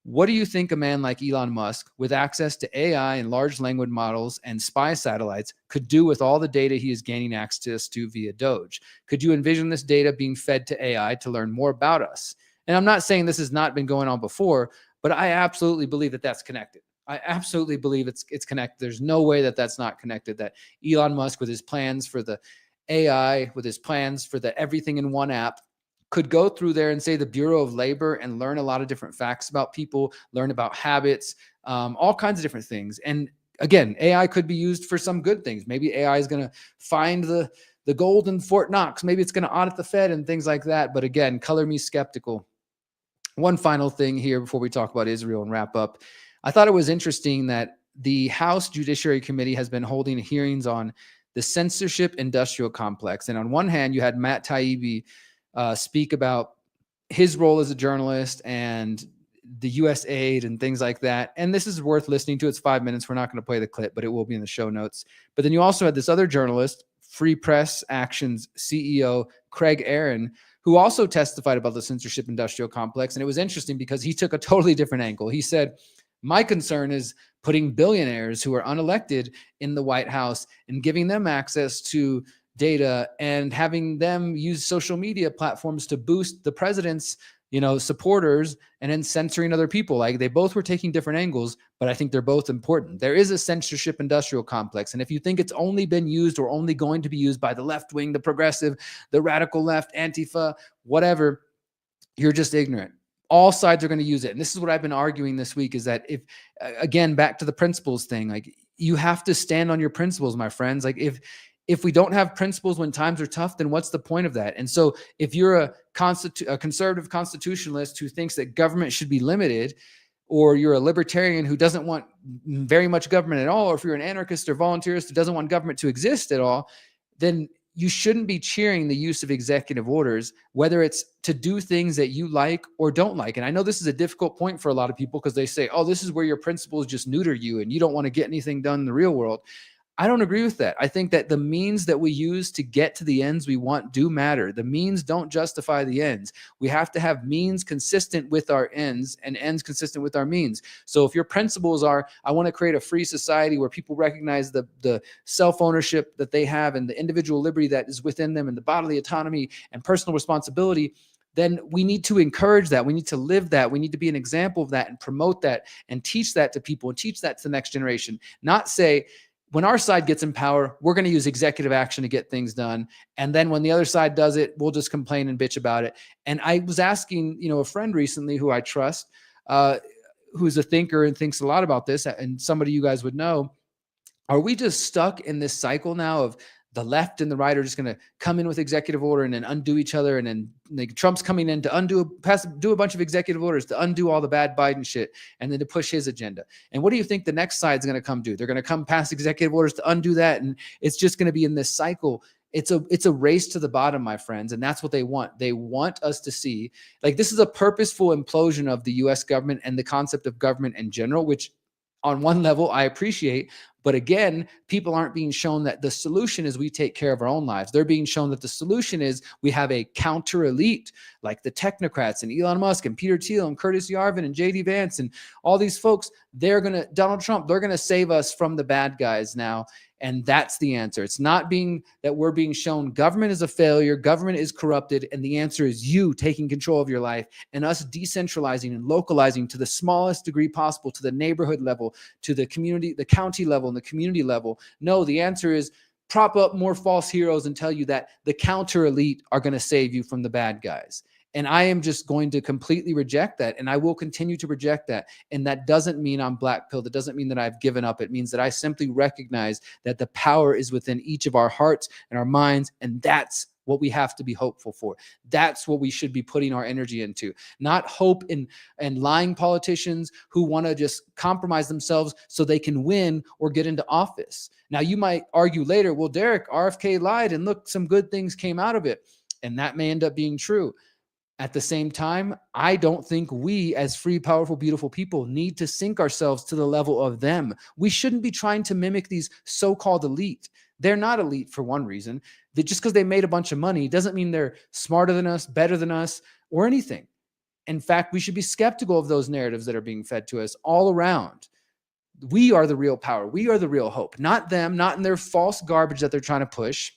what do you think a man like Elon Musk, with access to AI and large language models and spy satellites, could do with all the data he is gaining access to via DOGE? Could you envision this data being fed to AI to learn more about us? And I'm not saying this has not been going on before, but I absolutely believe that that's connected. I absolutely believe it's connected. There's no way that that's not connected, that Elon Musk, with his plans for the AI, with his plans for the everything in one app, could go through there and say the Bureau of Labor and learn a lot of different facts about people, learn about habits, all kinds of different things. And again, AI could be used for some good things. Maybe AI is going to find the gold in Fort Knox. Maybe it's going to audit the Fed and things like that. But again, color me skeptical. One final thing here before we talk about Israel and wrap up. I thought it was interesting that the House Judiciary Committee has been holding hearings on the censorship industrial complex. And on one hand, you had Matt Taibbi speak about his role as a journalist and the USAID and things like that. And this is worth listening to. It's 5 minutes. We're not going to play the clip, but it will be in the show notes. But then you also had this other journalist, Free Press Action's CEO, Craig Aaron, who also testified about the censorship industrial complex. And it was interesting because he took a totally different angle. He said, My concern is putting billionaires who are unelected in the White House and giving them access to data and having them use social media platforms to boost the president's, supporters, and then censoring other people. Like, they both were taking different angles, but I think they're both important. There is a censorship industrial complex. And if you think it's only been used or only going to be used by the left wing, the progressive, the radical left, Antifa, whatever, you're just ignorant. All sides are going to use it. And this is what I've been arguing this week, is that again, back to the principles thing, like, you have to stand on your principles, my friends. Like, if we don't have principles when times are tough, then what's the point of that? And so if you're a conservative constitutionalist who thinks that government should be limited, or you're a libertarian who doesn't want very much government at all, or if you're an anarchist or voluntarist who doesn't want government to exist at all, then you shouldn't be cheering the use of executive orders, whether it's to do things that you like or don't like. And I know this is a difficult point for a lot of people, because they say, oh, this is where your principles just neuter you and you don't want to get anything done in the real world. I don't agree with that. I think that the means that we use to get to the ends we want do matter. The means don't justify the ends. We have to have means consistent with our ends and ends consistent with our means. So if your principles are, I want to create a free society where people recognize the self-ownership that they have and the individual liberty that is within them and the bodily autonomy and personal responsibility, then we need to encourage that. We need to live that. We need to be an example of that and promote that and teach that to people and teach that to the next generation. Not say, when our side gets in power, we're going to use executive action to get things done. And then when the other side does it, we'll just complain and bitch about it. And I was asking, a friend recently who I trust, who's a thinker and thinks a lot about this, and somebody you guys would know, are we just stuck in this cycle now of the left and the right are just going to come in with executive order and then undo each other? And then like, Trump's coming in to do a bunch of executive orders to undo all the bad Biden shit and then to push his agenda. And what do you think the next side's going to come do? They're going to come pass executive orders to undo that. And it's just going to be in this cycle. It's a race to the bottom, my friends. And that's what they want. They want us to see, like, this is a purposeful implosion of the US government and the concept of government in general, which on one level I appreciate. But again, people aren't being shown that the solution is we take care of our own lives. They're being shown that the solution is we have a counter elite like the Technocrats and Elon Musk and Peter Thiel and Curtis Yarvin and JD Vance and all these folks. Donald Trump, they're going to save us from the bad guys now. And that's the answer. It's not that we're being shown government is a failure, government is corrupted, and the answer is you taking control of your life and us decentralizing and localizing to the smallest degree possible, to the neighborhood level, to the community, the county level, and the community level. No, the answer is prop up more false heroes and tell you that the counter elite are going to save you from the bad guys. And I am just going to completely reject that. And I will continue to reject that. And that doesn't mean I'm blackpilled. It doesn't mean that I've given up. It means that I simply recognize that the power is within each of our hearts and our minds. And that's what we have to be hopeful for. That's what we should be putting our energy into. Not hope in lying politicians who want to just compromise themselves so they can win or get into office. Now, you might argue later, well, Derrick, RFK lied and look, some good things came out of it. And that may end up being true. At the same time, I don't think we as free, powerful, beautiful people need to sink ourselves to the level of them. We shouldn't be trying to mimic these so-called elite. They're not elite for one reason. Just because they made a bunch of money doesn't mean they're smarter than us, better than us, or anything. In fact, we should be skeptical of those narratives that are being fed to us all around. We are the real power. We are the real hope, not them, not in their false garbage that they're trying to push.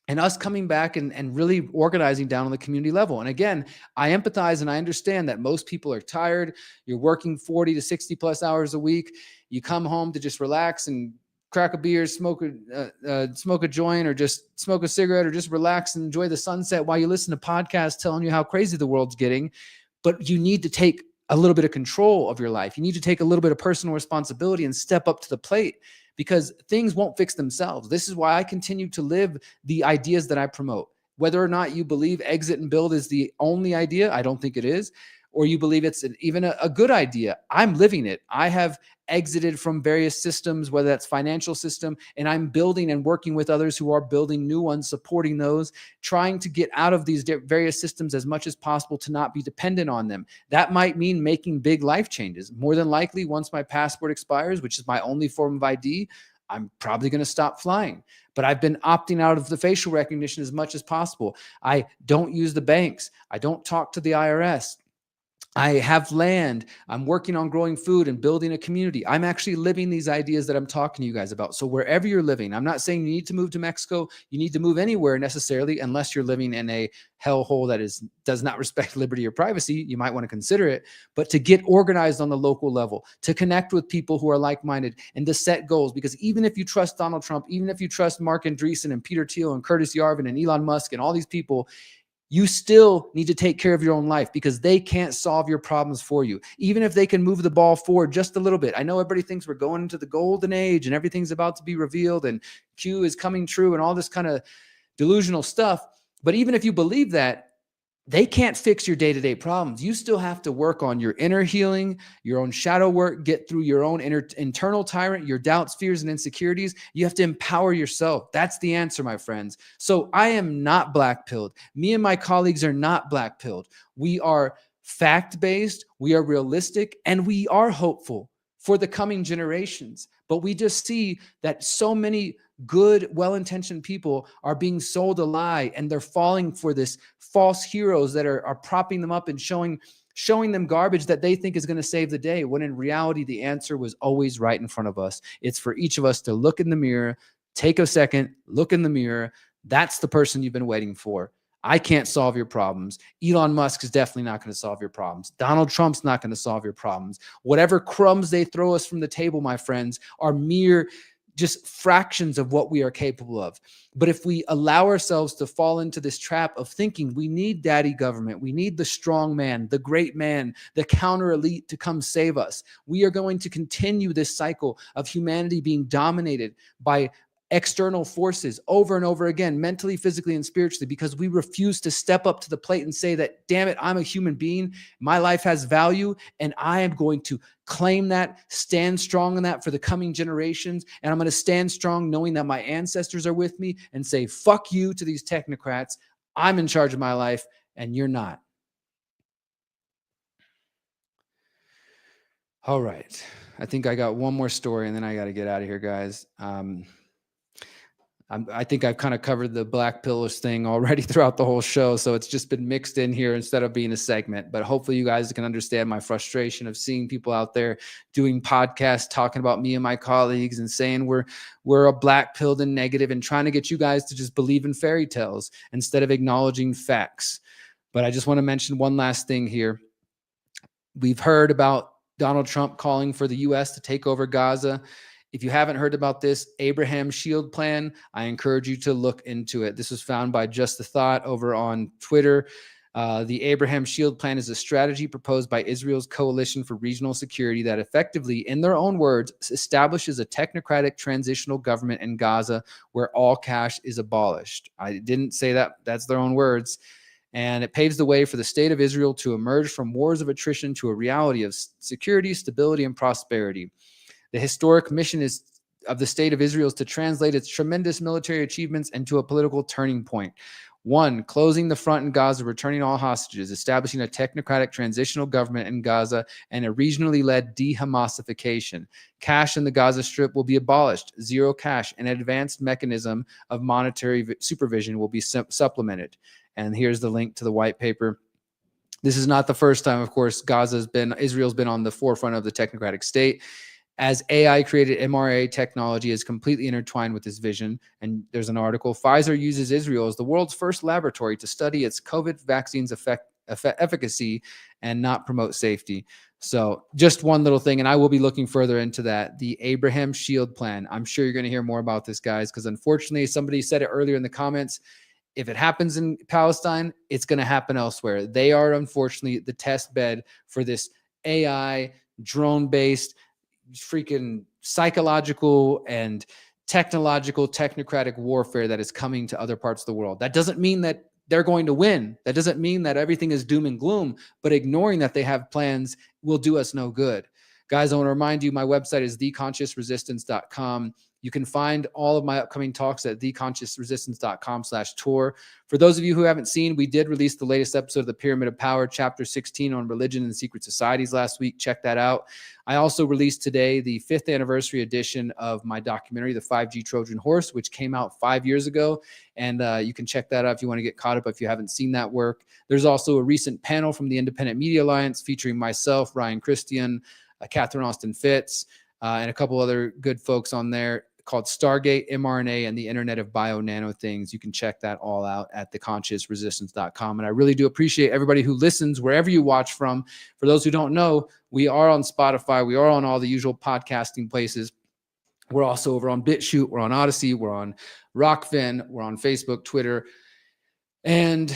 And us coming back and really organizing down on the community level. And again, I empathize and I understand that most people are tired. You're working 40 to 60 plus hours a week. You come home to just relax and crack a beer, smoke a joint, or just smoke a cigarette, or just relax and enjoy the sunset while you listen to podcasts telling you how crazy the world's getting. But you need to take a little bit of control of your life. You need to take a little bit of personal responsibility and step up to the plate, because things won't fix themselves. This is why I continue to live the ideas that I promote. Whether or not you believe exit and build is the only idea, I don't think it is, or you believe it's even a good idea, I'm living it. I have exited from various systems, whether that's financial system, and I'm building and working with others who are building new ones, supporting those, trying to get out of these various systems as much as possible to not be dependent on them. That might mean making big life changes. More than likely, once my passport expires, which is my only form of ID, I'm probably going to stop flying. But I've been opting out of the facial recognition as much as possible. I don't use the banks. I don't talk to the IRS. I have land. I'm working on growing food and building a community. I'm actually living these ideas that I'm talking to you guys about. So wherever you're living, I'm not saying you need to move to Mexico. You need to move anywhere necessarily, unless you're living in a hellhole that does not respect liberty or privacy. You might want to consider it, but to get organized on the local level, to connect with people who are like-minded, and to set goals. Because even if you trust Donald Trump, even if you trust Mark Andreessen and Peter Thiel and Curtis Yarvin and Elon Musk and all these people, you still need to take care of your own life, because they can't solve your problems for you. Even if they can move the ball forward just a little bit. I know everybody thinks we're going into the golden age and everything's about to be revealed and Q is coming true and all this kind of delusional stuff. But even if you believe that, they can't fix your day-to-day problems. You still have to work on your inner healing, your own shadow work, get through your own internal tyrant, your doubts, fears, and insecurities. You have to empower yourself. That's the answer, my friends. So I am not black-pilled. Me and my colleagues are not black-pilled. We are fact-based, we are realistic, and we are hopeful for the coming generations. But we just see that so many good, well-intentioned people are being sold a lie, and they're falling for this false heroes that are propping them up and showing them garbage that they think is going to save the day, when in reality, the answer was always right in front of us. It's for each of us to look in the mirror, take a second, look in the mirror. That's the person you've been waiting for. I can't solve your problems. Elon Musk is definitely not going to solve your problems. Donald Trump's not going to solve your problems. Whatever crumbs they throw us from the table, my friends, are mere just fractions of what we are capable of. But if we allow ourselves to fall into this trap of thinking we need daddy government, we need the strong man, the great man, the counter elite to come save us, we are going to continue this cycle of humanity being dominated by external forces over and over again, mentally, physically, and spiritually, because we refuse to step up to the plate and say that, damn it, I'm a human being. My life has value, and I am going to claim that, stand strong in that for the coming generations. And I'm going to stand strong knowing that my ancestors are with me, and say, fuck you to these technocrats. I'm in charge of my life, and you're not. All right. I think I got one more story, and then I got to get out of here, guys. I think I've kind of covered the BlackPillers thing already throughout the whole show, so it's just been mixed in here instead of being a segment. But hopefully you guys can understand my frustration of seeing people out there doing podcasts talking about me and my colleagues and saying we're a black-pilled and negative, and trying to get you guys to just believe in fairy tales instead of acknowledging facts. But I just want to mention one last thing here. We've heard about Donald Trump calling for the U.S. to take over Gaza. If you haven't heard about this Abraham Shield plan, I encourage you to look into it. This was found by Just a Thought over on Twitter. The Abraham Shield plan is a strategy proposed by Israel's Coalition for Regional Security that effectively, in their own words, establishes a technocratic transitional government in Gaza where all cash is abolished. I didn't say that. That's their own words. And it paves the way for the state of Israel to emerge from wars of attrition to a reality of security, stability, and prosperity. The historic mission of the state of Israel is to translate its tremendous military achievements into a political turning point. 1, closing the front in Gaza, returning all hostages, establishing a technocratic transitional government in Gaza, and a regionally led de-Hamasification. Cash in the Gaza Strip will be abolished. Zero cash. An advanced mechanism of monetary supervision will be supplemented. And here's the link to the white paper. This is not the first time, of course, Israel's been on the forefront of the technocratic state. As AI-created mRNA technology is completely intertwined with this vision. And there's an article, Pfizer uses Israel as the world's first laboratory to study its COVID vaccine's efficacy and not promote safety. So just one little thing, and I will be looking further into that, the Abraham Shield plan. I'm sure you're going to hear more about this, guys, because unfortunately, somebody said it earlier in the comments, if it happens in Palestine, it's going to happen elsewhere. They are, unfortunately, the test bed for this AI, drone-based, freaking psychological and technological technocratic warfare that is coming to other parts of the world. That doesn't mean that they're going to win. That doesn't mean that everything is doom and gloom, but ignoring that they have plans will do us no good. Guys, I want to remind you, my website is theconsciousresistance.com. You can find all of my upcoming talks at theconsciousresistance.com/tour. For those of you who haven't seen, we did release the latest episode of the Pyramid of Power, Chapter 16 on religion and secret societies last week. Check that out. I also released today the 5th anniversary edition of my documentary, The 5G Trojan Horse, which came out 5 years ago. And you can check that out if you want to get caught up if you haven't seen that work. There's also a recent panel from the Independent Media Alliance featuring myself, Ryan Christian, Catherine Austin Fitz, and a couple other good folks on there, called Stargate, mRNA, and the Internet of Bio-Nano Things. You can check that all out at theconsciousresistance.com. And I really do appreciate everybody who listens wherever you watch from. For those who don't know, we are on Spotify. We are on all the usual podcasting places. We're also over on BitChute. We're on Odyssey. We're on Rockfin. We're on Facebook, Twitter. And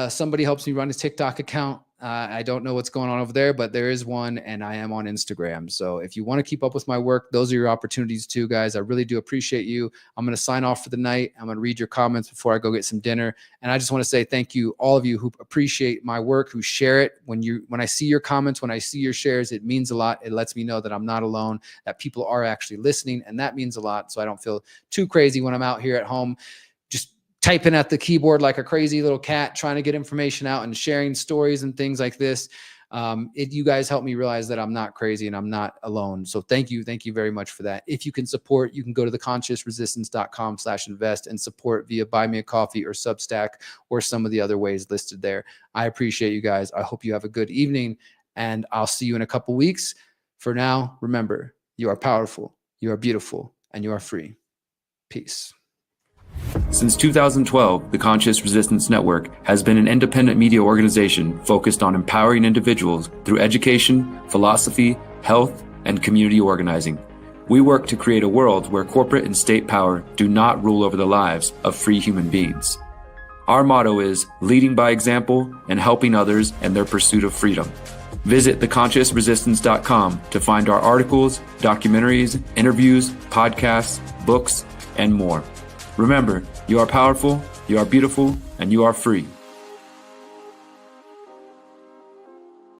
somebody helps me run his TikTok account. I don't know what's going on over there, but there is one, and I am on Instagram. So if you want to keep up with my work, those are your opportunities too, guys. I really do appreciate you. I'm going to sign off for the night. I'm going to read your comments before I go get some dinner. And I just want to say thank you, all of you who appreciate my work, who share it. When I see your comments, when I see your shares, it means a lot. It lets me know that I'm not alone, that people are actually listening, and that means a lot. So I don't feel too crazy when I'm out here at home, just typing at the keyboard like a crazy little cat, trying to get information out and sharing stories and things like this. You guys help me realize that I'm not crazy and I'm not alone. So thank you. Thank you very much for that. If you can support, you can go to theconsciousresistance.com/invest and support via Buy Me a Coffee or Substack or some of the other ways listed there. I appreciate you guys. I hope you have a good evening, and I'll see you in a couple weeks. For now, remember, you are powerful, you are beautiful, and you are free. Peace. Since 2012, the Conscious Resistance Network has been an independent media organization focused on empowering individuals through education, philosophy, health, and community organizing. We work to create a world where corporate and state power do not rule over the lives of free human beings. Our motto is leading by example and helping others in their pursuit of freedom. Visit theconsciousresistance.com to find our articles, documentaries, interviews, podcasts, books, and more. Remember, you are powerful, you are beautiful, and you are free.